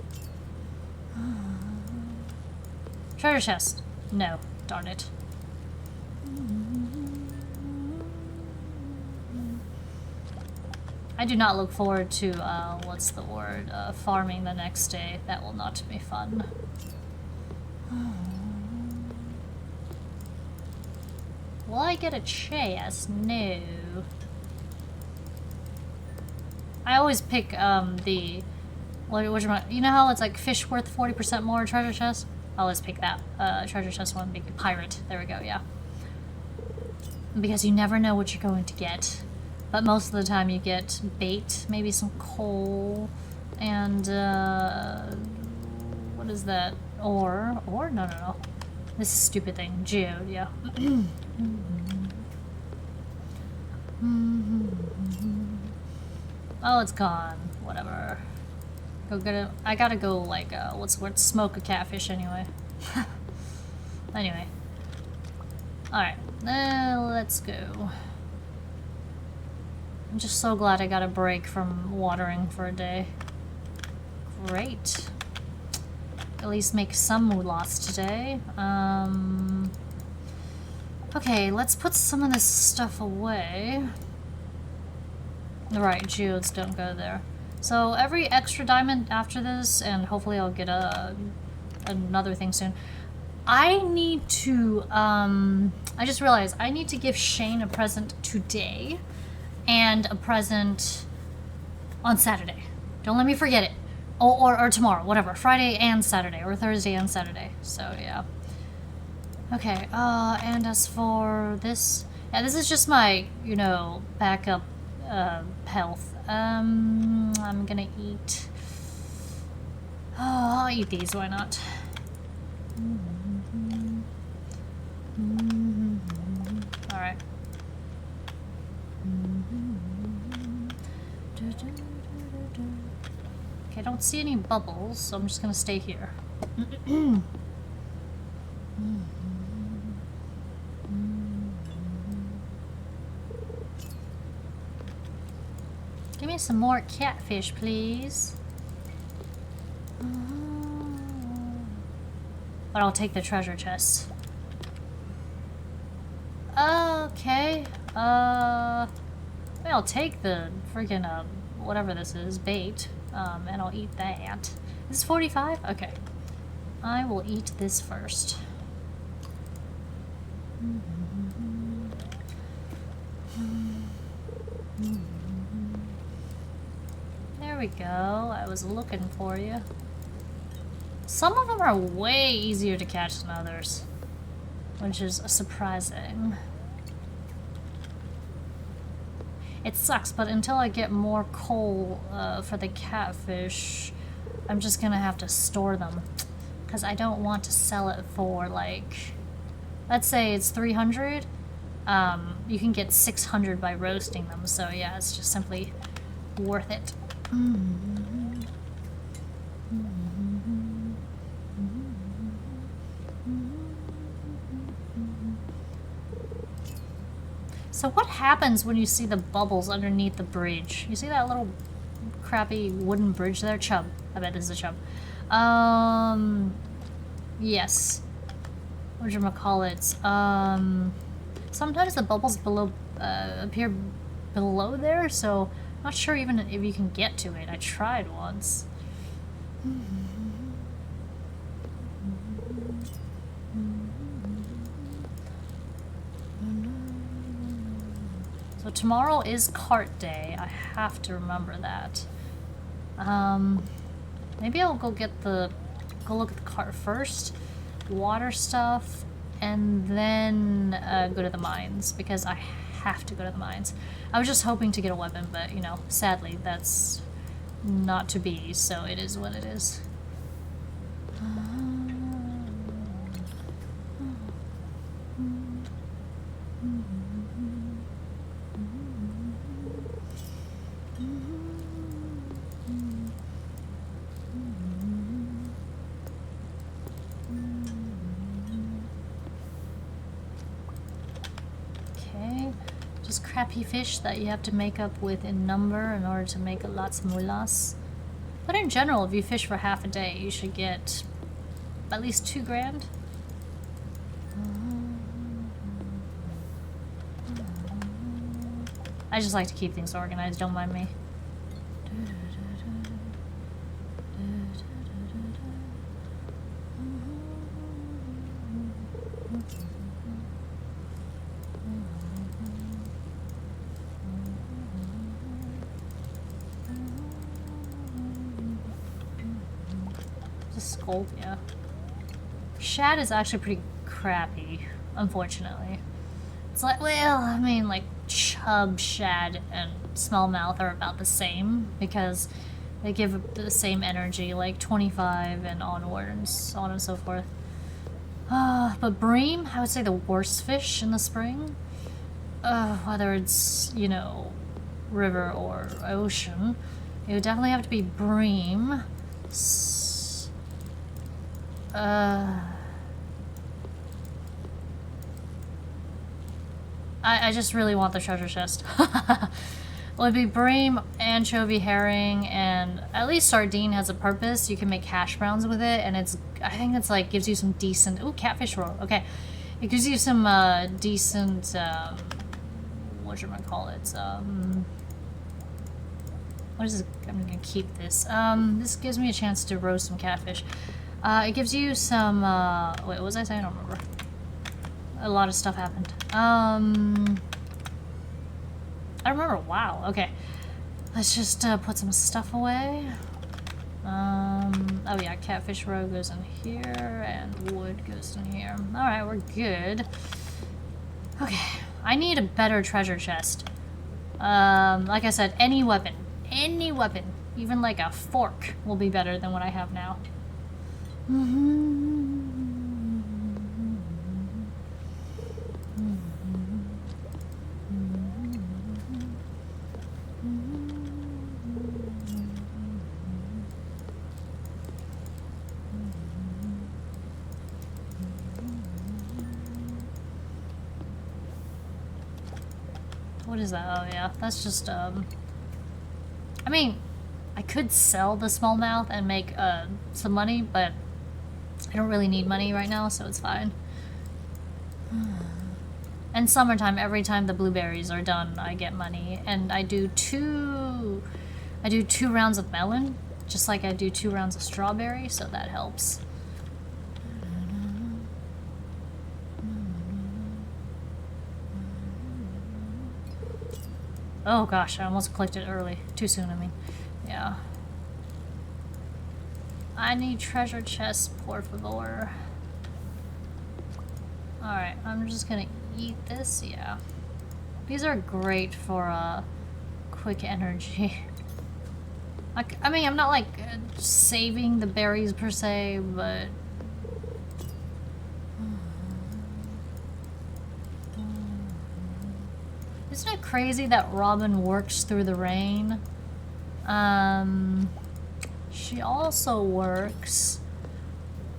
Treasure chest. No. Darn it. I do not look forward to, what's the word, farming the next day. That will not be fun. Will I get a chest? No. I always pick, the... you know how it's like fish worth 40% more treasure chest? I'll always pick that treasure chest one, big pirate. There we go, yeah. Because you never know what you're going to get. But most of the time you get bait, maybe some coal, and what is that? Ore? No. This stupid thing. Geode, yeah. Oh, it's gone. Whatever. Go get it. I gotta go, like, what's the word? Smoke a catfish anyway. Anyway. Alright. Let's go. I'm just so glad I got a break from watering for a day. Great. At least make some moolas today. Okay, let's put some of this stuff away. Right, geodes don't go there. So every extra diamond after this, and hopefully I'll get another thing soon. I need to, I just realized I need to give Shane a present today and a present on Saturday. Don't let me forget it. Or tomorrow, whatever. Friday and Saturday, or Thursday and Saturday. So, yeah. Okay, and as for this, yeah, this is just my, you know, backup, health. I'm gonna eat, I'll eat these, why not? Alright. Okay, I don't see any bubbles, so I'm just gonna stay here. Give me some more catfish, please. But I'll take the treasure chest. Okay. I'll take the freaking, whatever this is, bait, and I'll eat that. This is 45? Okay. I will eat this first. There we go. I was looking for you. Some of them are way easier to catch than others, which is surprising. It sucks, but until I get more coal for the catfish, I'm just gonna have to store them. Because I don't want to sell it for, like, let's say it's 300. You can get 600 by roasting them, so yeah, it's just simply worth it. So what happens when you see the bubbles underneath the bridge? You see that little crappy wooden bridge there? Chub. I bet this is a chub. Yes. Whatchamacallits? Sometimes the bubbles below appear below there, so I'm not sure even if you can get to it. I tried once. So tomorrow is cart day. I have to remember that. Maybe I'll go look at the cart first, water stuff, and then go to the mines, because I have to go to the mines. I was just hoping to get a weapon, but, you know, sadly, that's not to be, so it is what it is. Crappy fish that you have to make up with in number in order to make lots of mulas. But in general, if you fish for half a day, you should get at least 2 grand. I just like to keep things organized, don't mind me. Yeah. Shad is actually pretty crappy, unfortunately. It's like, well, I mean, like, chub, shad, and smallmouth are about the same, because they give the same energy, like 25 and onward, and so on and so forth. But bream, I would say the worst fish in the spring. Whether it's, you know, river or ocean, it would definitely have to be bream. I just really want the treasure chest. Well, it'd be bream, anchovy, herring, and at least sardine has a purpose. You can make hash browns with it, and I think it's like gives you some decent. Ooh, catfish roll. Okay, it gives you some decent. Whatchamacallits? What is this? I'm gonna keep this. This gives me a chance to roast some catfish. It gives you some, wait, what was I saying? I don't remember. A lot of stuff happened. I remember, wow, okay. Let's just, put some stuff away. Oh yeah, catfish roe goes in here, and wood goes in here. Alright, we're good. Okay, I need a better treasure chest. Like I said, any weapon, even like a fork will be better than what I have now. What is that? Oh yeah, that's just I mean, I could sell the smallmouth and make some money, but I don't really need money right now, so it's fine. And summertime, every time the blueberries are done, I get money. And I do two rounds of melon, just like I do 2 rounds of strawberry, so that helps. Oh gosh, I almost clicked it early. Too soon, I mean. Yeah. I need treasure chests, por favor. Alright, I'm just gonna eat this, yeah. These are great for, quick energy. I mean, I'm not, like, saving the berries per se, but... Isn't it crazy that Robin works through the rain? She also works...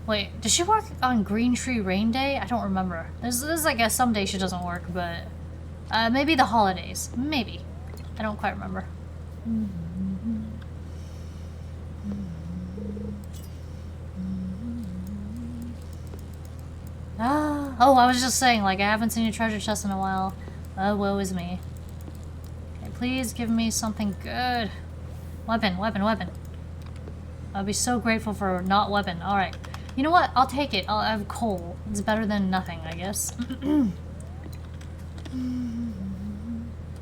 Wait, does she work on Green Tree Rain Day? I don't remember. There's like some day she doesn't work, but... maybe the holidays. Maybe. I don't quite remember. Oh, I was just saying, like, I haven't seen a treasure chest in a while. Oh, woe is me. Okay, please give me something good. Weapon, weapon, weapon. I'll be so grateful for not weapon. Alright. You know what? I'll take it. I'll have coal. It's better than nothing, I guess. I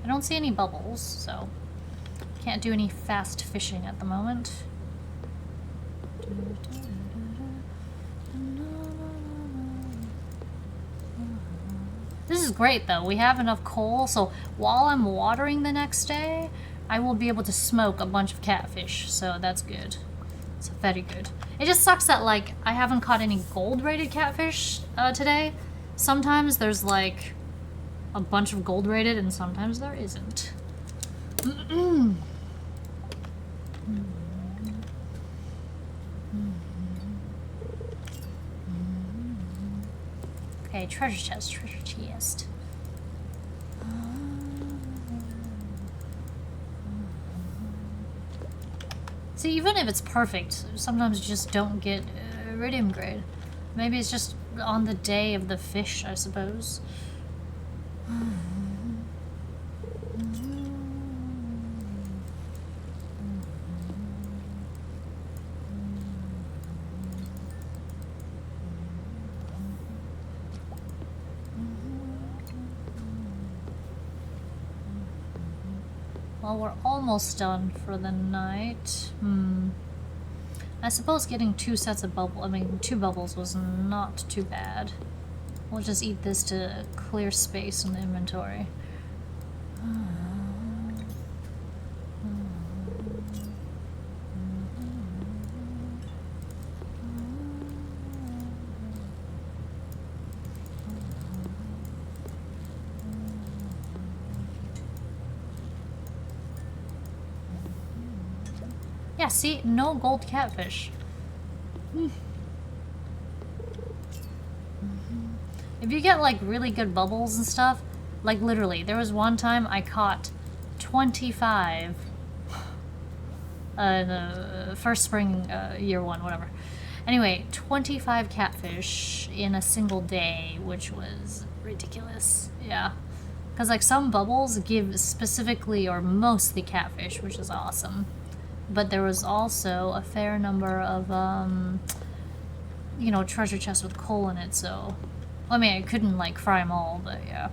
don't see any bubbles, so... Can't do any fast fishing at the moment. This is great, though. We have enough coal, so while I'm watering the next day, I will be able to smoke a bunch of catfish, so that's good. It's very good. It just sucks that, like, I haven't caught any gold-rated catfish today. Sometimes there's, like, a bunch of gold-rated, and sometimes there isn't. Okay, treasure chest, treasure chest. See, even if it's perfect, sometimes you just don't get iridium grade. Maybe it's just on the day of the fish, I suppose. Well, we're almost done for the night. I suppose getting 2 sets of two bubbles was not too bad. We'll just eat this to clear space in the inventory. Yeah, see? No gold catfish. If you get, like, really good bubbles and stuff, like, literally, there was one time I caught 25 the first spring, year 1, whatever. Anyway, 25 catfish in a single day, which was ridiculous. Yeah. Because, like, some bubbles give specifically or mostly catfish, which is awesome. But there was also a fair number of, you know, treasure chests with coal in it, so... I mean, I couldn't, like, fry them all, but yeah.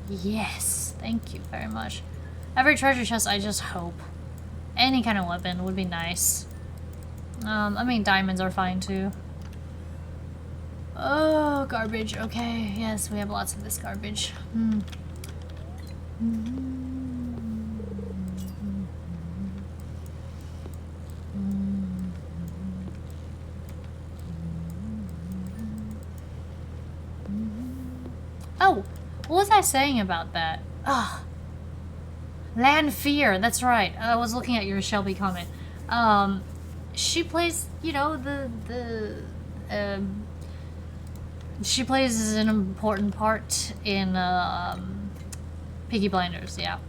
Yes! Thank you very much. Every treasure chest, I just hope. Any kind of weapon would be nice. I mean, diamonds are fine, too. Oh, garbage. Okay, yes, we have lots of this garbage. Oh, what was I saying about that? Ah, Land Fear, that's right. I was looking at your Shelby comment. She plays, you know, she plays an important part in, Peaky Blinders, yeah.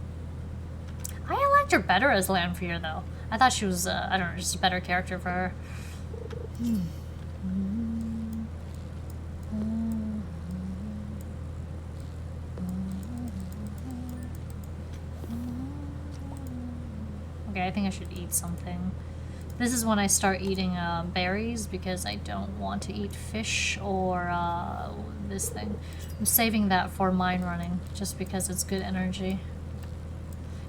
I liked her better as Land Fear, though. I thought she was, I don't know, just a better character for her. Okay, I think I should eat something. This is when I start eating berries because I don't want to eat fish or this thing. I'm saving that for mine running just because it's good energy.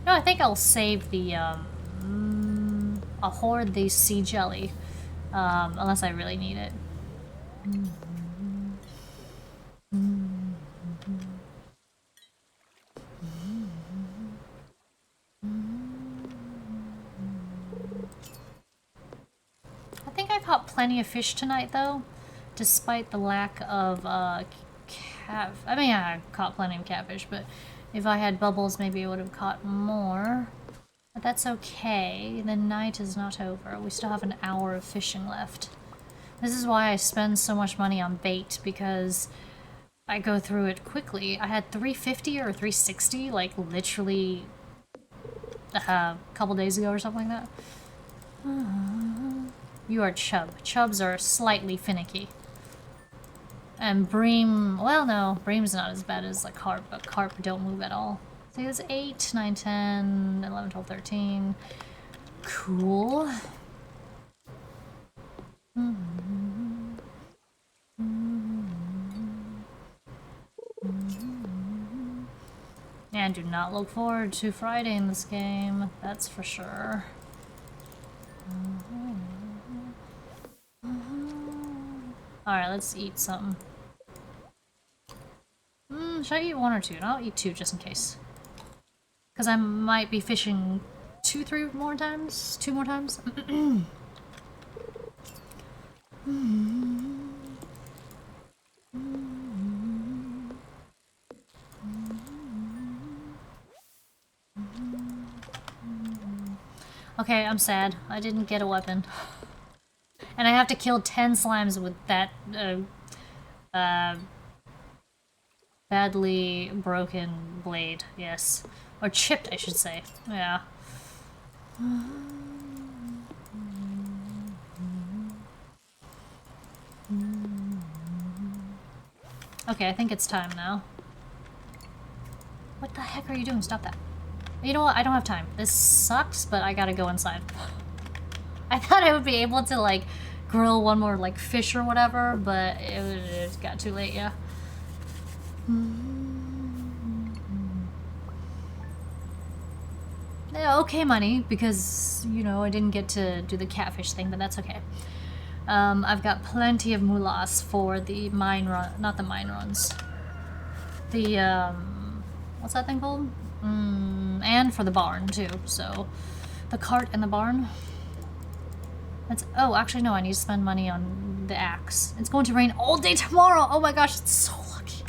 No, I think I'll save the, I'll hoard the sea jelly, unless I really need it. I think I caught plenty of fish tonight, though, despite the lack of, I mean, I caught plenty of catfish, but if I had bubbles, maybe I would have caught more. But that's okay. The night is not over. We still have an hour of fishing left. This is why I spend so much money on bait, because I go through it quickly. I had 350 or 360, like, literally a couple days ago or something like that. You are chub. Chubs are slightly finicky. And bream, well, no, bream's not as bad as like carp, but carp don't move at all. So it's 8, 9, 10, 11, 12, 13. Cool. And do not look forward to Friday in this game, that's for sure. Alright, let's eat something. Should I eat one or two? No, I'll eat two just in case. Because I might be fishing 2 more times? Okay, I'm sad. I didn't get a weapon. And I have to kill 10 slimes with that, badly broken blade, yes. Or chipped, I should say. Yeah. Okay, I think it's time now. What the heck are you doing? Stop that. You know what? I don't have time. This sucks, but I gotta go inside. I thought I would be able to, like, grill one more, like, fish or whatever, but it got too late, yeah. Yeah, okay, money, because, you know, I didn't get to do the catfish thing, but that's okay. I've got plenty of moulahs for the mine run, not the mine runs. The, what's that thing called? And for the barn, too, so the cart and the barn. That's, oh, actually, no, I need to spend money on the axe. It's going to rain all day tomorrow! Oh my gosh, it's so lucky.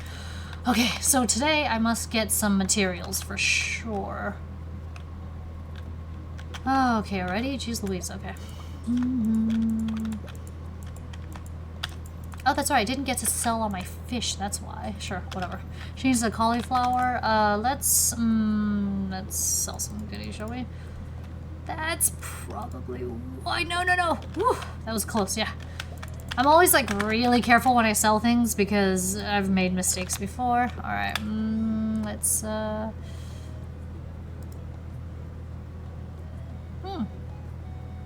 Okay, so today I must get some materials for sure. Oh, okay, already? Jeez Louise, okay. Oh, that's right, I didn't get to sell all my fish, that's why. Sure, whatever. She needs a cauliflower. Let's sell some goodies, shall we? That's probably why. No. Whew, that was close, yeah. I'm always, like, really careful when I sell things because I've made mistakes before. Alright, let's,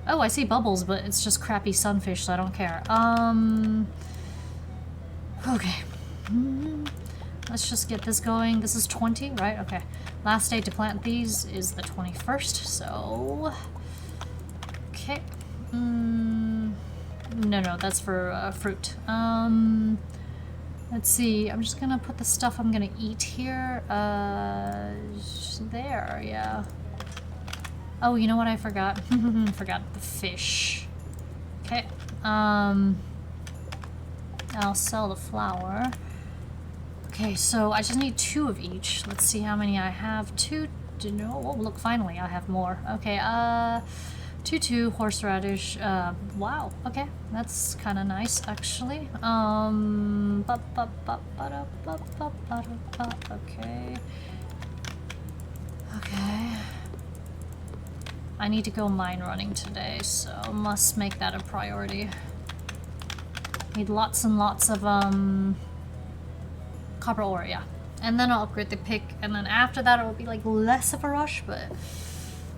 Oh, I see bubbles, but it's just crappy sunfish, so I don't care. Okay. Let's just get this going. This is 20, right? Okay. Last day to plant these is the 21st, so... Okay. No, that's for fruit. Let's see. I'm just gonna put the stuff I'm gonna eat here. There, yeah. Oh, you know what I forgot? Forgot the fish. Okay. I'll sell the flour. Okay, so I just need 2 of each. Let's see how many I have. 2. Oh, look, finally I have more. Okay, 2, horseradish. Wow. Okay, that's kind of nice, actually. Okay. Okay. I need to go mine running today, so must make that a priority. Need lots and lots of copper ore, yeah. And then I'll upgrade the pick, and then after that it will be like less of a rush, but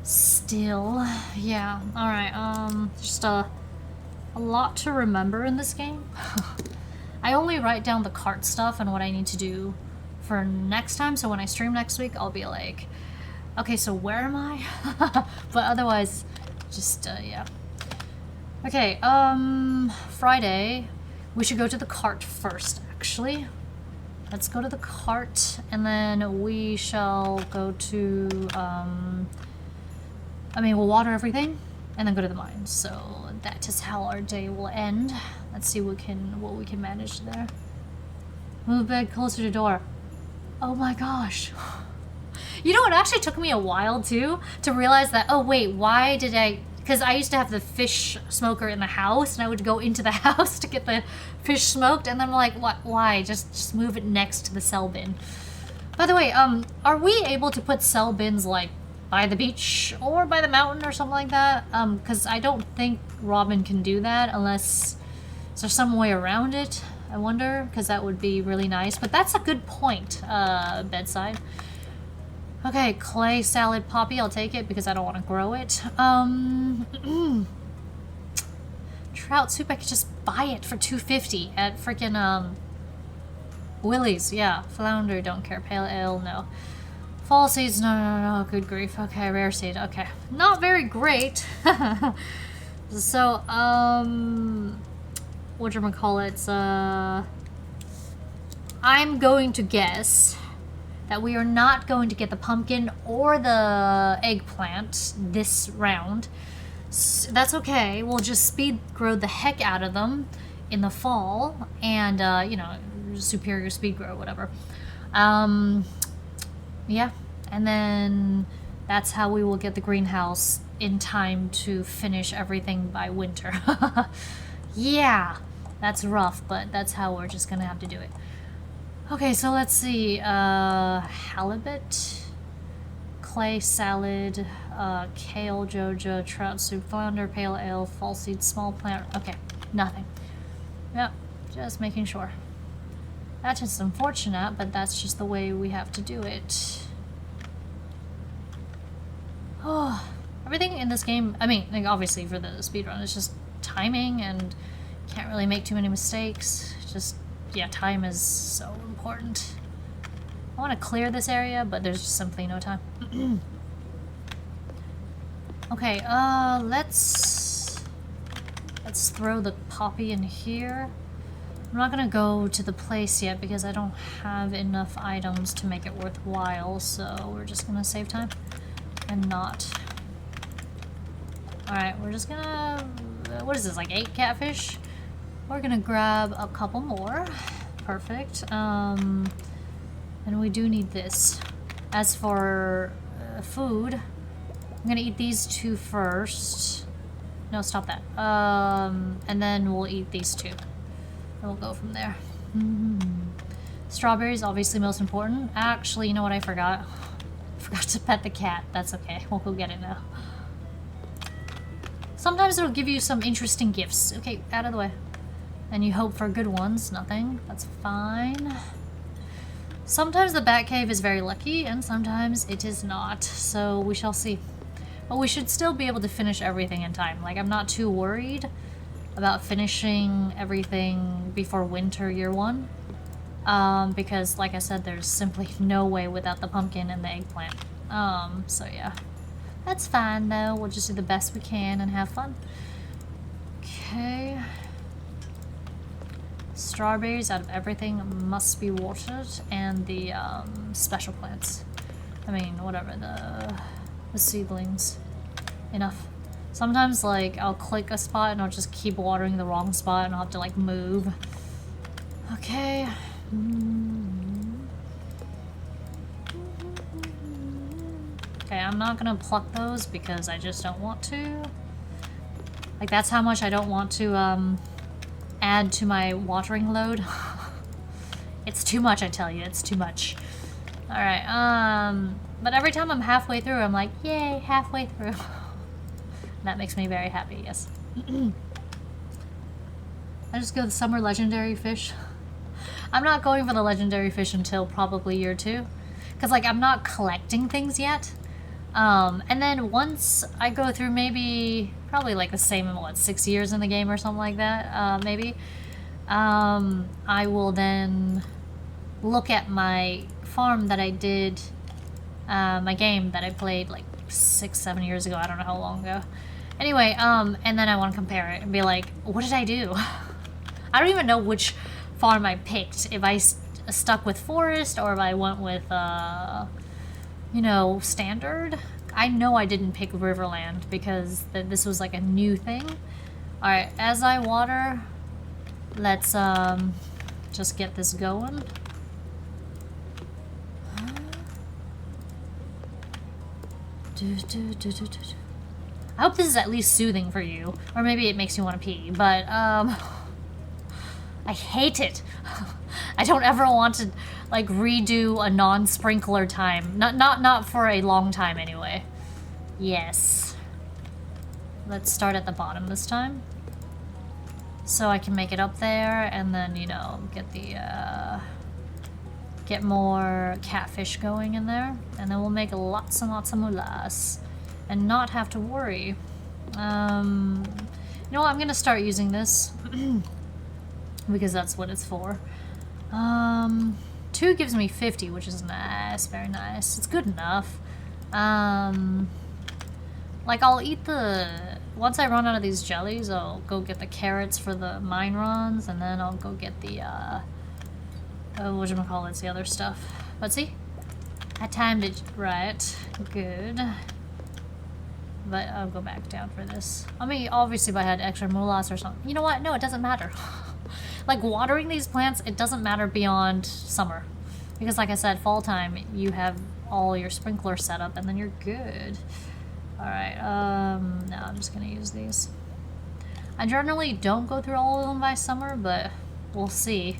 still, yeah. Alright, just a lot to remember in this game. I only write down the cart stuff and what I need to do for next time, so when I stream next week, I'll be like, okay, so where am I? But otherwise, just, yeah. Okay, Friday, we should go to the cart first, actually. Let's go to the cart, and then we shall go to, I mean, we'll water everything, and then go to the mines. So that is how our day will end. Let's see what we can manage there. Move bed closer to the door. Oh my gosh. You know, it actually took me a while, too, to realize that, oh wait, why did I... Because I used to have the fish smoker in the house, and I would go into the house to get the fish smoked, and then I'm like, what? Why? Just move it next to the cell bin. By the way, are we able to put cell bins, like, by the beach or by the mountain or something like that? Because I don't think Robin can do that unless... Is there some way around it? I wonder, because that would be really nice. But that's a good point, bedside. Okay, clay salad poppy, I'll take it because I don't want to grow it. Trout soup, I could just buy it for $2.50 at freaking Willie's. Yeah, flounder, don't care. Pale ale, no. Fall seeds, no, good grief. Okay, rare seed, okay. Not very great. So, whatchamacallits, I'm going to guess that we are not going to get the pumpkin or the eggplant this round. So that's okay. We'll just speed grow the heck out of them in the fall, and you know, superior speed grow, whatever. Yeah, and then that's how we will get the greenhouse in time to finish everything by winter. Yeah, that's rough, but that's how we're just gonna have to do it. Okay, so let's see, halibut, clay salad, kale, joja, trout soup, flounder, pale ale, fall seed, small plant, okay, nothing. Yep, just making sure. That's just unfortunate, but that's just the way we have to do it. Oh, everything in this game, I mean, like obviously for the speedrun, it's just timing and can't really make too many mistakes, just... Yeah, time is so important. I want to clear this area, but there's just simply no time. Okay, let's throw the poppy in here. I'm not gonna go to the place yet because I don't have enough items to make it worthwhile, so we're just gonna save time and not. Alright, we're just gonna... what is this, like 8 catfish? We're gonna grab a couple more. Perfect. And we do need this. As for food, I'm gonna eat these 2 first. No, stop that. And then we'll eat these 2. And we'll go from there. Strawberries, obviously most important. Actually, you know what I forgot? I forgot to pet the cat. That's okay. We'll go get it now. Sometimes it'll give you some interesting gifts. Okay, out of the way. And you hope for good ones. Nothing. That's fine. Sometimes the Batcave is very lucky, and sometimes it is not. So we shall see. But we should still be able to finish everything in time. Like, I'm not too worried about finishing everything before winter year 1. Because, like I said, there's simply no way without the pumpkin and the eggplant. So yeah. That's fine, though. We'll just do the best we can and have fun. Okay. Strawberries out of everything must be watered, and the special plants. I mean, whatever, the seedlings. Enough. Sometimes, like, I'll click a spot and I'll just keep watering the wrong spot and I'll have to, like, move. Okay. Okay, I'm not gonna pluck those because I just don't want to. Like, that's how much I don't want to, add to my watering load. It's too much, I tell you, it's too much. Alright, but every time I'm halfway through, I'm like, yay, halfway through. That makes me very happy, yes. I just go the summer legendary fish. I'm not going for the legendary fish until probably year 2. Because, like, I'm not collecting things yet. And then once I go through probably like the same, 6 years in the game or something like that, maybe, I will then look at my farm that I did, my game that I played like 6-7 years ago, I don't know how long ago. Anyway, and then I want to compare it and be like, what did I do? I don't even know which farm I picked, if I stuck with forest or if I went with, you know, standard. I know I didn't pick Riverland because this was like a new thing. Alright, as I water, let's just get this going. I hope this is at least soothing for you. Or maybe it makes you want to pee, but I hate it. I don't ever want to like redo a non-sprinkler time. Not for a long time anyway. Yes. Let's start at the bottom this time. So I can make it up there and then, you know, get more catfish going in there. And then we'll make lots and lots of moulasse and not have to worry. You know what, I'm gonna start using this because that's what it's for. 2 gives me 50, which is nice, very nice. It's good enough. Like, I'll eat once I run out of these jellies, I'll go get the carrots for the mine runs, and then I'll go get the, whatchamacallits, the other stuff. But see? I timed it right. Good. But I'll go back down for this. I mean, obviously if I had extra moulasse or something. You know what? No, it doesn't matter. Like, watering these plants, it doesn't matter beyond summer. Because like I said, fall time, you have all your sprinklers set up and then you're good. Alright, no, I'm just gonna use these. I generally don't go through all of them by summer, but we'll see.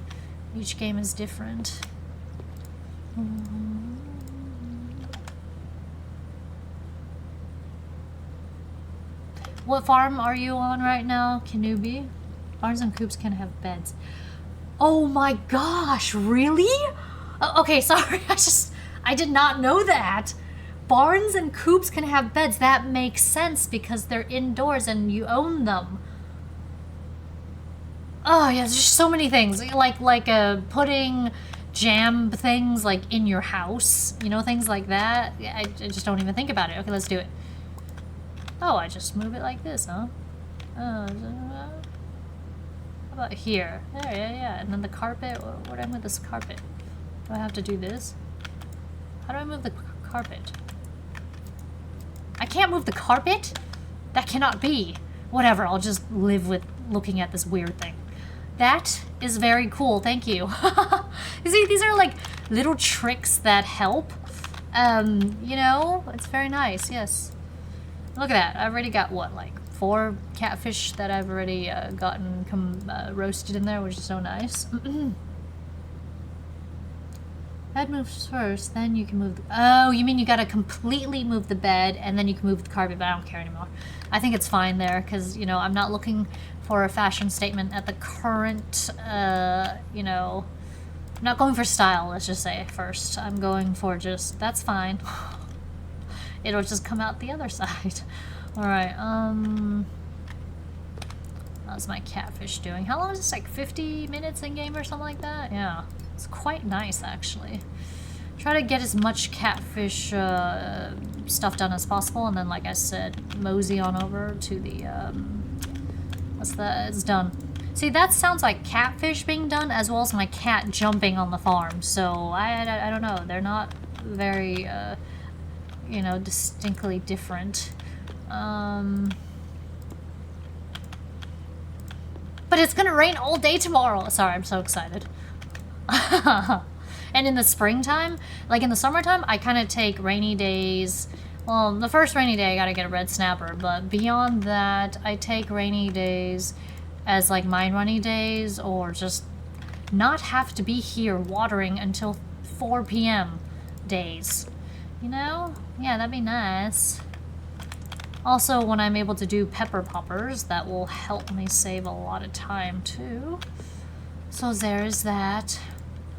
Each game is different. What farm are you on right now, Kanubi? Barns and coops can have beds. Oh my gosh, really? Okay, sorry, I did not know that. Barns and coops can have beds. That makes sense because they're indoors and you own them. Oh yeah, there's just so many things. Like putting jam things like in your house. You know, things like that. I just don't even think about it. Okay, let's do it. Oh, I just move it like this, huh? How about here? There, yeah. And then the carpet. What do I move this carpet? Do I have to do this? How do I move the carpet? I can't move the carpet? That cannot be. Whatever, I'll just live with looking at this weird thing. That is very cool, thank you. You see, these are like little tricks that help. You know, it's very nice, yes. Look at that, I've already got what, like 4 catfish that I've already gotten roasted in there, which is so nice. Bed moves first, then you can move oh, you mean you gotta completely move the bed and then you can move the carpet, but I don't care anymore. I think it's fine there, because, you know, I'm not looking for a fashion statement at the current, you know, I'm not going for style, let's just say, first. I'm going for just, that's fine. It'll just come out the other side. Alright, how's my catfish doing? How long is this, like 50 minutes in game or something like that? Yeah. It's quite nice, actually. Try to get as much catfish stuff done as possible, and then, like I said, mosey on over to the, what's that? It's done. See, that sounds like catfish being done, as well as my cat jumping on the farm, so I don't know. They're not very, you know, distinctly different. But it's gonna rain all day tomorrow! Sorry, I'm so excited. And in the springtime, like in the summertime, I kind of take rainy days. Well, the first rainy day I gotta get a red snapper, but beyond that, I take rainy days as like mine running days, or just not have to be here watering until 4 p.m. days. You know? Yeah, that'd be nice. Also, when I'm able to do pepper poppers, that will help me save a lot of time too. So there's that.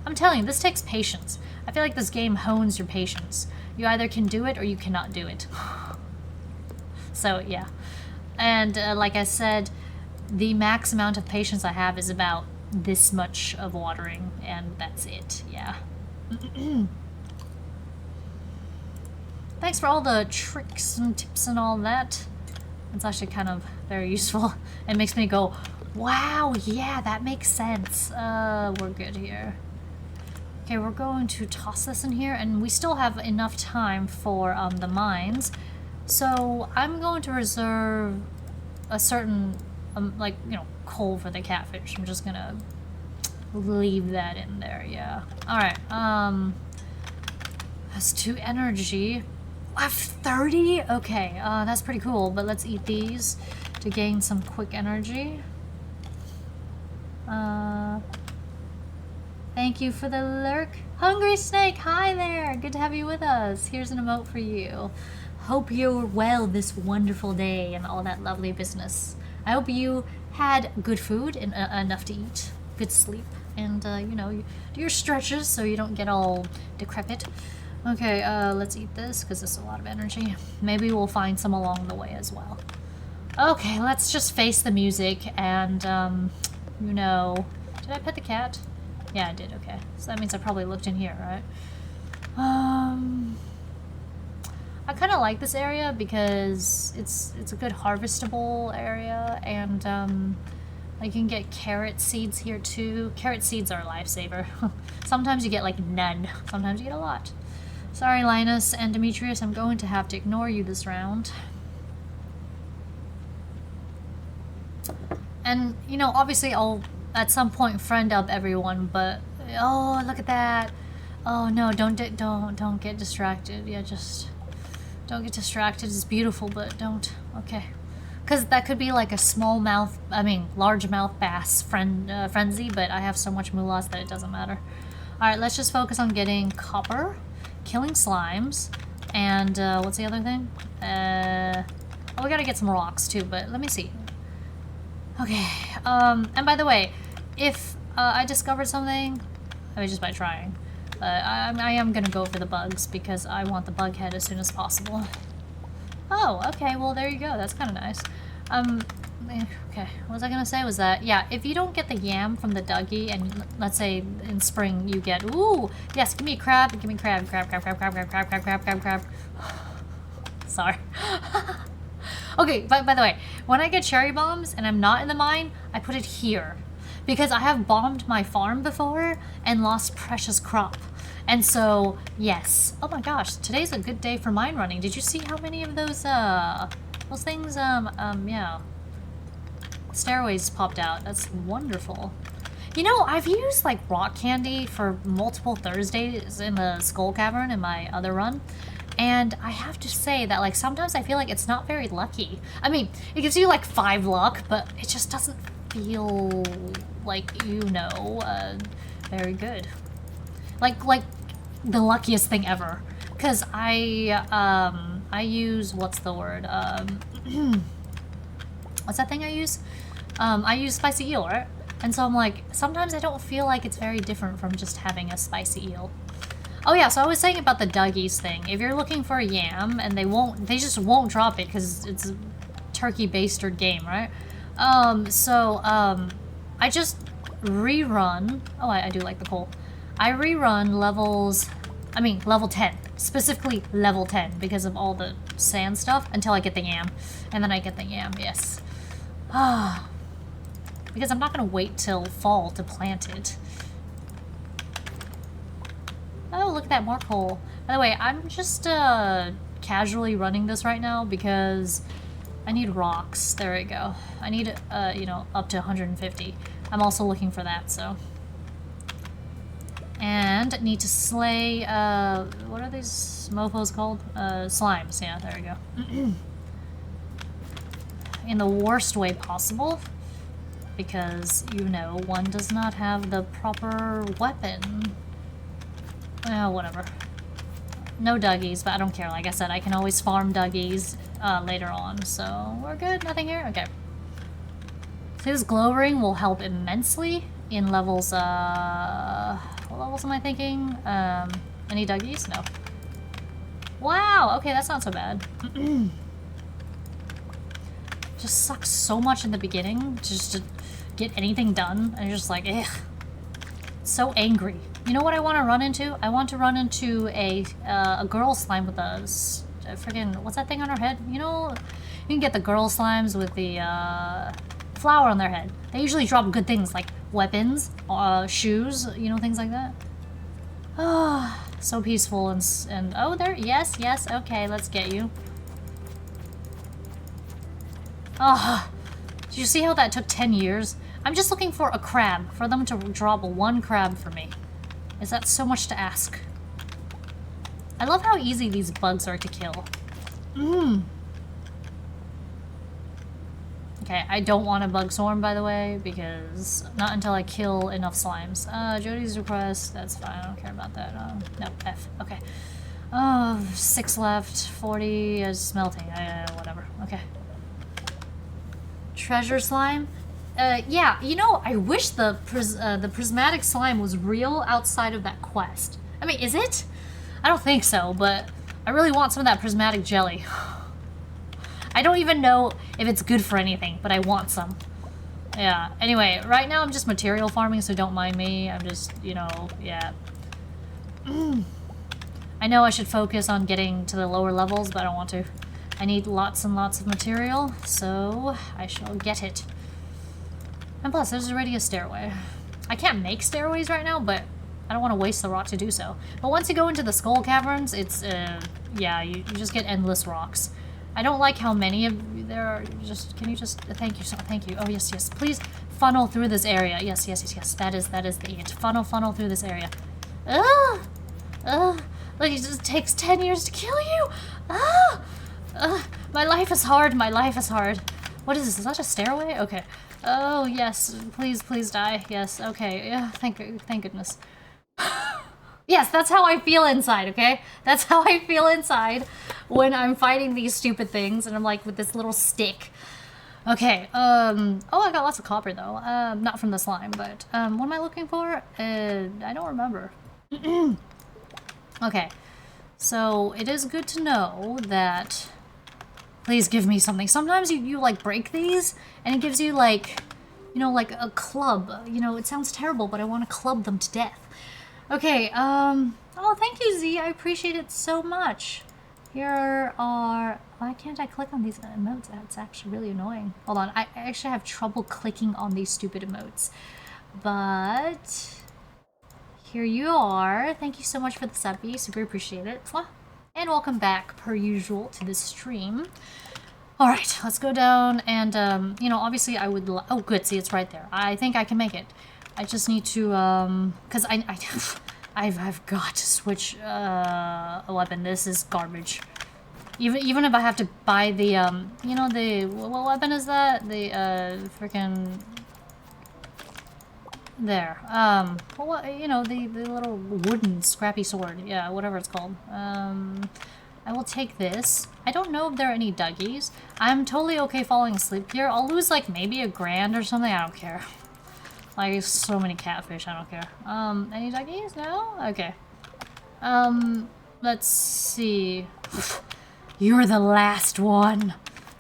I'm telling you, this takes patience. I feel like this game hones your patience. You either can do it or you cannot do it. So yeah. And like I said, the max amount of patience I have is about this much of watering, and that's it, yeah. Thanks for all the tricks and tips and all that. It's actually kind of very useful. It makes me go, wow, yeah, that makes sense. We're good here. Okay, we're going to toss this in here, and we still have enough time for the mines. So I'm going to reserve a certain, like, you know, coal for the catfish. I'm just gonna leave that in there, yeah. Alright, that's 2 energy. I have 30? Okay, that's pretty cool, but let's eat these to gain some quick energy. Thank you for the lurk. Hungry Snake, hi there! Good to have you with us. Here's an emote for you. Hope you're well this wonderful day and all that lovely business. I hope you had good food and enough to eat, good sleep, and, you know, you do your stretches so you don't get all decrepit. Okay, let's eat this, because it's a lot of energy. Maybe we'll find some along the way as well. Okay, let's just face the music, and, you know... Did I pet the cat? Yeah, I did, okay. So that means I probably looked in here, right? I kind of like this area because it's a good harvestable area, and, you can get carrot seeds here too. Carrot seeds are a lifesaver. Sometimes you get, like, none. Sometimes you get a lot. Sorry, Linus and Demetrius, I'm going to have to ignore you this round. And, you know, obviously I'll, at some point, friend up everyone, but... Oh, look at that! Oh, no, don't get distracted. Yeah, just... Don't get distracted. It's beautiful, but don't. Okay. Because that could be like a largemouth bass frenzy, but I have so much moolah that it doesn't matter. Alright, let's just focus on getting copper, killing slimes, and what's the other thing? Oh, we gotta get some rocks too, but let me see. Okay, and by the way, if I discovered something, I mean, just by trying, I am gonna go for the bugs because I want the bug head as soon as possible. Oh, okay, well there you go, that's kind of nice. Okay, what was I gonna say was that, yeah, if you don't get the yam from the Duggie, and let's say in spring you get, ooh, yes, give me a crab, give me crab. Sorry. Okay, by the way, when I get cherry bombs and I'm not in the mine, I put it here. Because I have bombed my farm before and lost precious crop. And so, yes. Oh my gosh, today's a good day for mine running. Did you see how many of those things, yeah. Stairways popped out. That's wonderful. You know, I've used, like, rock candy for multiple Thursdays in the Skull Cavern in my other run. And I have to say that, like, sometimes I feel like it's not very lucky. I mean, it gives you, like, 5 luck, but it just doesn't feel like, you know, very good. Like the luckiest thing ever. Because I use, what's the word? What's that thing I use? I use spicy eel, right? And so I'm like, sometimes I don't feel like it's very different from just having a spicy eel. Oh yeah, so I was saying about the Duggies thing. If you're looking for a yam, and they just won't drop it because it's a turkey-based game, right? I just rerun... Oh, I do like the coal. I rerun level 10. Specifically level 10 because of all the sand stuff until I get the yam. And then I get the yam, yes. Because I'm not going to wait till fall to plant it. Oh, look at that, more coal. By the way, I'm just casually running this right now because I need rocks. There we go. I need, you know, up to 150. I'm also looking for that, so. And need to slay, what are these mofos called? Slimes, yeah, there we go. In the worst way possible. Because, you know, one does not have the proper weapon. Oh, whatever. No Duggies, but I don't care. Like I said, I can always farm Duggies later on, so we're good. Nothing here? Okay. So this glow ring will help immensely in levels, what levels am I thinking? Any Duggies? No. Wow, okay, that's not so bad. Just sucks so much in the beginning just to get anything done, and you're just like, ugh. So angry. You know what I want to run into? I want to run into a girl slime with a friggin', what's that thing on her head? You know, you can get the girl slimes with the flower on their head. They usually drop good things like weapons, shoes, you know, things like that. Ah, so peaceful and oh, there, yes, okay, let's get you. Ah, did you see how that took 10 years? I'm just looking for a crab, for them to drop one crab for me. Is that so much to ask? I love how easy these bugs are to kill. Okay, I don't want a bug swarm, by the way, because not until I kill enough slimes. Jody's request, that's fine, I don't care about that. No, F, okay. Oh, 6 left, 40 is smelting, whatever, okay. Treasure slime? Yeah, you know, I wish the prismatic slime was real outside of that quest. I mean, is it? I don't think so, but I really want some of that prismatic jelly. I don't even know if it's good for anything, but I want some. Yeah, anyway, right now I'm just material farming, so don't mind me. I'm just, you know, yeah. I know I should focus on getting to the lower levels, but I don't want to. I need lots and lots of material, so I shall get it. And plus, there's already a stairway. I can't make stairways right now, but I don't want to waste the rock to do so. But once you go into the skull caverns, it's, yeah, you just get endless rocks. I don't like how many of there are. Just, can you just, thank you, thank you. Oh, yes, please funnel through this area. Yes, that is the it. Funnel through this area. Like, it just takes 10 years to kill you. My life is hard, What is this, is that a stairway? Okay. Oh, yes, please die. Yes, okay, yeah, thank goodness. Yes, that's how I feel inside, okay? That's how I feel inside when I'm fighting these stupid things and I'm like with this little stick. Okay, oh, I got lots of copper though. Not from the slime, but, what am I looking for? I don't remember. Okay, so it is good to know that, please give me something. Sometimes you like break these and it gives you like, you know, like a club. You know, it sounds terrible, but I want to club them to death. Okay, oh, thank you, Z. I appreciate it so much. Here are... Why can't I click on these emotes? That's actually really annoying. Hold on, I actually have trouble clicking on these stupid emotes. But... here you are. Thank you so much for the subby. Super appreciate it. And welcome back, per usual, to the stream. Alright, let's go down and, you know, obviously I would... oh, good, see, it's right there. I think I can make it. I just need to, because I've got to switch, a weapon. This is garbage. Even if I have to buy the, you know, the, what weapon is that? The, freaking, there. Well, you know, the little wooden scrappy sword. Yeah, whatever it's called. I will take this. I don't know if there are any Duggies. I'm totally okay falling asleep here. I'll lose, like, maybe $1,000 or something. I don't care. Like, so many catfish, I don't care. Any Duggies? No? Okay. Let's see. You're the last one.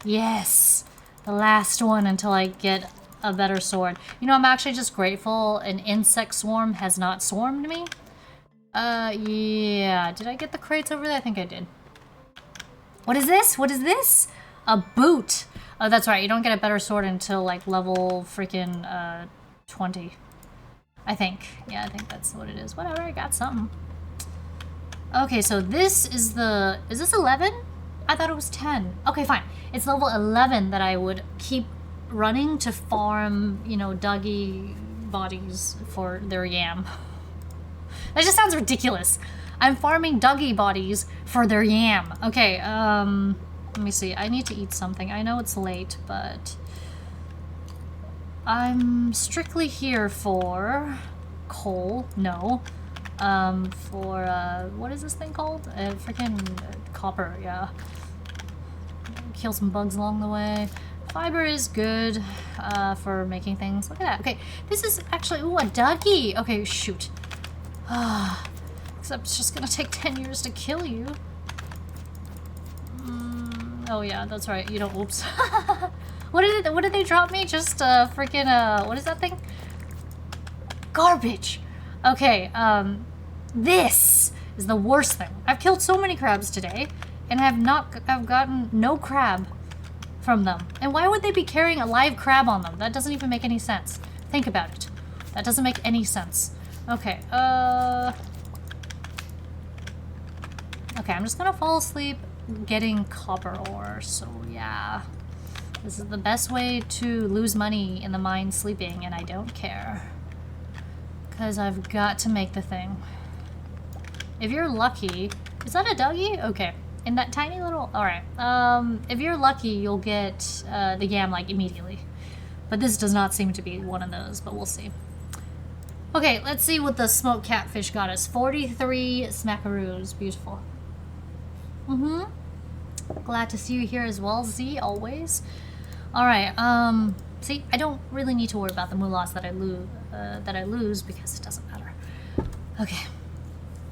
Yes. The last one until I get a better sword. You know, I'm actually just grateful an insect swarm has not swarmed me. Yeah. Did I get the crates over there? I think I did. What is this? What is this? A boot. Oh, that's right. You don't get a better sword until, like, level freaking, 20. I think. Yeah, I think that's what it is. Whatever, I got something. Okay, so this is the... is this 11? I thought it was 10. Okay, fine. It's level 11 that I would keep running to farm, you know, Duggie bodies for their yam. That just sounds ridiculous. I'm farming Duggie bodies for their yam. Okay, let me see. I need to eat something. I know it's late, but... I'm strictly here for coal. No. For, what is this thing called? Freaking copper, yeah. Kill some bugs along the way. Fiber is good, for making things. Look at that. Okay, this is actually, ooh, a Duggie. Okay, shoot. Except it's just gonna take 10 years to kill you. Oh yeah, that's right. You don't, oops. What did they drop me? Just, freaking, what is that thing? Garbage. Okay, this is the worst thing. I've killed so many crabs today, and I've gotten no crab from them. And why would they be carrying a live crab on them? That doesn't even make any sense. Think about it. That doesn't make any sense. Okay, okay, I'm just gonna fall asleep getting copper ore, so yeah. This is the best way to lose money in the mine sleeping, and I don't care. Because I've got to make the thing. If you're lucky... Is that a Duggie? Okay. In that tiny little... Alright. If you're lucky, you'll get the yam, like, immediately. But this does not seem to be one of those, but we'll see. Okay, let's see what the smoked catfish got us. 43 smackaroos. Beautiful. Glad to see you here as well, Z, always. Alright, see, I don't really need to worry about the moolahs that I lose because it doesn't matter. Okay.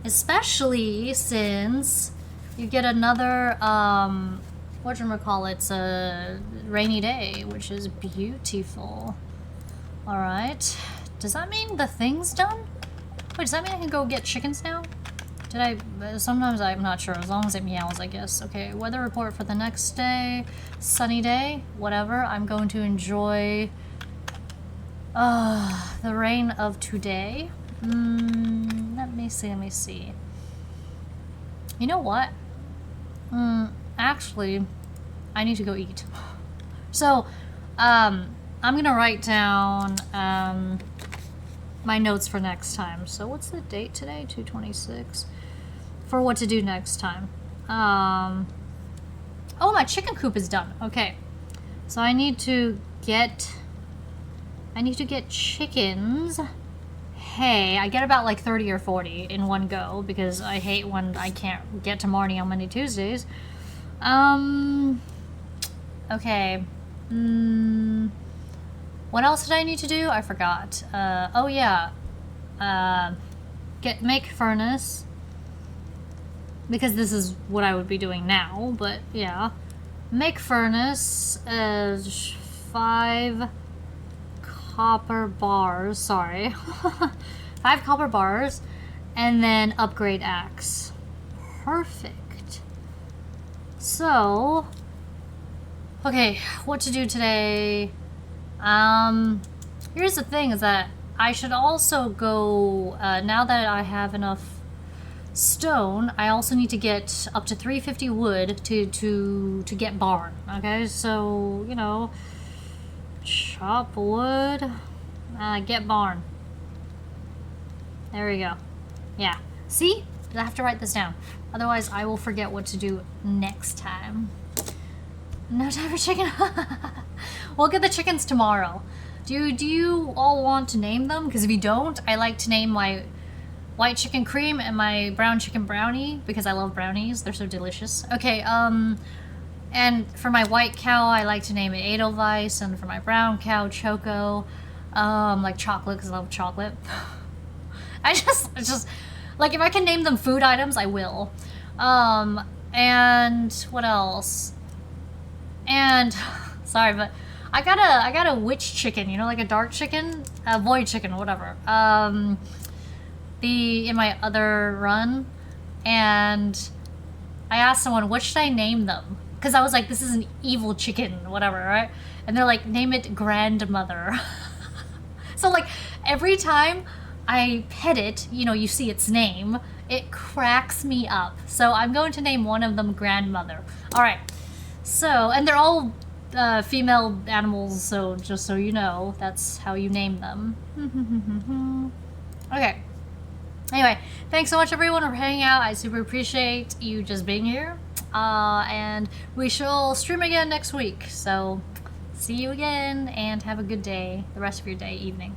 Especially since you get another, whatchamacallit, it's a rainy day, which is beautiful. Alright. Does that mean the thing's done? Wait, does that mean I can go get chickens now? Did I? Sometimes I'm not sure, as long as it meows, I guess. Okay, weather report for the next day. Sunny day, whatever. I'm going to enjoy the rain of today. Let me see. You know what? Actually, I need to go eat. So, I'm gonna write down, my notes for next time. So what's the date today? 2/26. For what to do next time. Oh, my chicken coop is done. Okay. So I need to get chickens. Hey, I get about like 30 or 40 in one go because I hate when I can't get to Marnie on Monday, Tuesdays. Okay. What else did I need to do? I forgot. Oh yeah. Make furnace. Because this is what I would be doing now, but yeah. Make furnace, 5 copper bars, sorry. 5 copper bars, and then upgrade axe. Perfect. So, okay, what to do today? Here's the thing is that I should also go, now that I have enough stone, I also need to get up to 350 wood to get barn. Okay, so you know, chop wood, get barn. There we go. Yeah. See, I have to write this down. Otherwise, I will forget what to do next time. No time for chicken. We'll get the chickens tomorrow. Do you all want to name them? Because if you don't, I like to name my white chicken cream and my brown chicken brownie because I love brownies. They're so delicious. Okay, and for my white cow, I like to name it Edelweiss, and for my brown cow, Choco. Like chocolate because I love chocolate. It's just like if I can name them food items, I will. And what else? And sorry, but I got a witch chicken, you know, like a dark chicken, a void chicken, whatever. In my other run, and I asked someone, what should I name them? Because I was like, this is an evil chicken, whatever, right? And they're like, name it Grandmother. So like every time I pet it, you know, you see its name, it cracks me up. So I'm going to name one of them Grandmother. All right. So, and they're all female animals, so just so you know, that's how you name them. Okay. Anyway, thanks so much everyone for hanging out. I super appreciate you just being here. And we shall stream again next week. So, see you again and have a good day. The rest of your day, evening.